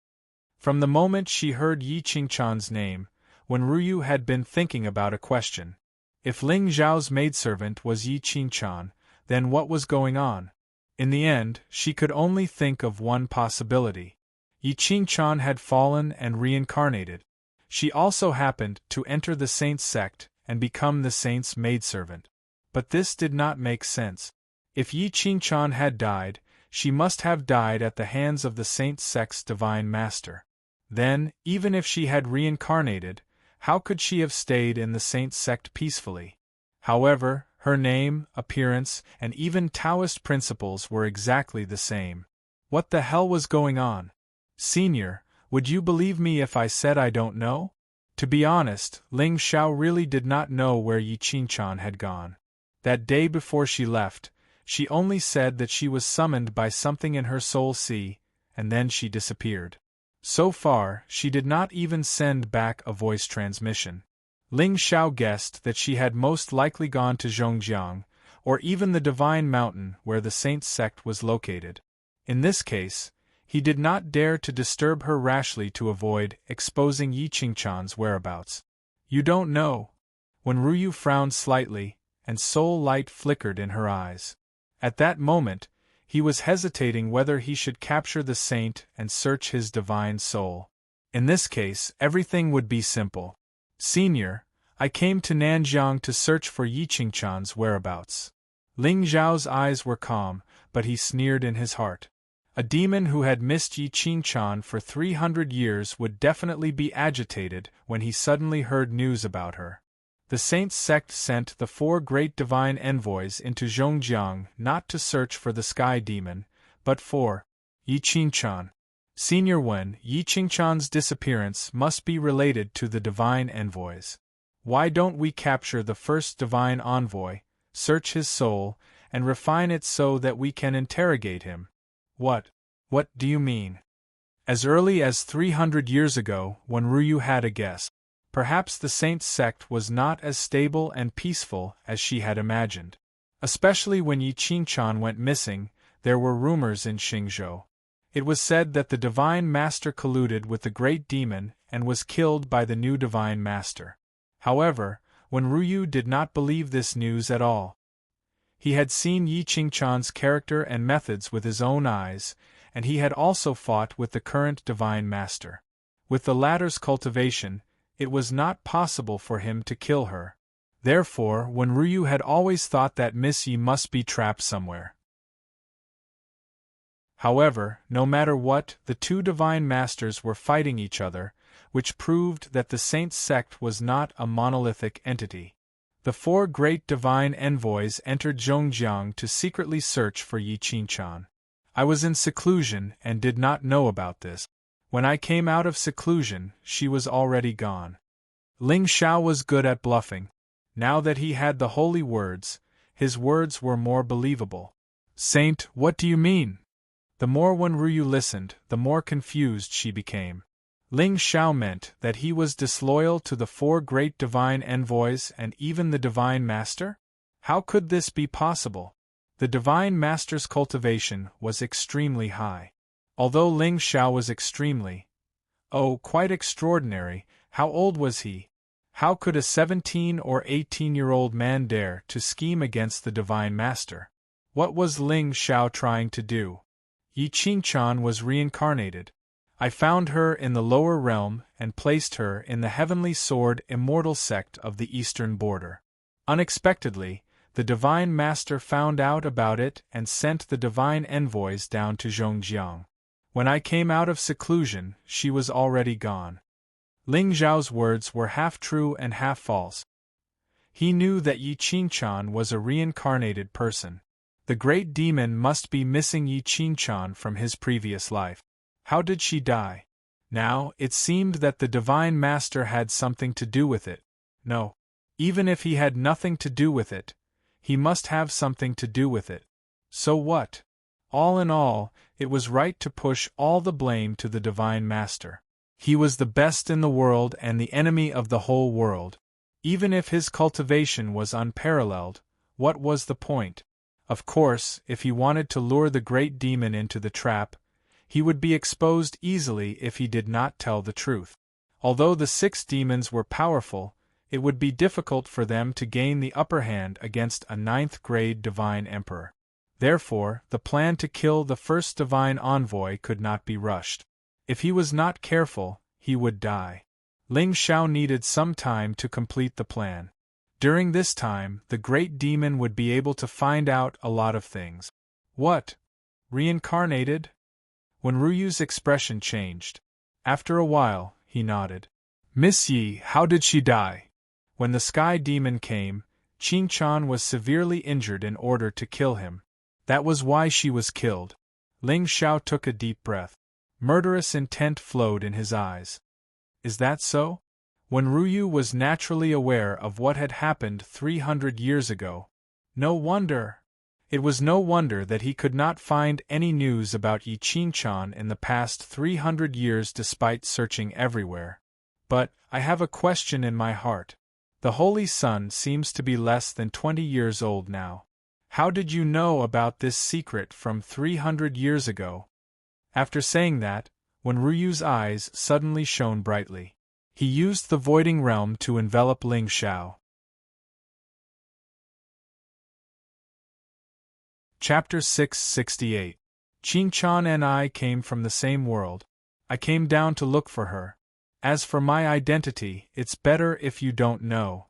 From the moment she heard Yi Qingchan's name, Wen Ruyu had been thinking about a question. If Ling Zhao's maidservant was Yi Qingchan, then what was going on? In the end, she could only think of one possibility. Yi Qingchan had fallen and reincarnated. She also happened to enter the saint's sect and become the saint's maidservant. But this did not make sense. If Yi Qingchan had died, she must have died at the hands of the saint's sect's divine master. Then, even if she had reincarnated, how could she have stayed in the saint's sect peacefully? However, her name, appearance, and even Taoist principles were exactly the same. What the hell was going on? Senior, would you believe me if I said I don't know? To be honest, Ling Xiao really did not know where Yi Qingchan had gone. That day before she left, she only said that she was summoned by something in her soul sea, and then she disappeared. So far, she did not even send back a voice transmission. Ling Xiao guessed that she had most likely gone to Zhongjiang, or even the Divine Mountain where the saint's sect was located. In this case, he did not dare to disturb her rashly to avoid exposing Yi Qingchan's whereabouts. You don't know. Wen Ruyu frowned slightly, and soul light flickered in her eyes. At that moment, he was hesitating whether he should capture the saint and search his divine soul. In this case, everything would be simple. Senior, I came to Nanjiang to search for Yi Qingchan's whereabouts. Ling Zhao's eyes were calm, but he sneered in his heart. A demon who had missed Yi Qingchan for 300 years would definitely be agitated when he suddenly heard news about her. The saint's sect sent the 4 great divine envoys into Zhongjiang not to search for the sky demon, but for Yi Qingchan. Senior Wen, Yi Qingchan's disappearance must be related to the divine envoys. Why don't we capture the first divine envoy, search his soul, and refine it so that we can interrogate him? What do you mean? As early as 300 years ago, when Ruyu had a guess. Perhaps the saint's sect was not as stable and peaceful as she had imagined. Especially when Yi Qingchan went missing, there were rumors in Xingzhou. It was said that the divine master colluded with the great demon and was killed by the new divine master. However, Wen Ruyu did not believe this news at all. He had seen Yi Qingchan's character and methods with his own eyes, and he had also fought with the current divine master. With the latter's cultivation, it was not possible for him to kill her. Therefore, Wen Ruyu had always thought that Miss Yi must be trapped somewhere. However, no matter what, the 2 divine masters were fighting each other, which proved that the saint's sect was not a monolithic entity. The 4 great divine envoys entered Zhongjiang to secretly search for Yi Qingchan. I was in seclusion and did not know about this. When I came out of seclusion, she was already gone. Ling Xiao was good at bluffing. Now that he had the holy words, his words were more believable. Saint, what do you mean? The more Wenruyu listened, the more confused she became. Ling Xiao meant that he was disloyal to the 4 great divine envoys and even the divine master? How could this be possible? The divine master's cultivation was extremely high. Although Ling Xiao was quite extraordinary, how old was he? How could a 17 or 18-year-old man dare to scheme against the divine master? What was Ling Xiao trying to do? Yi Qingqian was reincarnated. I found her in the lower realm and placed her in the heavenly sword immortal sect of the eastern border. Unexpectedly, the divine master found out about it and sent the divine envoys down to Zhongjiang. When I came out of seclusion, she was already gone. Ling Zhao's words were half true and half false. He knew that Yi Qingqian was a reincarnated person. The great demon must be missing Yi Qingqian from his previous life. How did she die? Now, it seemed that the divine master had something to do with it. No. Even if he had nothing to do with it, he must have something to do with it. So what? All in all, it was right to push all the blame to the divine master. He was the best in the world and the enemy of the whole world. Even if his cultivation was unparalleled, what was the point? Of course, if he wanted to lure the great demon into the trap, he would be exposed easily if he did not tell the truth. Although the 6 demons were powerful, it would be difficult for them to gain the upper hand against a 9th-grade divine emperor. Therefore, the plan to kill the first divine envoy could not be rushed. If he was not careful, he would die. Ling Xiao needed some time to complete the plan. During this time, the great demon would be able to find out a lot of things. What? Reincarnated? Wenruyu's expression changed. After a while, he nodded. Miss Yi, how did she die? When the sky demon came, Qingqian was severely injured in order to kill him. That was why she was killed. Ling Xiao took a deep breath. Murderous intent flowed in his eyes. Is that so? Wenruyu was naturally aware of what had happened 300 years ago. No wonder. It was no wonder that he could not find any news about Yi Qingqian in the past 300 years despite searching everywhere. But, I have a question in my heart. The Holy Sun seems to be less than 20 years old now. How did you know about this secret from 300 years ago? After saying that, Wenruyu's eyes suddenly shone brightly. He used the voiding realm to envelop Ling Xiao. Chapter 668. Qingqian and I came from the same world. I came down to look for her. As for my identity, it's better if you don't know.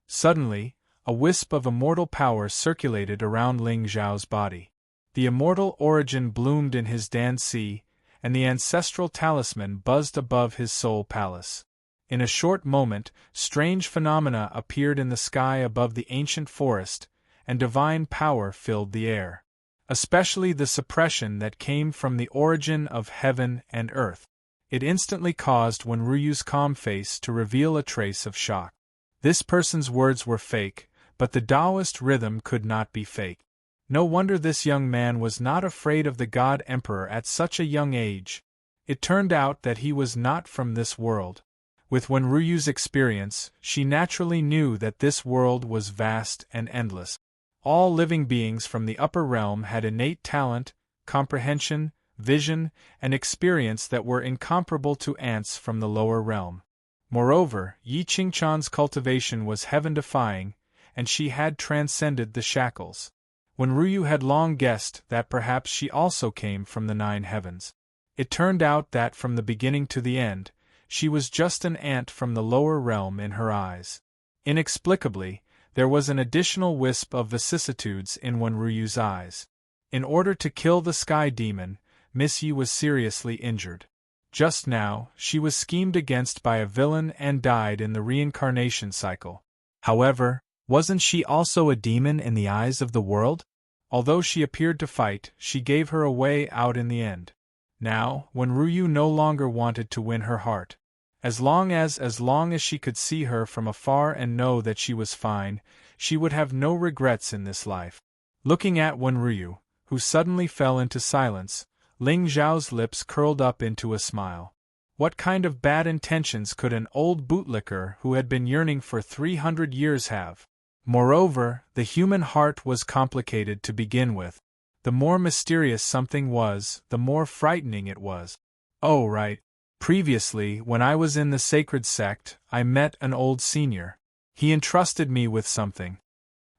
Suddenly, a wisp of immortal power circulated around Ling Zhao's body. The immortal origin bloomed in his Dan-si, and the ancestral talisman buzzed above his soul palace. In a short moment, strange phenomena appeared in the sky above the ancient forest, and divine power filled the air. Especially the suppression that came from the origin of heaven and earth. It instantly caused Wenruyu's calm face to reveal a trace of shock. This person's words were fake, but the Taoist rhythm could not be fake. No wonder this young man was not afraid of the God Emperor at such a young age. It turned out that he was not from this world. With Wenruyu's experience, she naturally knew that this world was vast and endless. All living beings from the upper realm had innate talent, comprehension, vision, and experience that were incomparable to ants from the lower realm. Moreover, Yi Qingqian's cultivation was heaven-defying, and she had transcended the shackles. Wenruyu had long guessed that perhaps she also came from the 9 heavens. It turned out that from the beginning to the end, she was just an ant from the lower realm in her eyes. Inexplicably, there was an additional wisp of vicissitudes in Wenruyu's eyes. In order to kill the sky demon, Miss Yi was seriously injured. Just now, she was schemed against by a villain and died in the reincarnation cycle. However, wasn't she also a demon in the eyes of the world? Although she appeared to fight, she gave her a way out in the end. Now, when Ruyu no longer wanted to win her heart, as long as she could see her from afar and know that she was fine, she would have no regrets in this life. Looking at Wenryu, who suddenly fell into silence, Ling Zhao's lips curled up into a smile. What kind of bad intentions could an old bootlicker who had been yearning for 300 years have? Moreover, the human heart was complicated to begin with. The more mysterious something was, the more frightening it was. Oh, right. Previously, when I was in the sacred sect, I met an old senior. He entrusted me with something.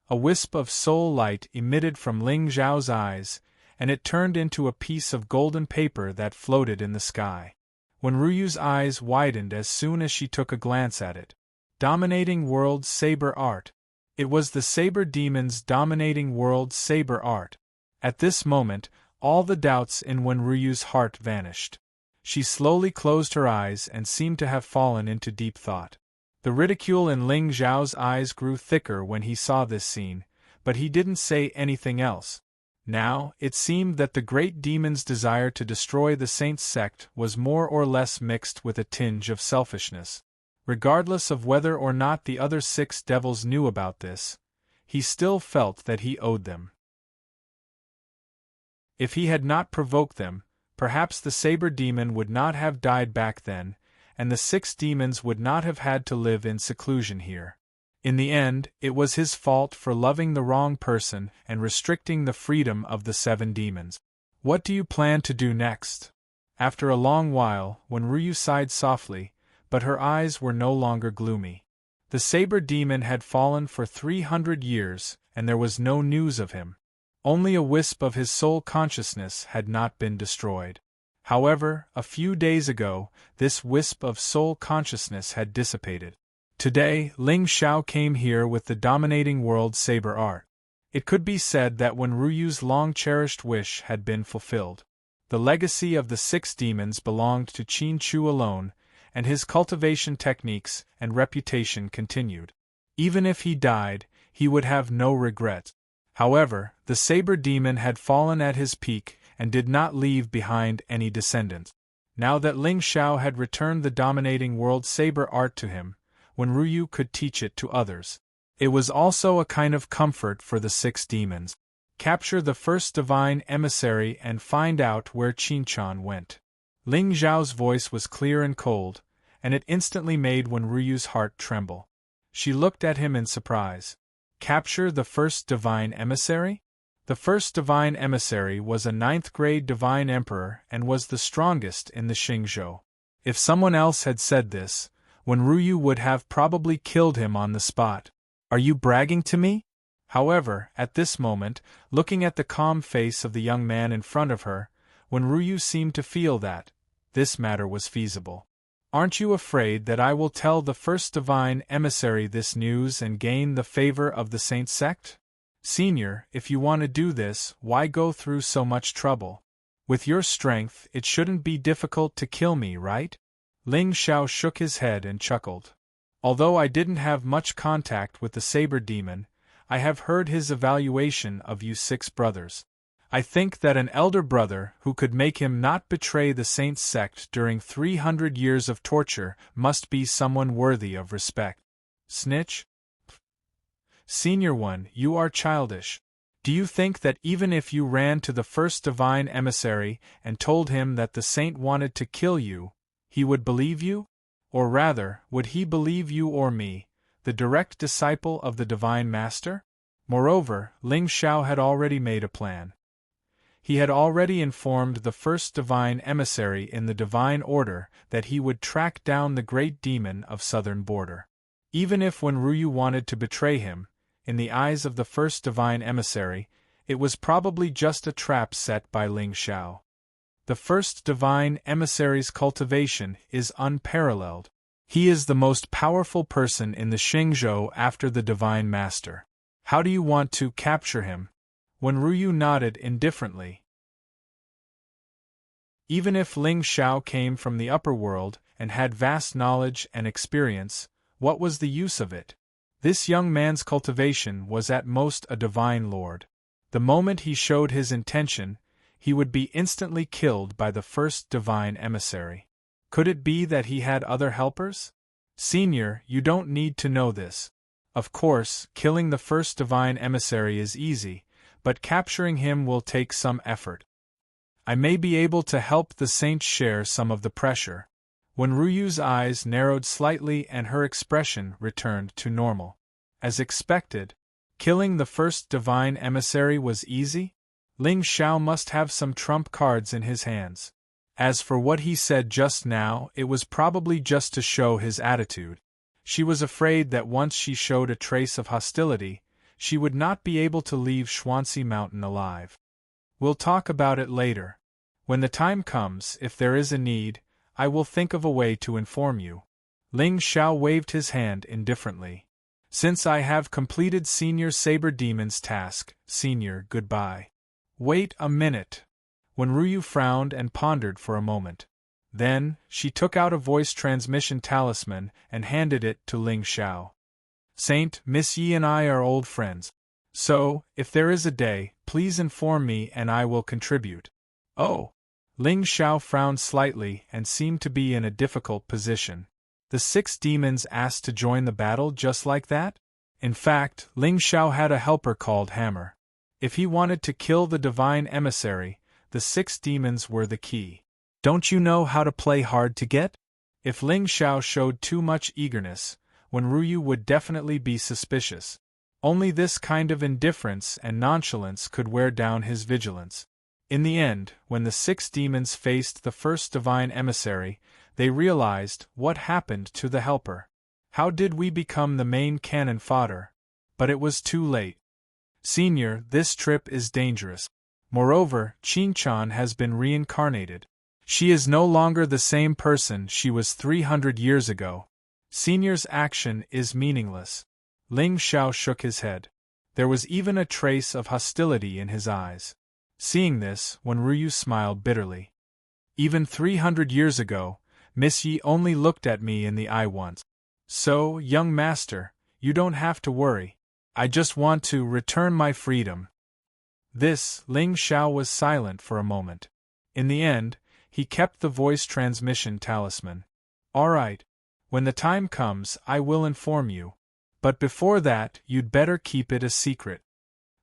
A wisp of soul light emitted from Ling Zhao's eyes, and it turned into a piece of golden paper that floated in the sky. Wenryu's eyes widened as soon as she took a glance at it. Dominating World Saber Art. It was the Saber Demon's Dominating World Saber Art. At this moment, all the doubts in Wenryu's heart vanished. She slowly closed her eyes and seemed to have fallen into deep thought. The ridicule in Ling Zhao's eyes grew thicker when he saw this scene, but he didn't say anything else. Now, it seemed that the great demon's desire to destroy the saint's sect was more or less mixed with a tinge of selfishness. Regardless of whether or not the other 6 devils knew about this, he still felt that he owed them. If he had not provoked them, perhaps the saber demon would not have died back then, and the 6 demons would not have had to live in seclusion here. In the end, it was his fault for loving the wrong person and restricting the freedom of the 7 demons. What do you plan to do next? After a long while, Wenryu sighed softly, but her eyes were no longer gloomy. The saber demon had fallen for 300 years, and there was no news of him. Only a wisp of his soul consciousness had not been destroyed. However, a few days ago, this wisp of soul consciousness had dissipated. Today, Ling Xiao came here with the Dominating World Saber Art. It could be said that Wenryu's long-cherished wish had been fulfilled. The legacy of the 6 demons belonged to Qin Chu alone, and his cultivation techniques and reputation continued. Even if he died, he would have no regrets. However, the saber demon had fallen at his peak and did not leave behind any descendants. Now that Ling Xiao had returned the Dominating World Saber Art to him, Wenryu could teach it to others. It was also a kind of comfort for the 6 demons. Capture the first divine emissary and find out where Qinchan went. Ling Zhao's voice was clear and cold, and it instantly made Wenryu's heart tremble. She looked at him in surprise. Capture the first divine emissary? The first divine emissary was a 9th-grade divine emperor and was the strongest in the Xingzhou. If someone else had said this, Wenryu would have probably killed him on the spot. Are you bragging to me? However, at this moment, looking at the calm face of the young man in front of her, Wenryu seemed to feel that this matter was feasible. Aren't you afraid that I will tell the first divine emissary this news and gain the favor of the saint sect? Senior, if you want to do this, why go through so much trouble? With your strength, it shouldn't be difficult to kill me, right? Ling Xiao shook his head and chuckled. Although I didn't have much contact with the saber demon, I have heard his evaluation of you 6 brothers. I think that an elder brother who could make him not betray the saint's sect during 300 years of torture must be someone worthy of respect. Snitch? Senior one, you are childish. Do you think that even if you ran to the first divine emissary and told him that the saint wanted to kill you, he would believe you? Or rather, would he believe you or me, the direct disciple of the divine master? Moreover, Ling Xiao had already made a plan. He had already informed the first divine emissary in the divine order that he would track down the great demon of southern border. Even if Wenryu wanted to betray him, in the eyes of the first divine emissary, it was probably just a trap set by Ling Xiao. The first divine emissary's cultivation is unparalleled. He is the most powerful person in the Xingzhou after the divine master. How do you want to capture him? Wenryu nodded indifferently. Even if Ling Xiao came from the upper world and had vast knowledge and experience, what was the use of it? This young man's cultivation was at most a divine lord. The moment he showed his intention, he would be instantly killed by the first divine emissary. Could it be that he had other helpers? Senior, you don't need to know this. Of course, killing the first divine emissary is easy, but capturing him will take some effort. I may be able to help the saints share some of the pressure. When Ruyu's eyes narrowed slightly and her expression returned to normal. As expected, killing the first divine emissary was easy? Ling Xiao must have some trump cards in his hands. As for what he said just now, it was probably just to show his attitude. She was afraid that once she showed a trace of hostility, she would not be able to leave Xuanxi Mountain alive. We'll talk about it later. When the time comes, if there is a need, I will think of a way to inform you. Ling Xiao waved his hand indifferently. Since I have completed Senior Saber Demon's task, Senior, goodbye. Wait a minute. When Ruyu frowned and pondered for a moment. Then, she took out a voice transmission talisman and handed it to Ling Xiao. Saint, Miss Yi and I are old friends. So, if there is a day, please inform me and I will contribute. Oh! Ling Xiao frowned slightly and seemed to be in a difficult position. The 6 demons asked to join the battle just like that? In fact, Ling Xiao had a helper called Hammer. If he wanted to kill the divine emissary, the 6 demons were the key. Don't you know how to play hard to get? If Ling Xiao showed too much eagerness, when Ruyu would definitely be suspicious. Only this kind of indifference and nonchalance could wear down his vigilance. In the end, when the 6 demons faced the first divine emissary, they realized what happened to the helper. How did we become the main cannon fodder? But it was too late. Senior, this trip is dangerous. Moreover, Qin-chan has been reincarnated. She is no longer the same person she was 300 years ago. Senior's action is meaningless. Ling Xiao shook his head. There was even a trace of hostility in his eyes. Seeing this, when Ruyu smiled bitterly. Even 300 years ago, Miss Yi only looked at me in the eye once. So, young master, you don't have to worry. I just want to return my freedom. This, Ling Xiao was silent for a moment. In the end, he kept the voice transmission talisman. All right. When the time comes, I will inform you. But before that, you'd better keep it a secret.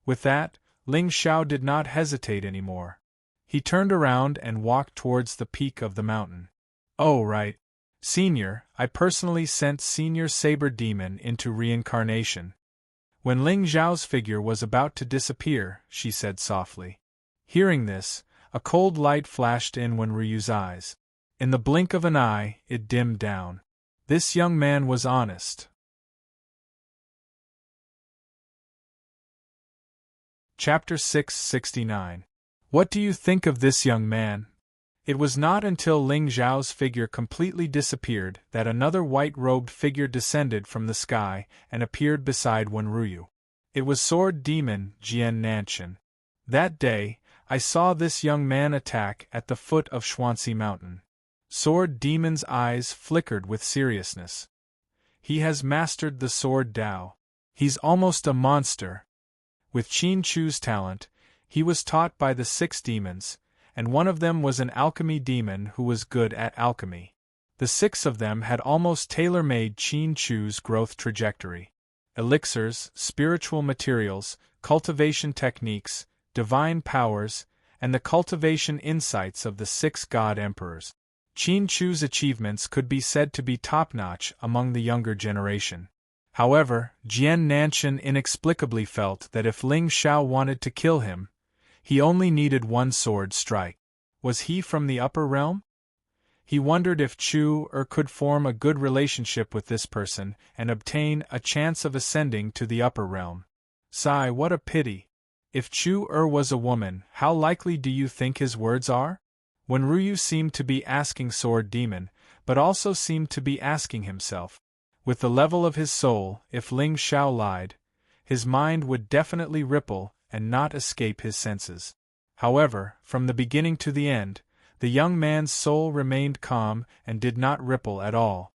With that, Ling Xiao did not hesitate anymore. He turned around and walked towards the peak of the mountain. Oh, right. Senior, I personally sent Senior Saber Demon into reincarnation. When Ling Xiao's figure was about to disappear, she said softly. Hearing this, a cold light flashed in Ruyu's eyes. In the blink of an eye, it dimmed down. This young man was honest. Chapter 669. What do you think of this young man? It was not until Ling Xiao's figure completely disappeared that another white-robed figure descended from the sky and appeared beside Ryu. It was Sword Demon Jian Nanshan. That day, I saw this young man attack at the foot of Xuanxi Mountain. Sword Demon's eyes flickered with seriousness. He has mastered the Sword Dao. He's almost a monster. With Qin Chu's talent, he was taught by the 6 demons, and one of them was an alchemy demon who was good at alchemy. The 6 of them had almost tailor-made Qin Chu's growth trajectory. Elixirs, spiritual materials, cultivation techniques, divine powers, and the cultivation insights of the 6 god emperors. Qin Chu's achievements could be said to be top-notch among the younger generation. However, Jian Nanshan inexplicably felt that if Ling Xiao wanted to kill him, he only needed one sword strike. Was he from the upper realm? He wondered if Chu could form a good relationship with this person and obtain a chance of ascending to the upper realm. Sigh, what a pity. If Chu was a woman, how likely do you think his words are? When Ryu seemed to be asking Sword Demon, but also seemed to be asking himself. With the level of his soul, if Ling Xiao lied, his mind would definitely ripple and not escape his senses. However, from the beginning to the end, the young man's soul remained calm and did not ripple at all.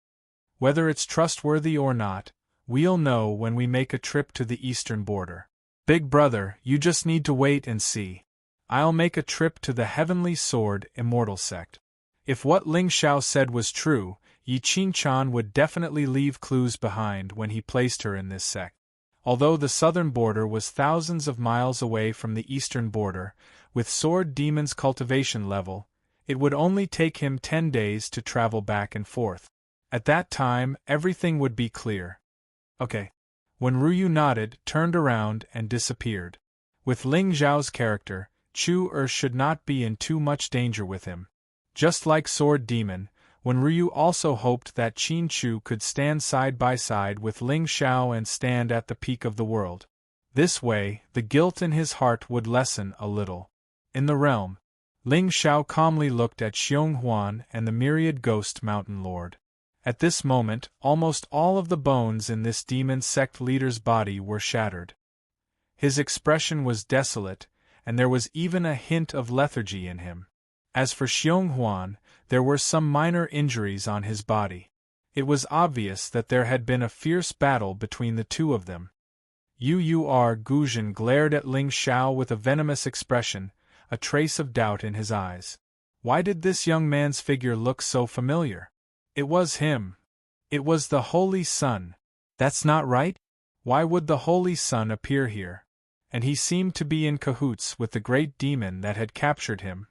Whether it's trustworthy or not, we'll know when we make a trip to the eastern border. Big brother, you just need to wait and see. I'll make a trip to the Heavenly Sword Immortal sect. If what Ling Xiao said was true, Yi Qingchan would definitely leave clues behind when he placed her in this sect. Although the southern border was thousands of miles away from the eastern border, with Sword Demon's cultivation level, it would only take him 10 days to travel back and forth. At that time, everything would be clear. Okay. When Ruyu nodded, turned around, and disappeared. With Ling Xiao's character, Chu Er should not be in too much danger with him. Just like Sword Demon, when Ryu also hoped that Qin Chu could stand side by side with Ling Xiao and stand at the peak of the world. This way, the guilt in his heart would lessen a little. In the realm, Ling Xiao calmly looked at Xiong Huan and the myriad ghost mountain lord. At this moment, almost all of the bones in this demon sect leader's body were shattered. His expression was desolate, and there was even a hint of lethargy in him. As for Xiong Huan, there were some minor injuries on his body. It was obvious that there had been a fierce battle between the two of them. Guzhen glared at Ling Xiao with a venomous expression, a trace of doubt in his eyes. Why did this young man's figure look so familiar? It was him. It was the Holy Sun. That's not right? Why would the Holy Sun appear here? And he seemed to be in cahoots with the great demon that had captured him.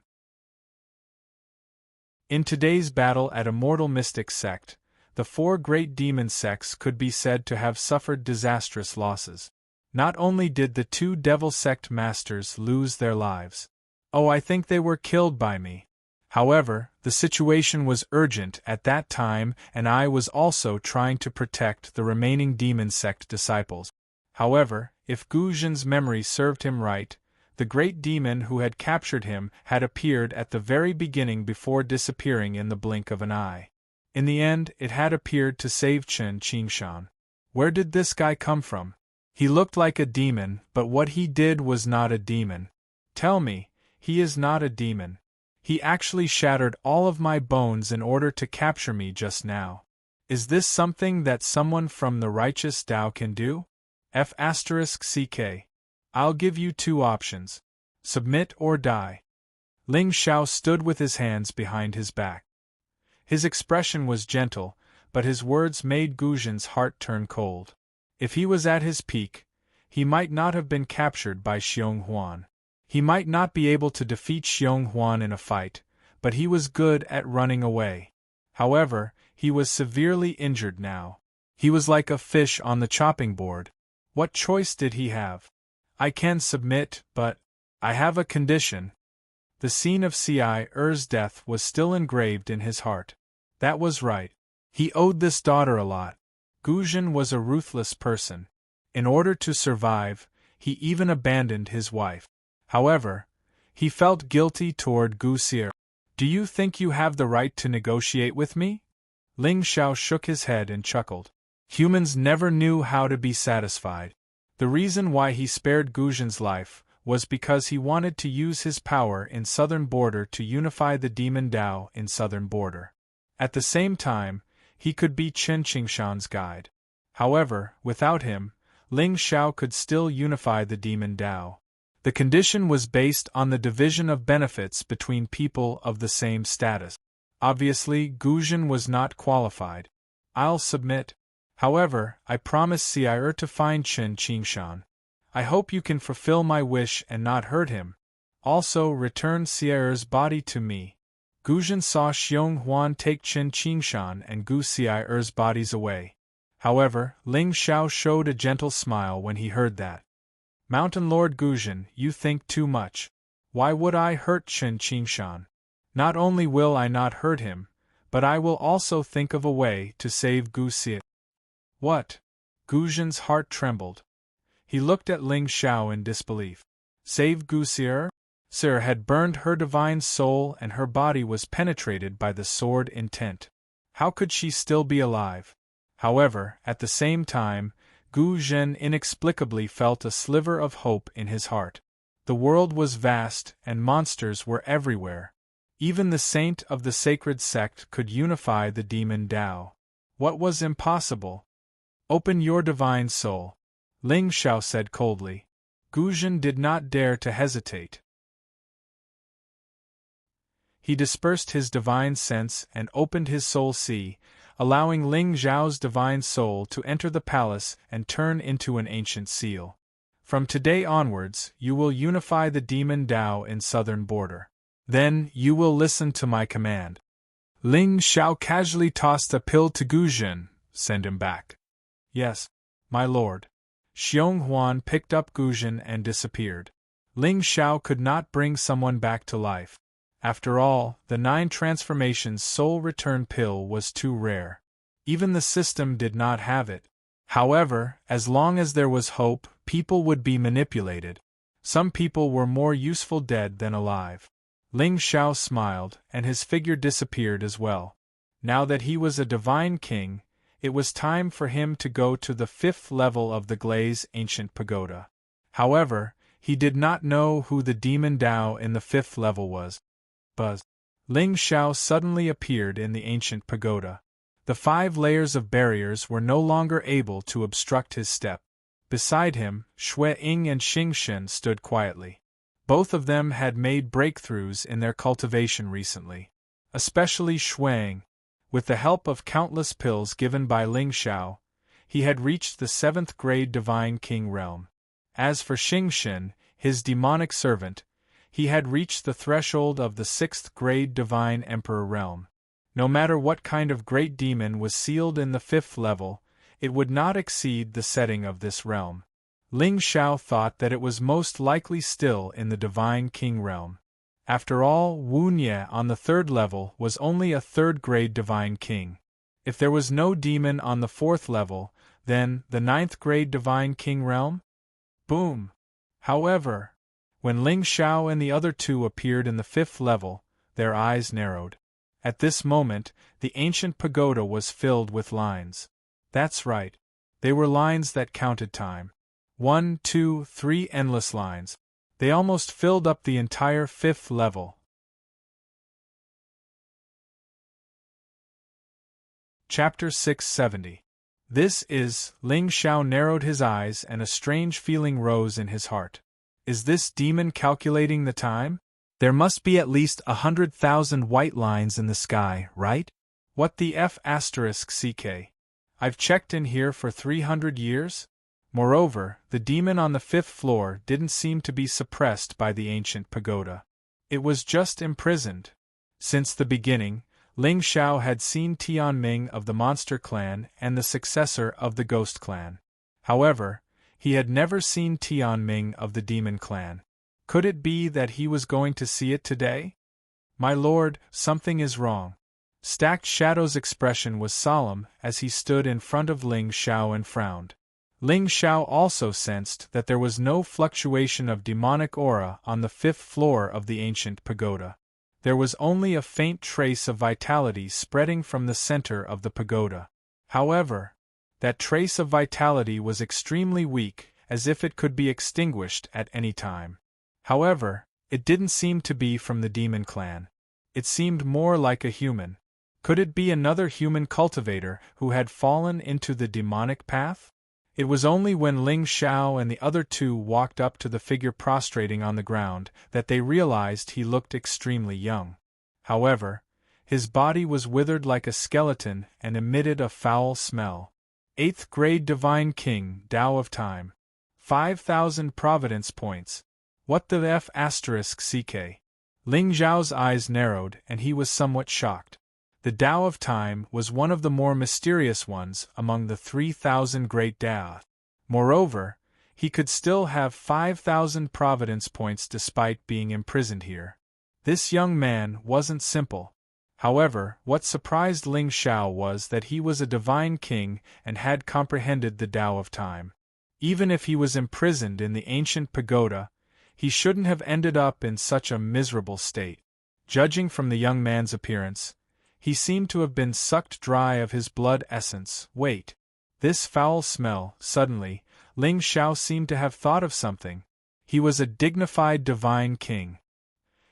In today's battle at Immortal Mystic Sect, the 4 great demon sects could be said to have suffered disastrous losses. Not only did the 2 devil sect masters lose their lives. Oh, I think they were killed by me. However, the situation was urgent at that time, and I was also trying to protect the remaining demon sect disciples. However, if Guzhen's memory served him right, the great demon who had captured him had appeared at the very beginning before disappearing in the blink of an eye. In the end, it had appeared to save Chen Qingshan. Where did this guy come from? He looked like a demon, but what he did was not a demon. Tell me, he is not a demon. He actually shattered all of my bones in order to capture me just now. Is this something that someone from the righteous Tao can do? F***CK. I'll give you 2 options. Submit or die. Ling Xiao stood with his hands behind his back. His expression was gentle, but his words made Guzhen's heart turn cold. If he was at his peak, he might not have been captured by Xiong Huan. He might not be able to defeat Xiong Huan in a fight, but he was good at running away. However, he was severely injured now. He was like a fish on the chopping board. What choice did he have? I can submit, but I have a condition. The scene of Ci-Er's death was still engraved in his heart. That was right. He owed this daughter a lot. Guzhen was a ruthless person. In order to survive, he even abandoned his wife. However, he felt guilty toward Gu Xie. Do you think you have the right to negotiate with me? Ling Xiao shook his head and chuckled. Humans never knew how to be satisfied. The reason why he spared Guzhen's life was because he wanted to use his power in Southern Border to unify the demon Tao in Southern Border. At the same time, he could be Chen Qingshan's guide. However, without him, Ling Xiao could still unify the demon Tao. The condition was based on the division of benefits between people of the same status. Obviously, Guzhen was not qualified. I'll submit. However, I promise Ci-Er to find Chen Qingshan. I hope you can fulfill my wish and not hurt him. Also, return Ci-Er's body to me. Guzhen saw Xiong Huan take Chen Qingshan and Gu Ci-Er's bodies away. However, Ling Xiao showed a gentle smile when he heard that. Mountain Lord Guzhen, you think too much. Why would I hurt Chen Qingshan? Not only will I not hurt him, but I will also think of a way to save Gu Xie. What? Guzhen's heart trembled. He looked at Ling Xiao in disbelief. Save Gu Xie? Xie had burned her divine soul and her body was penetrated by the sword intent. How could she still be alive? However, at the same time, Guzhen inexplicably felt a sliver of hope in his heart. The world was vast and monsters were everywhere. Even the saint of the sacred sect could unify the demon Tao. What was impossible? Open your divine soul, Ling Xiao said coldly. Guzhen did not dare to hesitate. He dispersed his divine sense and opened his soul sea, allowing Ling Zhao's divine soul to enter the palace and turn into an ancient seal. From today onwards, you will unify the demon Dao in southern border. Then, you will listen to my command. Ling Xiao casually tossed a pill to Gu Zhen. Send him back. Yes, my lord. Xiong Huan picked up Gu Zhen and disappeared. Ling Xiao could not bring someone back to life. After all, the 9 transformations soul return pill was too rare. Even the system did not have it. However, as long as there was hope, people would be manipulated. Some people were more useful dead than alive. Ling Xiao smiled, and his figure disappeared as well. Now that he was a divine king, it was time for him to go to the 5th level of the Glaze Ancient Pagoda. However, he did not know who the demon Dao in the 5th level was. Buzz. Ling Xiao suddenly appeared in the ancient pagoda. The 5 layers of barriers were no longer able to obstruct his step. Beside him, Xue Ying and Xing Shen stood quietly. Both of them had made breakthroughs in their cultivation recently. Especially Xuang. With the help of countless pills given by Ling Xiao, he had reached the 7th grade Divine King realm. As for Xing Shen, his demonic servant, he had reached the threshold of the 6th grade Divine Emperor realm. No matter what kind of great demon was sealed in the 5th level, it would not exceed the setting of this realm. Ling Xiao thought that it was most likely still in the Divine King realm. After all, Wu Nie on the 3rd level was only a 3rd grade Divine King. If there was no demon on the 4th level, then the 9th grade Divine King realm? Boom! However, when Ling Xiao and the other 2 appeared in the 5th level, their eyes narrowed. At this moment, the ancient pagoda was filled with lines. That's right. They were lines that counted time. 1, 2, 3 endless lines. They almost filled up the entire 5th level. Chapter 670. This is, Ling Xiao narrowed his eyes and a strange feeling rose in his heart. Is this demon calculating the time? There must be at least 100,000 white lines in the sky, right? What the F***ck? I've checked in here for 300 years? Moreover, the demon on the 5th floor didn't seem to be suppressed by the ancient pagoda. It was just imprisoned. Since the beginning, Ling Xiao had seen Tianming of the Monster Clan and the successor of the Ghost Clan. However, he had never seen Tianming of the Demon Clan. Could it be that he was going to see it today? My lord, something is wrong. Stacked Shadow's expression was solemn as he stood in front of Ling Xiao and frowned. Ling Xiao also sensed that there was no fluctuation of demonic aura on the 5th floor of the ancient pagoda. There was only a faint trace of vitality spreading from the center of the pagoda. However, that trace of vitality was extremely weak, as if it could be extinguished at any time. However, it didn't seem to be from the demon clan. It seemed more like a human. Could it be another human cultivator who had fallen into the demonic path? It was only when Ling Xiao and the other 2 walked up to the figure prostrating on the ground that they realized he looked extremely young. However, his body was withered like a skeleton and emitted a foul smell. 8th grade Divine King, Tao of Time. 5,000 Providence points. What the F***ck? Ling Zhao's eyes narrowed and he was somewhat shocked. The Tao of Time was one of the more mysterious ones among the 3,000 great Tao. Moreover, he could still have 5,000 Providence points despite being imprisoned here. This young man wasn't simple. However, what surprised Ling Xiao was that he was a divine king and had comprehended the Tao of Time. Even if he was imprisoned in the ancient pagoda, he shouldn't have ended up in such a miserable state. Judging from the young man's appearance, he seemed to have been sucked dry of his blood essence. Wait. This foul smell, suddenly, Ling Xiao seemed to have thought of something. He was a dignified divine king.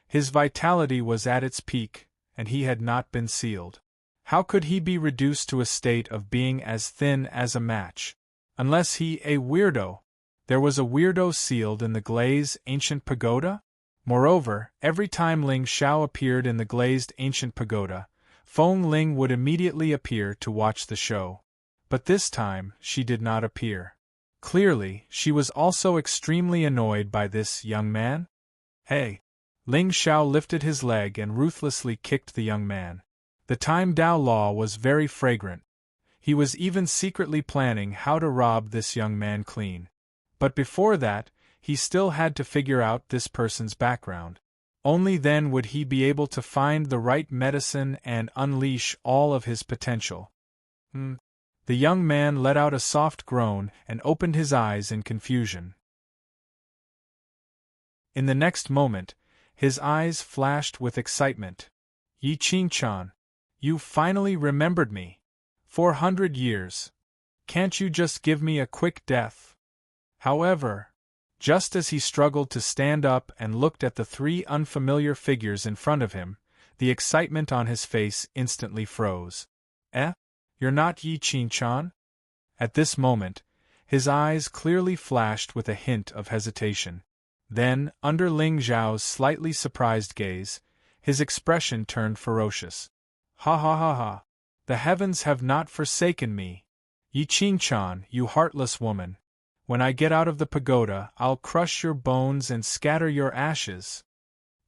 His vitality was at its peak, and he had not been sealed. How could he be reduced to a state of being as thin as a match? Unless he, a weirdo. There was a weirdo sealed in the Glaze Ancient Pagoda? Moreover, every time Ling Xiao appeared in the glazed ancient pagoda, Feng Ling would immediately appear to watch the show. But this time, she did not appear. Clearly, she was also extremely annoyed by this young man. Hey! Ling Xiao lifted his leg and ruthlessly kicked the young man. The Time Dao Law was very fragrant. He was even secretly planning how to rob this young man clean. But before that, he still had to figure out this person's background. Only then would he be able to find the right medicine and unleash all of his potential. The young man let out a soft groan and opened his eyes in confusion. In the next moment, his eyes flashed with excitement. Yi Qingchan, you finally remembered me. 400 years. Can't you just give me a quick death? However, just as he struggled to stand up and looked at the three unfamiliar figures in front of him, the excitement on his face instantly froze. You're not Yi Qingchan? At this moment, his eyes clearly flashed with a hint of hesitation. Then, under Ling Xiao's slightly surprised gaze, his expression turned ferocious. Ha ha ha ha! The heavens have not forsaken me! Yi Qingchan, you heartless woman! When I get out of the pagoda, I'll crush your bones and scatter your ashes.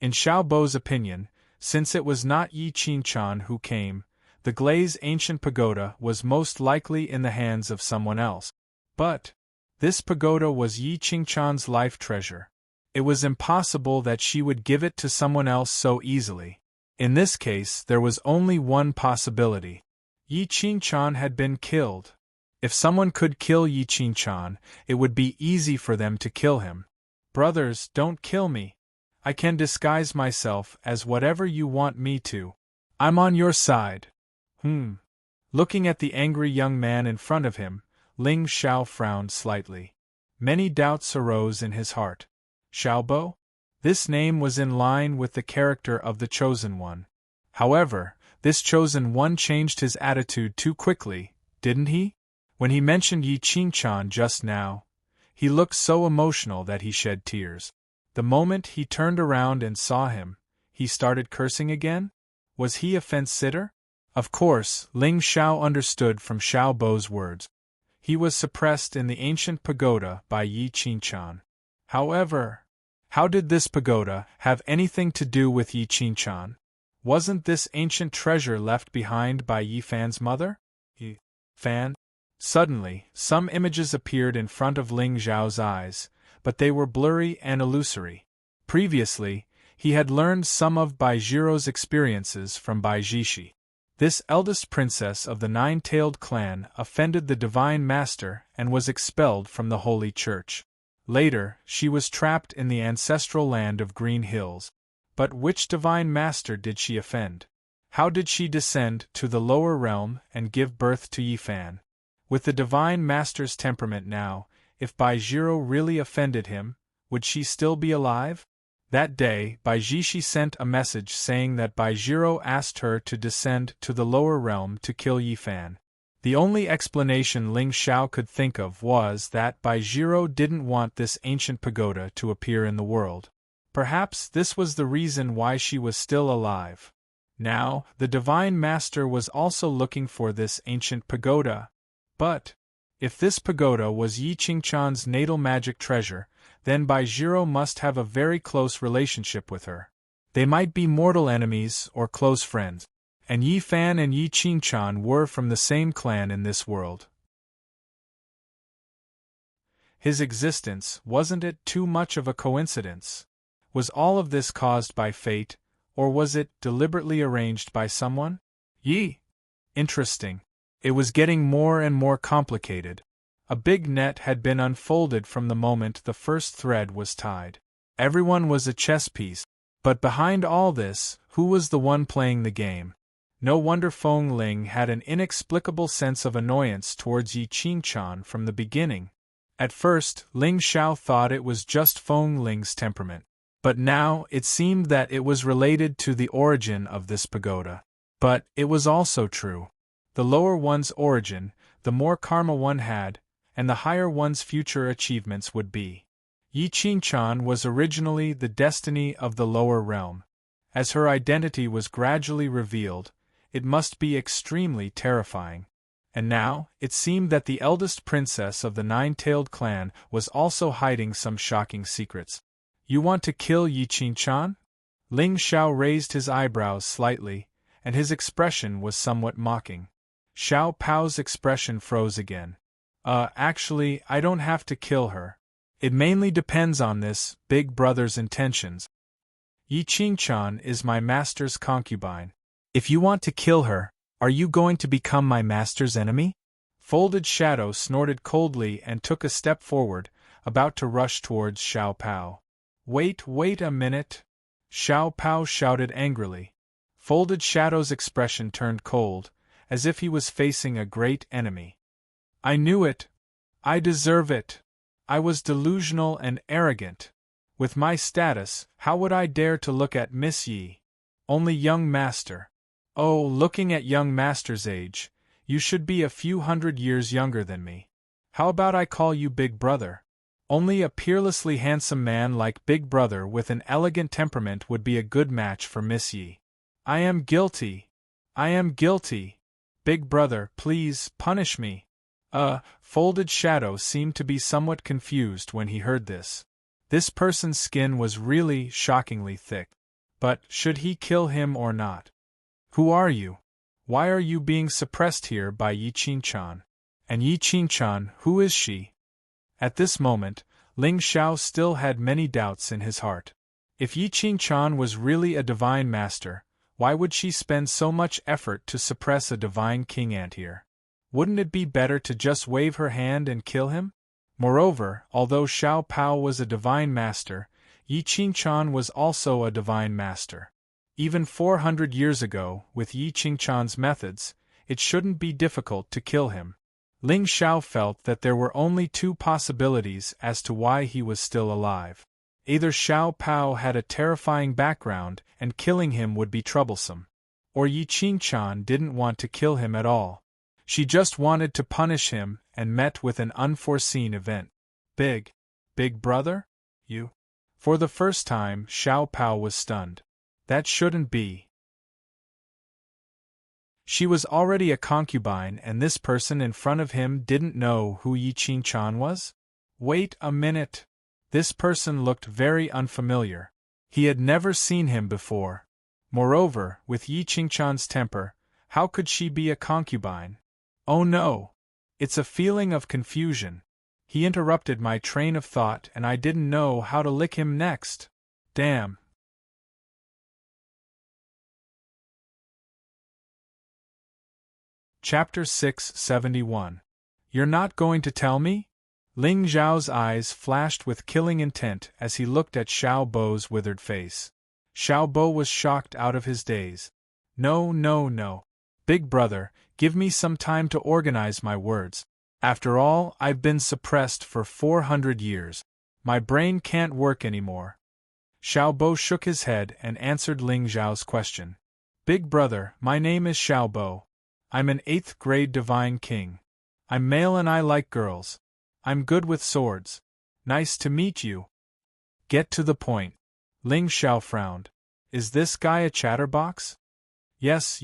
In Xiao Bo's opinion, since it was not Yi Qingchan who came, the glazed ancient pagoda was most likely in the hands of someone else. But this pagoda was Yi Qingchan's life treasure. It was impossible that she would give it to someone else so easily. In this case, there was only one possibility. Yi Qingchan had been killed. If someone could kill Yi Qingchan, it would be easy for them to kill him. Brothers, don't kill me. I can disguise myself as whatever you want me to. I'm on your side. Looking at the angry young man in front of him, Ling Xiao frowned slightly. Many doubts arose in his heart. Xiaobo? This name was in line with the character of the Chosen One. However, this Chosen One changed his attitude too quickly, didn't he? When he mentioned Yi Qingchan just now, he looked so emotional that he shed tears. The moment he turned around and saw him, he started cursing again? Was he a fence-sitter? Of course, Ling Xiao understood from Xiao Bo's words. He was suppressed in the ancient pagoda by Yi Qingchan. However, how did this pagoda have anything to do with Yi Qingchan? Wasn't this ancient treasure left behind by Yi Fan's mother? Yi Fan? Suddenly, some images appeared in front of Ling Xiao's eyes, but they were blurry and illusory. Previously, he had learned some of Bai Jiro's experiences from Bai Jishi. This eldest princess of the nine-tailed clan offended the Divine Master and was expelled from the Holy Church. Later, she was trapped in the ancestral land of Green Hills. But which Divine Master did she offend? How did she descend to the lower realm and give birth to Yi Fan? With the Divine Master's temperament now, if Bai Jiro really offended him, would she still be alive? That day, Bai Jishi sent a message saying that Bai Jiro asked her to descend to the lower realm to kill Yi Fan. The only explanation Ling Xiao could think of was that Bai Jiro didn't want this ancient pagoda to appear in the world. Perhaps this was the reason why she was still alive. Now, the Divine Master was also looking for this ancient pagoda. But if this pagoda was Yi Qingchan's natal magic treasure, then Bai Jiro must have a very close relationship with her. They might be mortal enemies or close friends, and Yi Fan and Yi Qingchan were from the same clan in this world. His existence, wasn't it too much of a coincidence? Was all of this caused by fate, or was it deliberately arranged by someone? Interesting. It was getting more and more complicated. A big net had been unfolded from the moment the first thread was tied. Everyone was a chess piece, but behind all this, who was the one playing the game? No wonder Feng Ling had an inexplicable sense of annoyance towards Yi Qingchan from the beginning. At first, Ling Xiao thought it was just Feng Ling's temperament, but now it seemed that it was related to the origin of this pagoda. But it was also true. The lower one's origin, the more karma one had, and the higher one's future achievements would be. Yi Qingchan was originally the destiny of the lower realm. As her identity was gradually revealed, it must be extremely terrifying. And now, it seemed that the eldest princess of the nine-tailed clan was also hiding some shocking secrets. You want to kill Yi Qingchan? Ling Xiao raised his eyebrows slightly, and his expression was somewhat mocking. Xiao Pao's expression froze again. Actually, I don't have to kill her. It mainly depends on this big brother's intentions. Yi Qingchan is my master's concubine. If you want to kill her, are you going to become my master's enemy? Folded Shadow snorted coldly and took a step forward, about to rush towards Xiao Pao. Wait a minute! Xiao Pao shouted angrily. Folded Shadow's expression turned cold, as if he was facing a great enemy. I knew it! I deserve it! I was delusional and arrogant. With my status, how would I dare to look at Miss Yi? Only young master. Oh, looking at young master's age, you should be a few hundred years younger than me. How about I call you Big Brother? Only a peerlessly handsome man like Big Brother with an elegant temperament would be a good match for Miss Yi. I am guilty. I am guilty. Big Brother, please, punish me. Folded Shadow seemed to be somewhat confused when he heard this. This person's skin was really shockingly thick. But should he kill him or not? Who are you? Why are you being suppressed here by Yi Qingchan? And Yi Qingchan, who is she? At this moment, Ling Xiao still had many doubts in his heart. If Yi Qingchan was really a divine master, why would she spend so much effort to suppress a divine king ant here? Wouldn't it be better to just wave her hand and kill him? Moreover, although Xiao Pao was a divine master, Yi Qingchan was also a divine master. Even 400 years ago, with Yi Qingchan's methods, it shouldn't be difficult to kill him. Ling Xiao felt that there were only two possibilities as to why he was still alive. Either Xiao Pao had a terrifying background and killing him would be troublesome, or Yi Qingchan didn't want to kill him at all. She just wanted to punish him and met with an unforeseen event. Big Brother? You? For the first time, Xiao Pao was stunned. That shouldn't be. She was already a concubine and this person in front of him didn't know who Yi Qingchan was? Wait a minute. This person looked very unfamiliar. He had never seen him before. Moreover, with Yi Qingchan's temper, how could she be a concubine? Oh no! It's a feeling of confusion. He interrupted my train of thought and I didn't know how to lick him next. Damn. Chapter 671. You're not going to tell me? Ling Zhao's eyes flashed with killing intent as he looked at Xiao Bo's withered face. Xiao Bo was shocked out of his daze. No. Big Brother, give me some time to organize my words. After all, I've been suppressed for 400 years. My brain can't work anymore. Xiao Bo shook his head and answered Ling Zhao's question. Big Brother, my name is Xiao Bo. I'm an 8th grade divine king. I'm male and I like girls. I'm good with swords. Nice to meet you. Get to the point. Ling Xiao frowned. Is this guy a chatterbox? Yes.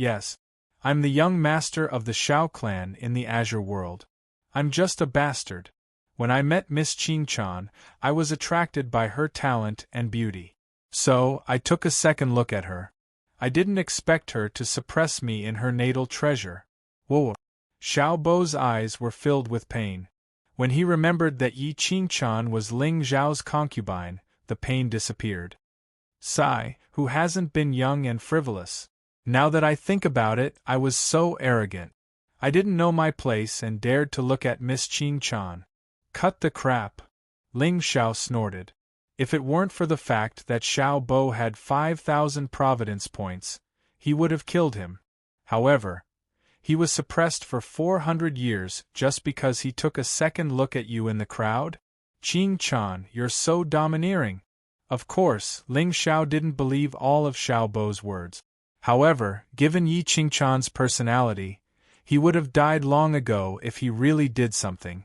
I'm the young master of the Xiao clan in the Azure world. I'm just a bastard. When I met Miss Qingchan, I was attracted by her talent and beauty. So, I took a second look at her. I didn't expect her to suppress me in her natal treasure. Whoa! Xiao Bo's eyes were filled with pain. When he remembered that Yi Qingchan was Ling Zhao's concubine, the pain disappeared. Sigh, who hasn't been young and frivolous? Now that I think about it, I was so arrogant. I didn't know my place and dared to look at Miss Qingchan. Cut the crap. Ling Xiao snorted. If it weren't for the fact that Xiao Bo had 5,000 providence points, he would have killed him. However, he was suppressed for 400 years just because he took a second look at you in the crowd? Qingchan, you're so domineering. Of course, Ling Xiao didn't believe all of Xiao Bo's words. However, given Yi Qingchan's personality, he would have died long ago if he really did something.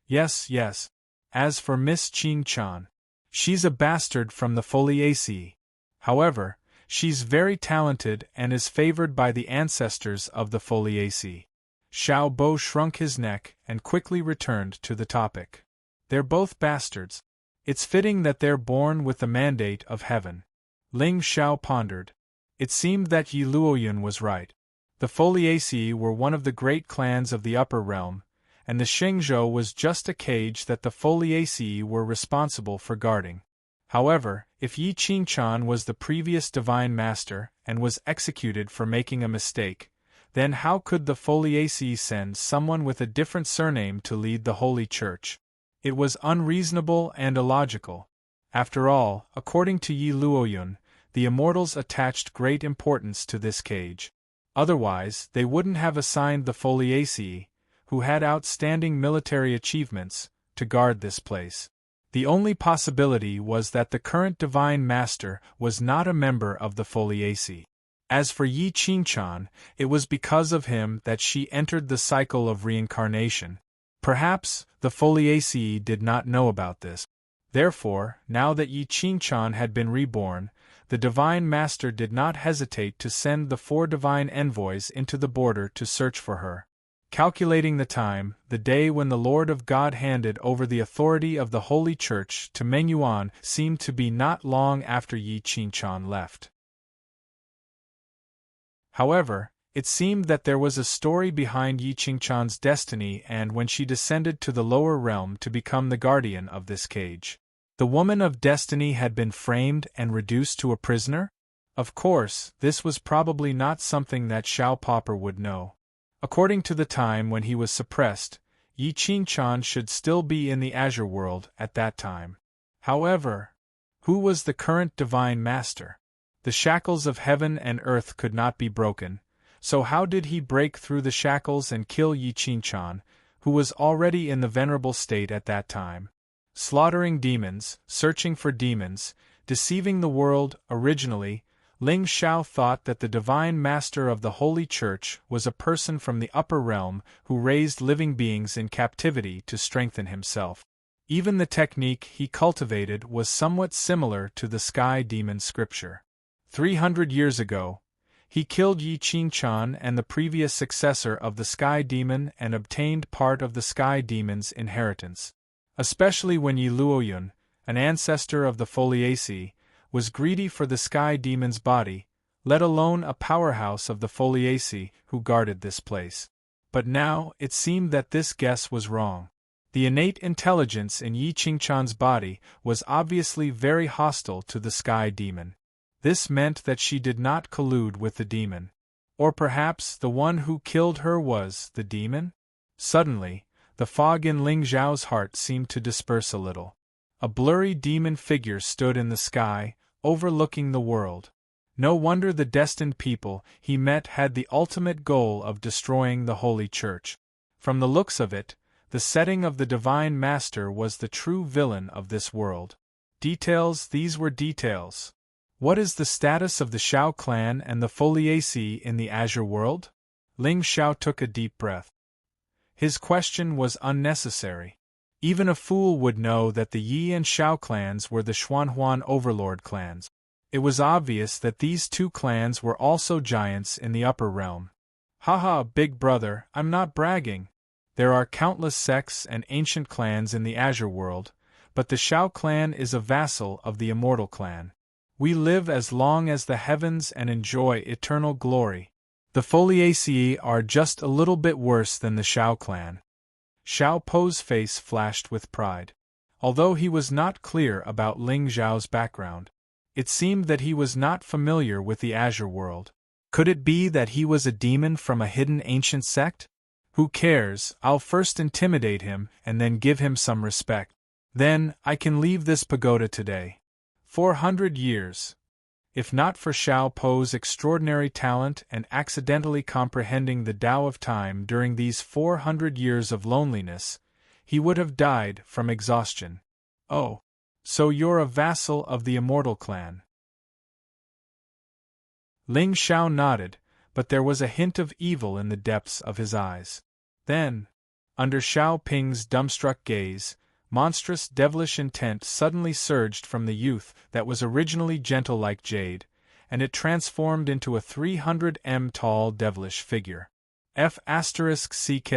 Yes. As for Miss Qingchan, She's a bastard from the foliaceae. However, she's very talented and is favored by the ancestors of the foliaceae. Xiao Bo shrunk his neck and quickly returned to the topic. They're both bastards. It's fitting that they're born with the mandate of heaven. Ling Xiao pondered. It seemed that Yi Luoyun was right. The foliaceae were one of the great clans of the upper realm, and the Xingzhou was just a cage that the foliaceae were responsible for guarding. However, if Yi Qingchan was the previous divine master and was executed for making a mistake, then how could the foliaceae send someone with a different surname to lead the Holy Church? It was unreasonable and illogical. After all, according to Yi Luoyun, the immortals attached great importance to this cage. Otherwise, they wouldn't have assigned the foliaceae, who had outstanding military achievements, to guard this place. The only possibility was that the current divine master was not a member of the foliaceae. As for Yi Qingchan, it was because of him that she entered the cycle of reincarnation. Perhaps the foliaceae did not know about this. Therefore, now that Yi Qingchan had been reborn, the divine master did not hesitate to send the 4 divine envoys into the border to search for her. Calculating the time, the day when the Lord of God handed over the authority of the Holy Church to Meng Yuan seemed to be not long after Yi Qingchan left. However, it seemed that there was a story behind Yi Qingchan's destiny, and when she descended to the lower realm to become the guardian of this cage, the woman of destiny had been framed and reduced to a prisoner? Of course, this was probably not something that Xiao Popper would know. According to the time when he was suppressed, Yi Qingchan should still be in the Azure world at that time. However, who was the current divine master? The shackles of heaven and earth could not be broken, so how did he break through the shackles and kill Yi Qingchan, who was already in the venerable state at that time? Slaughtering demons, searching for demons, deceiving the world. Originally, Ling Xiao thought that the divine master of the Holy Church was a person from the upper realm who raised living beings in captivity to strengthen himself. Even the technique he cultivated was somewhat similar to the sky demon scripture. 300 years ago, he killed Yi Qingchan and the previous successor of the sky demon and obtained part of the sky demon's inheritance. Especially when Yi Luoyun, an ancestor of the foliaceae, was greedy for the sky demon's body, let alone a powerhouse of the foliaceae who guarded this place. But now it seemed that this guess was wrong. The innate intelligence in Yi Qingchan's body was obviously very hostile to the sky demon. This meant that she did not collude with the demon. Or perhaps the one who killed her was the demon? Suddenly, the fog in Ling Zhao's heart seemed to disperse a little. A blurry demon figure stood in the sky, overlooking the world. No wonder the destined people he met had the ultimate goal of destroying the Holy Church. From the looks of it, the setting of the Divine Master was the true villain of this world. Details. These were details. What is the status of the Xiao clan and the foliaceae in the Azure world? Ling Xiao took a deep breath. His question was unnecessary. Even a fool would know that the Yi and Xiao clans were the Xuanhuan overlord clans. It was obvious that these 2 clans were also giants in the upper realm. Haha, big brother, I'm not bragging. There are countless sects and ancient clans in the Azure world, but the Xiao clan is a vassal of the immortal clan. We live as long as the heavens and enjoy eternal glory. The foliaceae are just a little bit worse than the Xiao clan. Xiao Po's face flashed with pride. Although he was not clear about Ling Zhao's background, it seemed that he was not familiar with the Azure world. Could it be that he was a demon from a hidden ancient sect? Who cares? I'll first intimidate him and then give him some respect. Then, I can leave this pagoda today. 400 years. If not for Xiao Po's extraordinary talent and accidentally comprehending the Tao of time during these 400 years of loneliness, he would have died from exhaustion. Oh, so you're a vassal of the immortal clan. Ling Xiao nodded, but there was a hint of evil in the depths of his eyes. Then, under Xiao Ping's dumbstruck gaze, Monstrous devilish intent suddenly surged from the youth that was originally gentle like jade, and it transformed into a 300 m tall devilish figure. F*CK.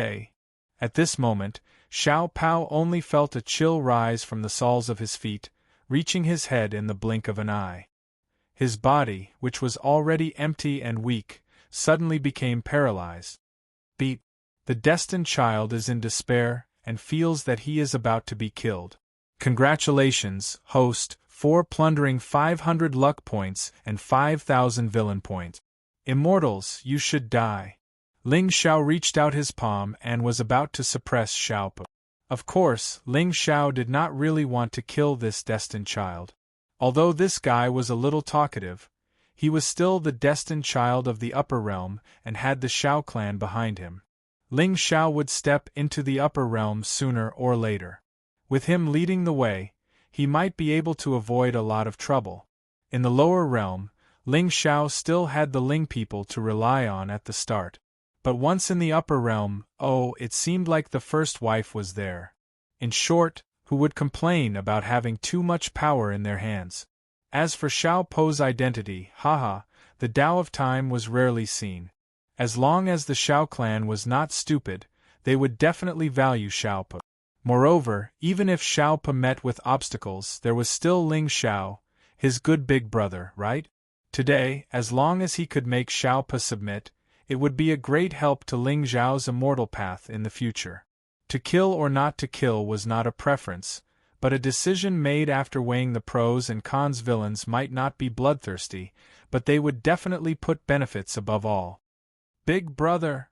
At this moment, Xiao Pao only felt a chill rise from the soles of his feet, reaching his head in the blink of an eye. His body, which was already empty and weak, suddenly became paralyzed. Beat. The destined child is in despair, and feels that he is about to be killed. Congratulations, host, for plundering 500 luck points and 5,000 villain points. Immortals, you should die. Ling Xiao reached out his palm and was about to suppress Xiao Po. Of course, Ling Xiao did not really want to kill this destined child. Although this guy was a little talkative, he was still the destined child of the upper realm and had the Xiao clan behind him. Ling Xiao would step into the upper realm sooner or later. With him leading the way, he might be able to avoid a lot of trouble. In the lower realm, Ling Xiao still had the Ling people to rely on at the start. But once in the upper realm, it seemed like the first wife was there. In short, who would complain about having too much power in their hands? As for Xiao Po's identity, the Tao of Time was rarely seen. As long as the Xiao clan was not stupid, they would definitely value Xiao Po. Moreover, even if Xiao Po met with obstacles, there was still Ling Xiao, his good big brother, right? Today, as long as he could make Xiao Po submit, it would be a great help to Ling Xiao's immortal path in the future. To kill or not to kill was not a preference, but a decision made after weighing the pros and cons. Villains might not be bloodthirsty, but they would definitely put benefits above all. Big brother,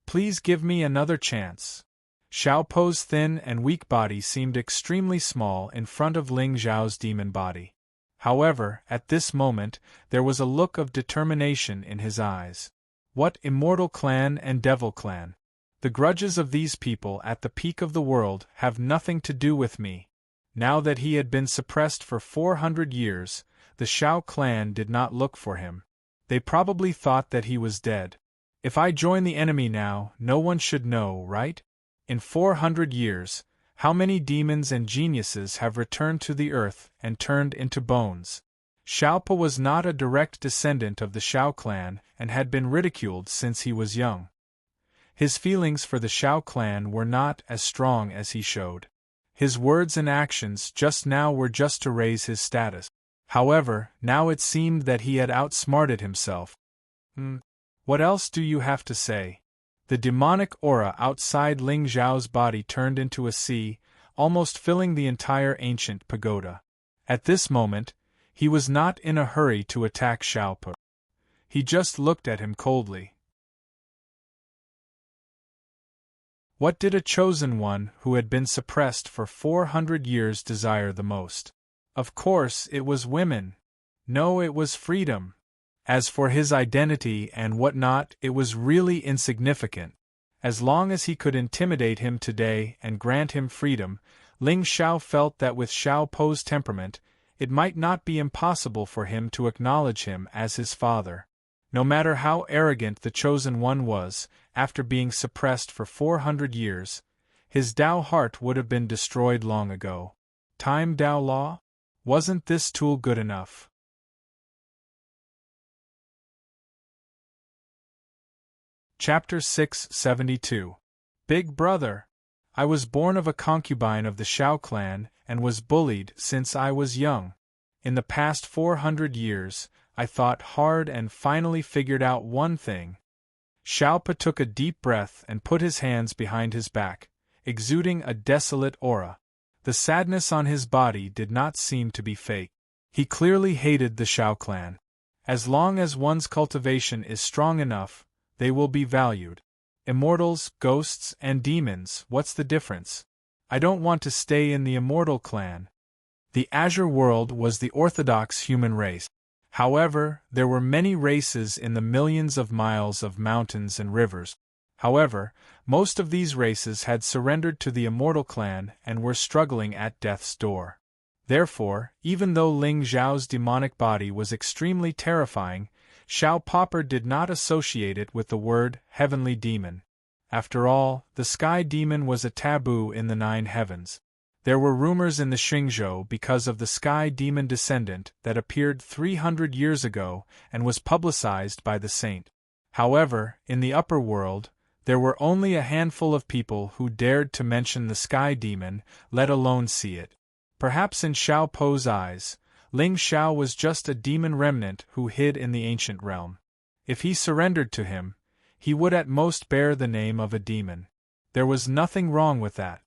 please give me another chance. Xiao Po's thin and weak body seemed extremely small in front of Ling Xiao's demon body. However, at this moment, there was a look of determination in his eyes. What immortal clan and devil clan? The grudges of these people at the peak of the world have nothing to do with me. Now that he had been suppressed for 400 years, the Xiao clan did not look for him. They probably thought that he was dead. If I join the enemy now, no one should know, right? In 400 years, how many demons and geniuses have returned to the earth and turned into bones? Xiao Po was not a direct descendant of the Xiao clan and had been ridiculed since he was young. His feelings for the Xiao clan were not as strong as he showed. His words and actions just now were just to raise his status. However, now it seemed that he had outsmarted himself. What else do you have to say? The demonic aura outside Ling Xiao's body turned into a sea, almost filling the entire ancient pagoda. At this moment, he was not in a hurry to attack Xiao Po. He just looked at him coldly. What did a chosen one who had been suppressed for 400 years desire the most? Of course, it was women. No, it was freedom. As for his identity and whatnot, it was really insignificant. As long as he could intimidate him today and grant him freedom, Ling Xiao felt that with Xiao Po's temperament, it might not be impossible for him to acknowledge him as his father. No matter how arrogant the chosen one was, after being suppressed for 400 years, his Tao heart would have been destroyed long ago. Time Tao law? Wasn't this tool good enough? Chapter 672. Big Brother. I was born of a concubine of the Xiao clan and was bullied since I was young. In the past 400 years, I thought hard and finally figured out one thing. Xiao Po took a deep breath and put his hands behind his back, exuding a desolate aura. The sadness on his body did not seem to be fake. He clearly hated the Xiao clan. As long as one's cultivation is strong enough, they will be valued. Immortals, ghosts, and demons, what's the difference? I don't want to stay in the immortal clan. The Azure world was the orthodox human race. However, there were many races in the millions of miles of mountains and rivers. However, most of these races had surrendered to the immortal clan and were struggling at death's door. Therefore, even though Ling Xiao's demonic body was extremely terrifying, Xiao Popper did not associate it with the word heavenly demon. After all, the sky demon was a taboo in the 9 heavens. There were rumors in the Xingzhou because of the sky demon descendant that appeared 300 years ago and was publicized by the saint. However, in the upper world, there were only a handful of people who dared to mention the sky demon, let alone see it. Perhaps in Xiao Po's eyes, Ling Xiao was just a demon remnant who hid in the ancient realm. If he surrendered to him, he would at most bear the name of a demon. There was nothing wrong with that.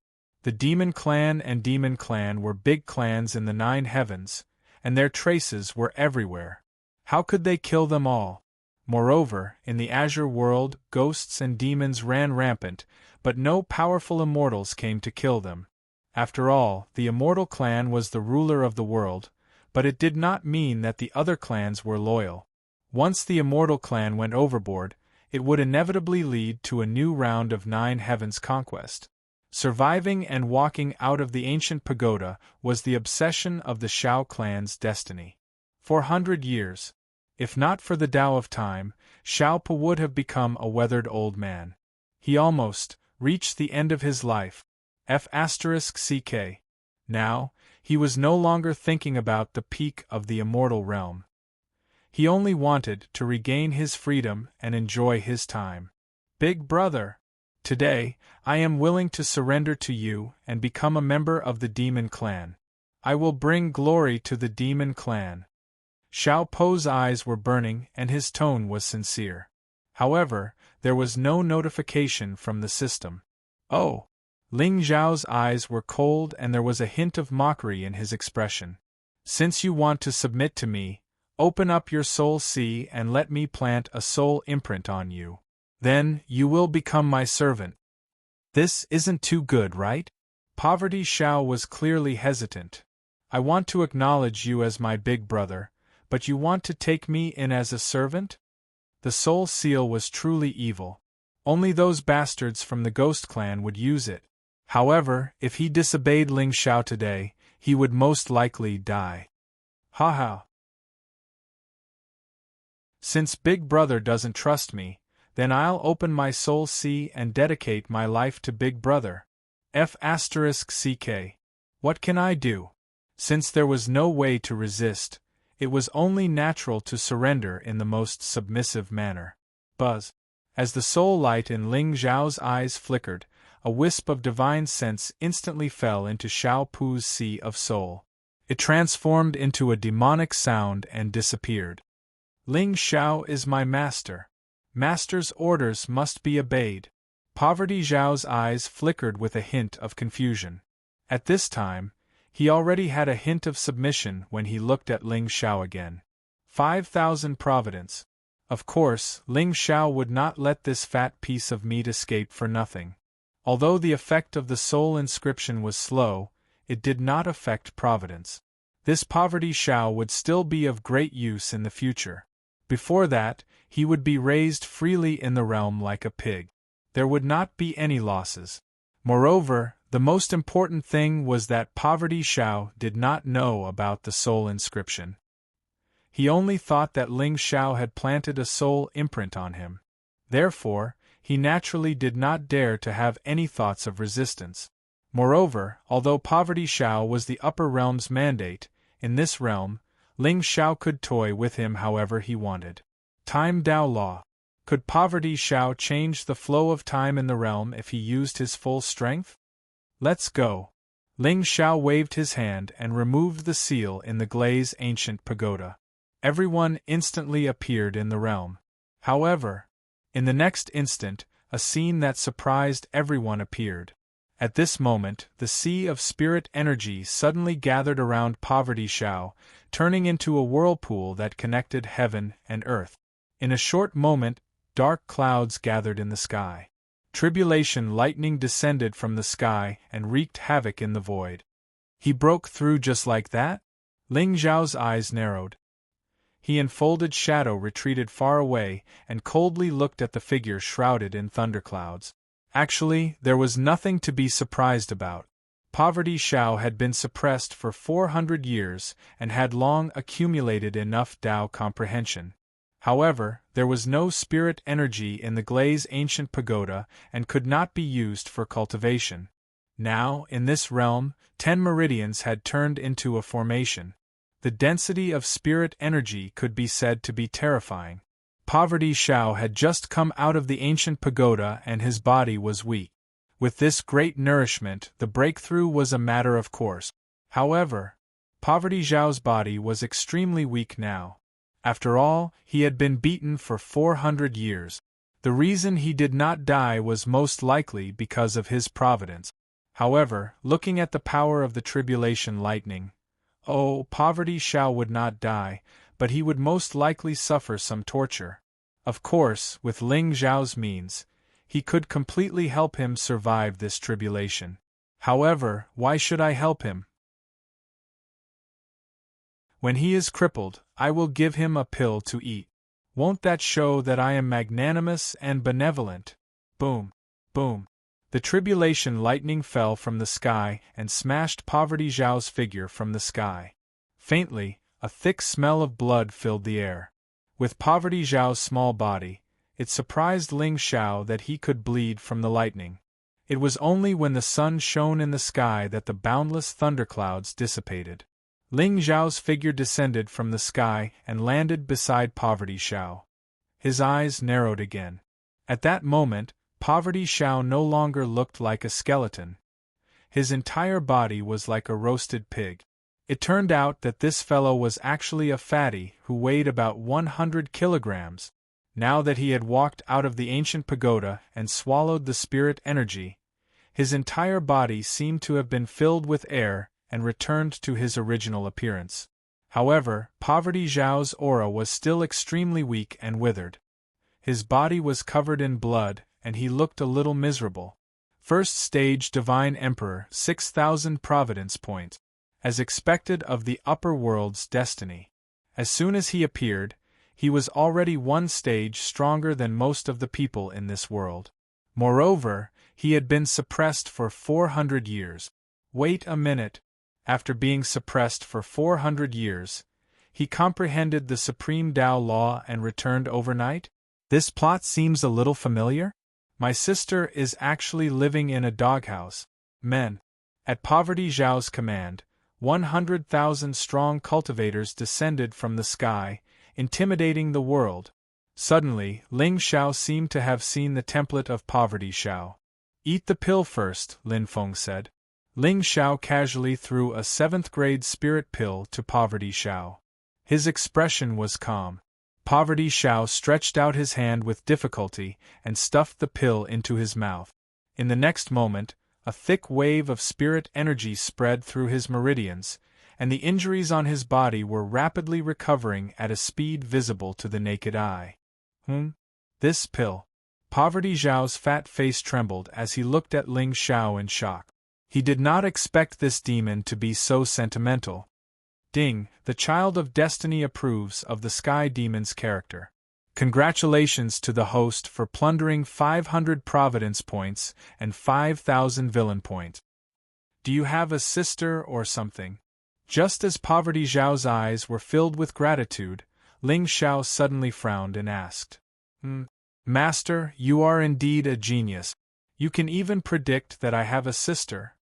The Demon Clan and Demon Clan were big clans in the 9 heavens, and their traces were everywhere. How could they kill them all? Moreover, in the Azure world, ghosts and demons ran rampant, but no powerful immortals came to kill them. After all, the Immortal Clan was the ruler of the world, but it did not mean that the other clans were loyal. Once the Immortal Clan went overboard, it would inevitably lead to a new round of 9 heavens conquest. Surviving and walking out of the ancient pagoda was the obsession of the Xiao clan's destiny. 400 years. If not for the Tao of time, Xiao Po would have become a weathered old man. He almost reached the end of his life. F***ck. Now, he was no longer thinking about the peak of the immortal realm. He only wanted to regain his freedom and enjoy his time. Big brother, today, I am willing to surrender to you and become a member of the Demon Clan. I will bring glory to the Demon Clan. Xiao Po's eyes were burning and his tone was sincere. However, there was no notification from the system. Oh! Ling Zhao's eyes were cold and there was a hint of mockery in his expression. Since you want to submit to me, open up your soul sea and let me plant a soul imprint on you. Then, you will become my servant. This isn't too good, right? Poverty Xiao was clearly hesitant. I want to acknowledge you as my big brother, but you want to take me in as a servant? The soul seal was truly evil. Only those bastards from the Ghost Clan would use it. However, if he disobeyed Ling Xiao today, he would most likely die. Ha ha. Since Big Brother doesn't trust me, then I'll open my soul sea and dedicate my life to Big Brother. F***ck. What can I do? Since there was no way to resist, it was only natural to surrender in the most submissive manner. Buzz. As the soul light in Ling Zhao's eyes flickered, a wisp of divine sense instantly fell into Xiao Pu's sea of soul. It transformed into a demonic sound and disappeared. Ling Xiao is my master. Master's orders must be obeyed. Poverty Zhao's eyes flickered with a hint of confusion. At this time, he already had a hint of submission when he looked at Ling Xiao again. 5,000 providence. Of course, Ling Xiao would not let this fat piece of meat escape for nothing. Although the effect of the soul inscription was slow, it did not affect providence. This Poverty Xiao would still be of great use in the future. Before that, he would be raised freely in the realm like a pig. There would not be any losses. Moreover, the most important thing was that Poverty Xiao did not know about the soul inscription. He only thought that Ling Xiao had planted a soul imprint on him. Therefore, he naturally did not dare to have any thoughts of resistance. Moreover, although Poverty Xiao was the upper realm's mandate, in this realm, Ling Xiao could toy with him however he wanted. Time Tao Law. Could Poverty Xiao change the flow of time in the realm if he used his full strength? Let's go. Ling Xiao waved his hand and removed the seal in the glaze ancient pagoda. Everyone instantly appeared in the realm. However, in the next instant, a scene that surprised everyone appeared. At this moment, the sea of spirit energy suddenly gathered around Poverty Xiao, turning into a whirlpool that connected heaven and earth. In a short moment, dark clouds gathered in the sky. Tribulation lightning descended from the sky and wreaked havoc in the void. He broke through just like that? Ling Zhao's eyes narrowed. He enfolded shadow retreated far away and coldly looked at the figure shrouded in thunderclouds. Actually, there was nothing to be surprised about. Poverty Xiao had been suppressed for 400 years and had long accumulated enough Tao comprehension. However, there was no spirit energy in the glaze ancient pagoda and could not be used for cultivation. Now, in this realm, 10 meridians had turned into a formation. The density of spirit energy could be said to be terrifying. Poverty Shao had just come out of the ancient pagoda and his body was weak. With this great nourishment, the breakthrough was a matter of course. However, Poverty Zhao's body was extremely weak now. After all, he had been beaten for 400 years. The reason he did not die was most likely because of his providence. However, looking at the power of the tribulation lightning, Poverty Shao would not die, but he would most likely suffer some torture. Of course, with Ling Zhao's means, he could completely help him survive this tribulation. However, why should I help him? When he is crippled, I will give him a pill to eat. Won't that show that I am magnanimous and benevolent? Boom! Boom! The tribulation lightning fell from the sky and smashed Poverty Zhao's figure from the sky. Faintly, a thick smell of blood filled the air. With Poverty Zhao's small body, it surprised Ling Xiao that he could bleed from the lightning. It was only when the sun shone in the sky that the boundless thunderclouds dissipated. Ling Zhao's figure descended from the sky and landed beside Poverty Xiao. His eyes narrowed again. At that moment, Poverty Xiao no longer looked like a skeleton. His entire body was like a roasted pig. It turned out that this fellow was actually a fatty who weighed about 100 kilograms. Now that he had walked out of the ancient pagoda and swallowed the spirit energy, his entire body seemed to have been filled with air and returned to his original appearance. However, Poverty Zhao's aura was still extremely weak and withered. His body was covered in blood, and he looked a little miserable. First stage Divine Emperor, 6,000 Providence points. As expected of the upper world's destiny. As soon as he appeared, he was already one stage stronger than most of the people in this world. Moreover, he had been suppressed for 400 years. Wait a minute. After being suppressed for 400 years, he comprehended the supreme Tao law and returned overnight? This plot seems a little familiar? My sister is actually living in a doghouse. Men. At Poverty Zhao's command, 100,000 strong cultivators descended from the sky, intimidating the world. Suddenly, Ling Xiao seemed to have seen the template of Poverty Xiao. Eat the pill first, Lin Feng said. Ling Xiao casually threw a 7th-grade spirit pill to Poverty Xiao. His expression was calm. Poverty Xiao stretched out his hand with difficulty and stuffed the pill into his mouth. In the next moment, a thick wave of spirit energy spread through his meridians, and the injuries on his body were rapidly recovering at a speed visible to the naked eye. This pill. Poverty Zhao's fat face trembled as he looked at Ling Xiao in shock. He did not expect this demon to be so sentimental. Ding, the child of destiny approves of the sky demon's character. Congratulations to the host for plundering 500 Providence points and 5,000 villain points. Do you have a sister or something? Just as Poverty Zhao's eyes were filled with gratitude, Ling Xiao suddenly frowned and asked, Master, you are indeed a genius. You can even predict that I have a sister.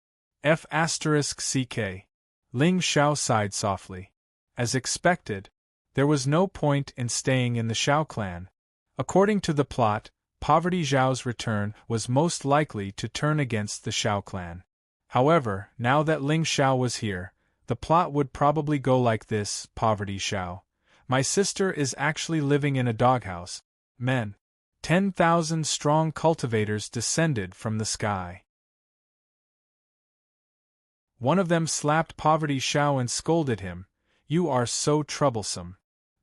F***ck. Ling Xiao sighed softly. As expected, there was no point in staying in the Xiao clan. According to the plot, Poverty Zhao's return was most likely to turn against the Xiao clan. However, now that Ling Xiao was here, the plot would probably go like this: Poverty Xiao. My sister is actually living in a doghouse. Men. 10,000 strong cultivators descended from the sky. One of them slapped Poverty Xiao and scolded him. You are so troublesome.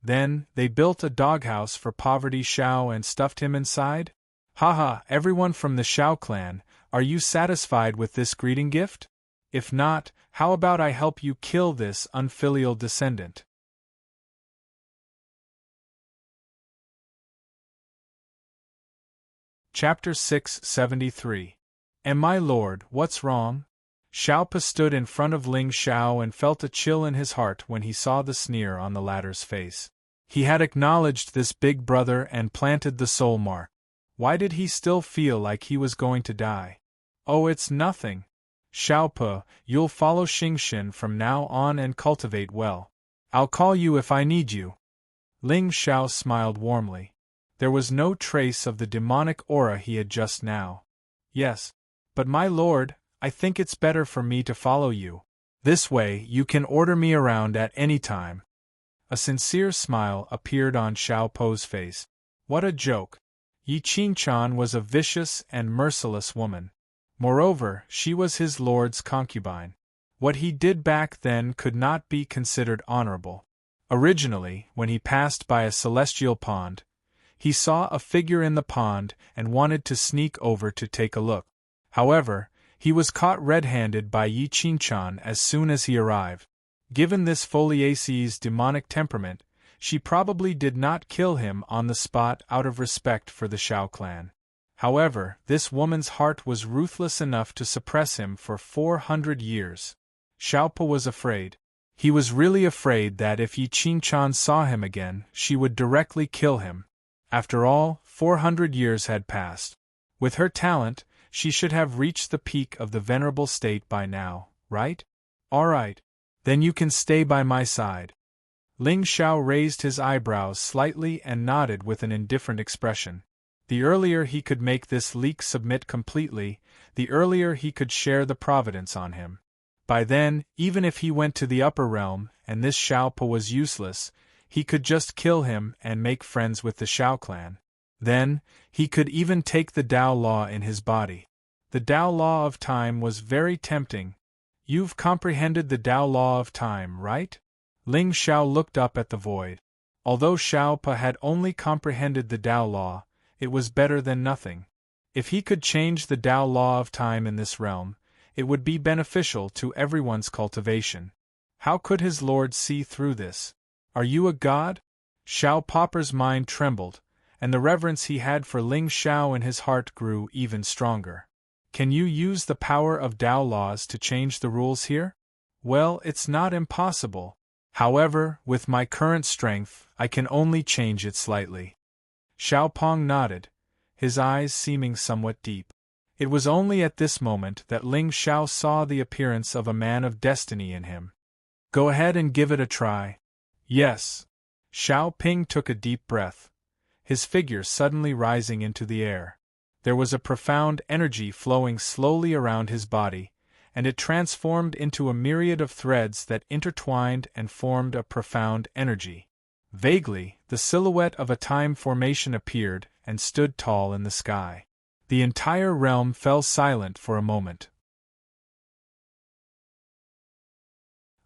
Then, they built a doghouse for Poverty Xiao and stuffed him inside? Haha, everyone from the Xiao clan, are you satisfied with this greeting gift? If not, how about I help you kill this unfilial descendant? Chapter 673. And my lord, what's wrong? Xiaopa stood in front of Ling Xiao and felt a chill in his heart when he saw the sneer on the latter's face. He had acknowledged this big brother and planted the soul mark. Why did he still feel like he was going to die? Oh, it's nothing. Xiaope, you'll follow Xingxin from now on and cultivate well. I'll call you if I need you. Ling Xiao smiled warmly. There was no trace of the demonic aura he had just now. Yes. But my lord, I think it's better for me to follow you. This way you can order me around at any time. A sincere smile appeared on Xiaopo's face. What a joke! Yi Qingchan was a vicious and merciless woman. Moreover, she was his lord's concubine. What he did back then could not be considered honorable. Originally, when he passed by a celestial pond, he saw a figure in the pond and wanted to sneak over to take a look. However, he was caught red-handed by Yi Qingchan as soon as he arrived. Given this Foliacee's demonic temperament, she probably did not kill him on the spot out of respect for the Shao clan. However, this woman's heart was ruthless enough to suppress him for 400 years. Xiaope was afraid. He was really afraid that if Yi Qingchan saw him again, she would directly kill him. After all, 400 years had passed. With her talent, she should have reached the peak of the venerable state by now, right? All right. Then you can stay by my side. Ling Xiao raised his eyebrows slightly and nodded with an indifferent expression. The earlier he could make this leak submit completely, the earlier he could share the providence on him. By then, even if he went to the upper realm and this Xiaope was useless, he could just kill him and make friends with the Shao clan. Then, he could even take the Tao Law in his body. The Tao Law of Time was very tempting. You've comprehended the Tao Law of Time, right? Ling Xiao looked up at the void. Although Xiaope had only comprehended the Tao Law, it was better than nothing. If he could change the Tao Law of Time in this realm, it would be beneficial to everyone's cultivation. How could his lord see through this? Are you a god? Xiao Popper's mind trembled, and the reverence he had for Ling Xiao in his heart grew even stronger. Can you use the power of Tao laws to change the rules here? Well, it's not impossible. However, with my current strength, I can only change it slightly. Xiao Pong nodded, his eyes seeming somewhat deep. It was only at this moment that Ling Xiao saw the appearance of a man of destiny in him. Go ahead and give it a try. Yes. Xiao Ping took a deep breath, his figure suddenly rising into the air. There was a profound energy flowing slowly around his body, and it transformed into a myriad of threads that intertwined and formed a profound energy. Vaguely, the silhouette of a time formation appeared and stood tall in the sky. The entire realm fell silent for a moment.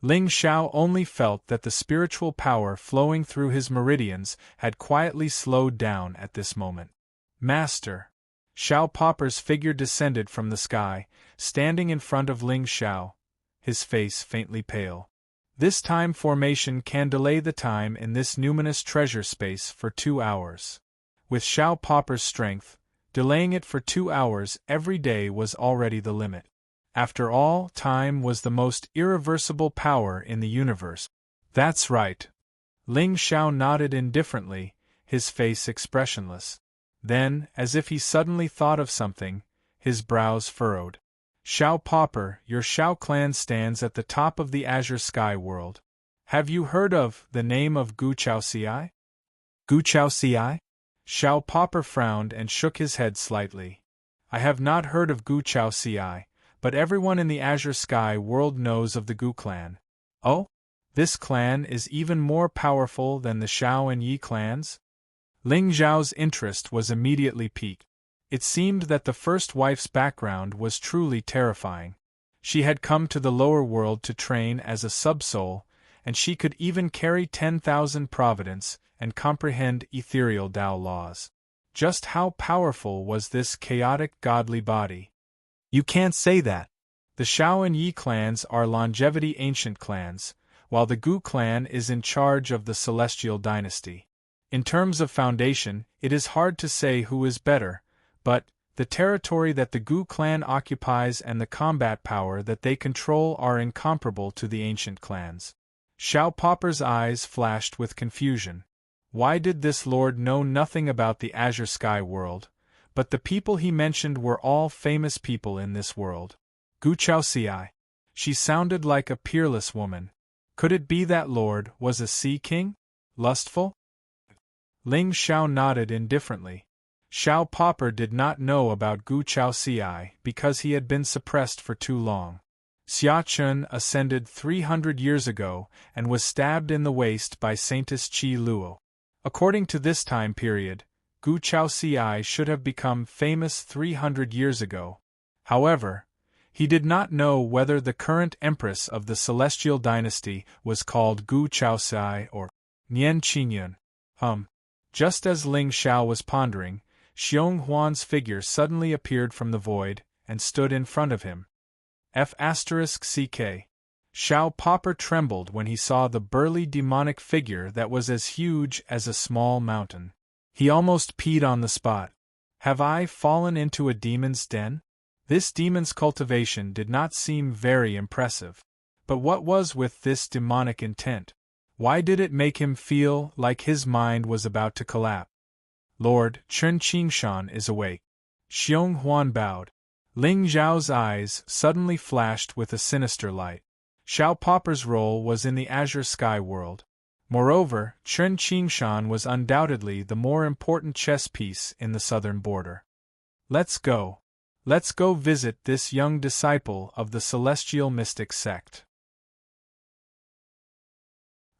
Ling Xiao only felt that the spiritual power flowing through his meridians had quietly slowed down at this moment. Master! Xiao Popper's figure descended from the sky, standing in front of Ling Xiao, his face faintly pale. This time formation can delay the time in this numinous treasure space for 2 hours. With Xiao Popper's strength, delaying it for 2 hours every day was already the limit. After all, time was the most irreversible power in the universe. That's right. Ling Xiao nodded indifferently, his face expressionless. Then, as if he suddenly thought of something, his brows furrowed. Xiao Popper, your Shao clan stands at the top of the azure sky world. Have you heard of the name of Gu Chaoxiai? Gu Chaoxiai? Xiao Popper frowned and shook his head slightly. I have not heard of Gu Chaoxiai, but everyone in the azure sky world knows of the Gu clan. Oh? This clan is even more powerful than the Shao and Yi clans? Ling Zhao's interest was immediately piqued. It seemed that the first wife's background was truly terrifying. She had come to the lower world to train as a sub-soul, and she could even carry 10,000 providence and comprehend ethereal Tao laws. Just how powerful was this chaotic godly body? You can't say that. The Shao and Yi clans are longevity ancient clans, while the Gu clan is in charge of the celestial dynasty. In terms of foundation, it is hard to say who is better, but the territory that the Gu clan occupies and the combat power that they control are incomparable to the ancient clans. Xiao Popper's eyes flashed with confusion. Why did this lord know nothing about the azure sky world? But the people he mentioned were all famous people in this world. Gu Chaoxiai. She sounded like a peerless woman. Could it be that Lord was a sea king? Lustful? Ling Xiao nodded indifferently. Xiao Popper did not know about Gu Chaoxiai because he had been suppressed for too long. Xia Chun ascended 300 years ago and was stabbed in the waist by Saintess Qi Luo. According to this time period, Gu Chaoxiai should have become famous 300 years ago. However, he did not know whether the current empress of the Celestial Dynasty was called Gu Chaoxiai or Nian Qingyun. Just as Ling Xiao was pondering, Xiong Huan's figure suddenly appeared from the void and stood in front of him. F***CK. Xiao Popper trembled when he saw the burly demonic figure that was as huge as a small mountain. He almost peed on the spot. Have I fallen into a demon's den? This demon's cultivation did not seem very impressive. But what was with this demonic intent? Why did it make him feel like his mind was about to collapse? Lord Chen Qingshan is awake. Xiong Huan bowed. Ling Zhao's eyes suddenly flashed with a sinister light. Xiao Popper's role was in the azure sky world. Moreover, Chen Qingshan was undoubtedly the more important chess piece in the southern border. Let's go. Let's go visit this young disciple of the celestial mystic sect.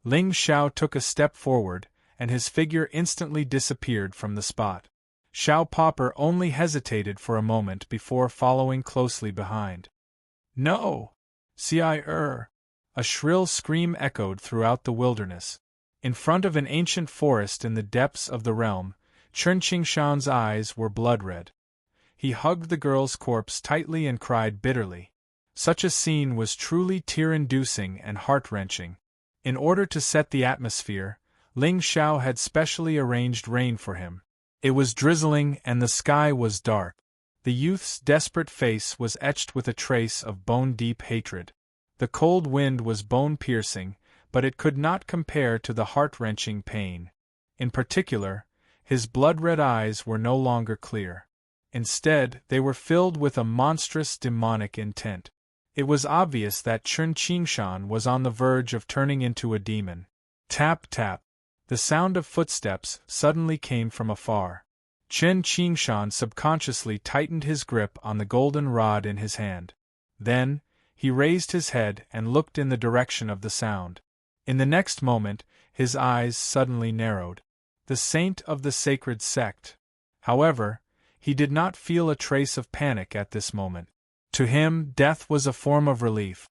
Ling Xiao took a step forward, and his figure instantly disappeared from the spot. Xiao Popper only hesitated for a moment before following closely behind. No! A shrill scream echoed throughout the wilderness. In front of an ancient forest in the depths of the realm, Chen Qingshan's eyes were blood-red. He hugged the girl's corpse tightly and cried bitterly. Such a scene was truly tear-inducing and heart-wrenching. In order to set the atmosphere, Ling Xiao had specially arranged rain for him. It was drizzling and the sky was dark. The youth's desperate face was etched with a trace of bone-deep hatred. The cold wind was bone-piercing, but it could not compare to the heart-wrenching pain. In particular, his blood-red eyes were no longer clear. Instead, they were filled with a monstrous demonic intent. It was obvious that Chen Qingshan was on the verge of turning into a demon. Tap tap. The sound of footsteps suddenly came from afar. Chen Qingshan subconsciously tightened his grip on the golden rod in his hand. Then, he raised his head and looked in the direction of the sound. In the next moment, his eyes suddenly narrowed. The saint of the sacred sect. However, he did not feel a trace of panic at this moment. To him, death was a form of relief.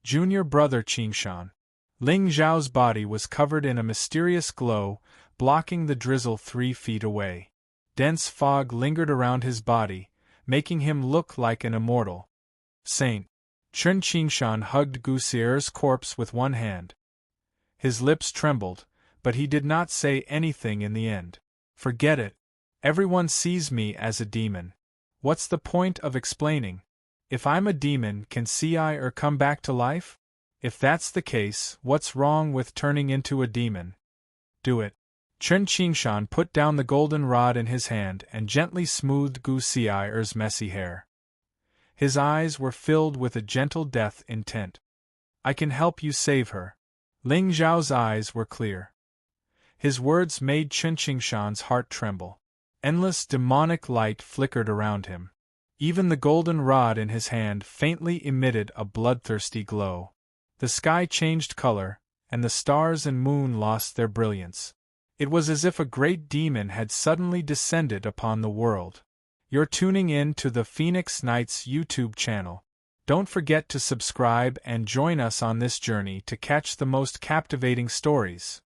Junior brother Qingshan. Ling Zhao's body was covered in a mysterious glow, blocking the drizzle 3 feet away. Dense fog lingered around his body, making him look like an immortal. Saint. Chen Qingshan hugged Gu Xier's corpse with one hand. His lips trembled, but he did not say anything in the end. Forget it. Everyone sees me as a demon. What's the point of explaining? If I'm a demon, can CI or come back to life? If that's the case, what's wrong with turning into a demon? Do it. Chen Qingshan put down the golden rod in his hand and gently smoothed Gu Xier's messy hair. His eyes were filled with a gentle death intent. I can help you save her. Ling Zhao's eyes were clear. His words made Chen Qingshan's heart tremble. Endless demonic light flickered around him. Even the golden rod in his hand faintly emitted a bloodthirsty glow. The sky changed color, and the stars and moon lost their brilliance. It was as if a great demon had suddenly descended upon the world. You're tuning in to the Phoenix Nights YouTube channel. Don't forget to subscribe and join us on this journey to catch the most captivating stories.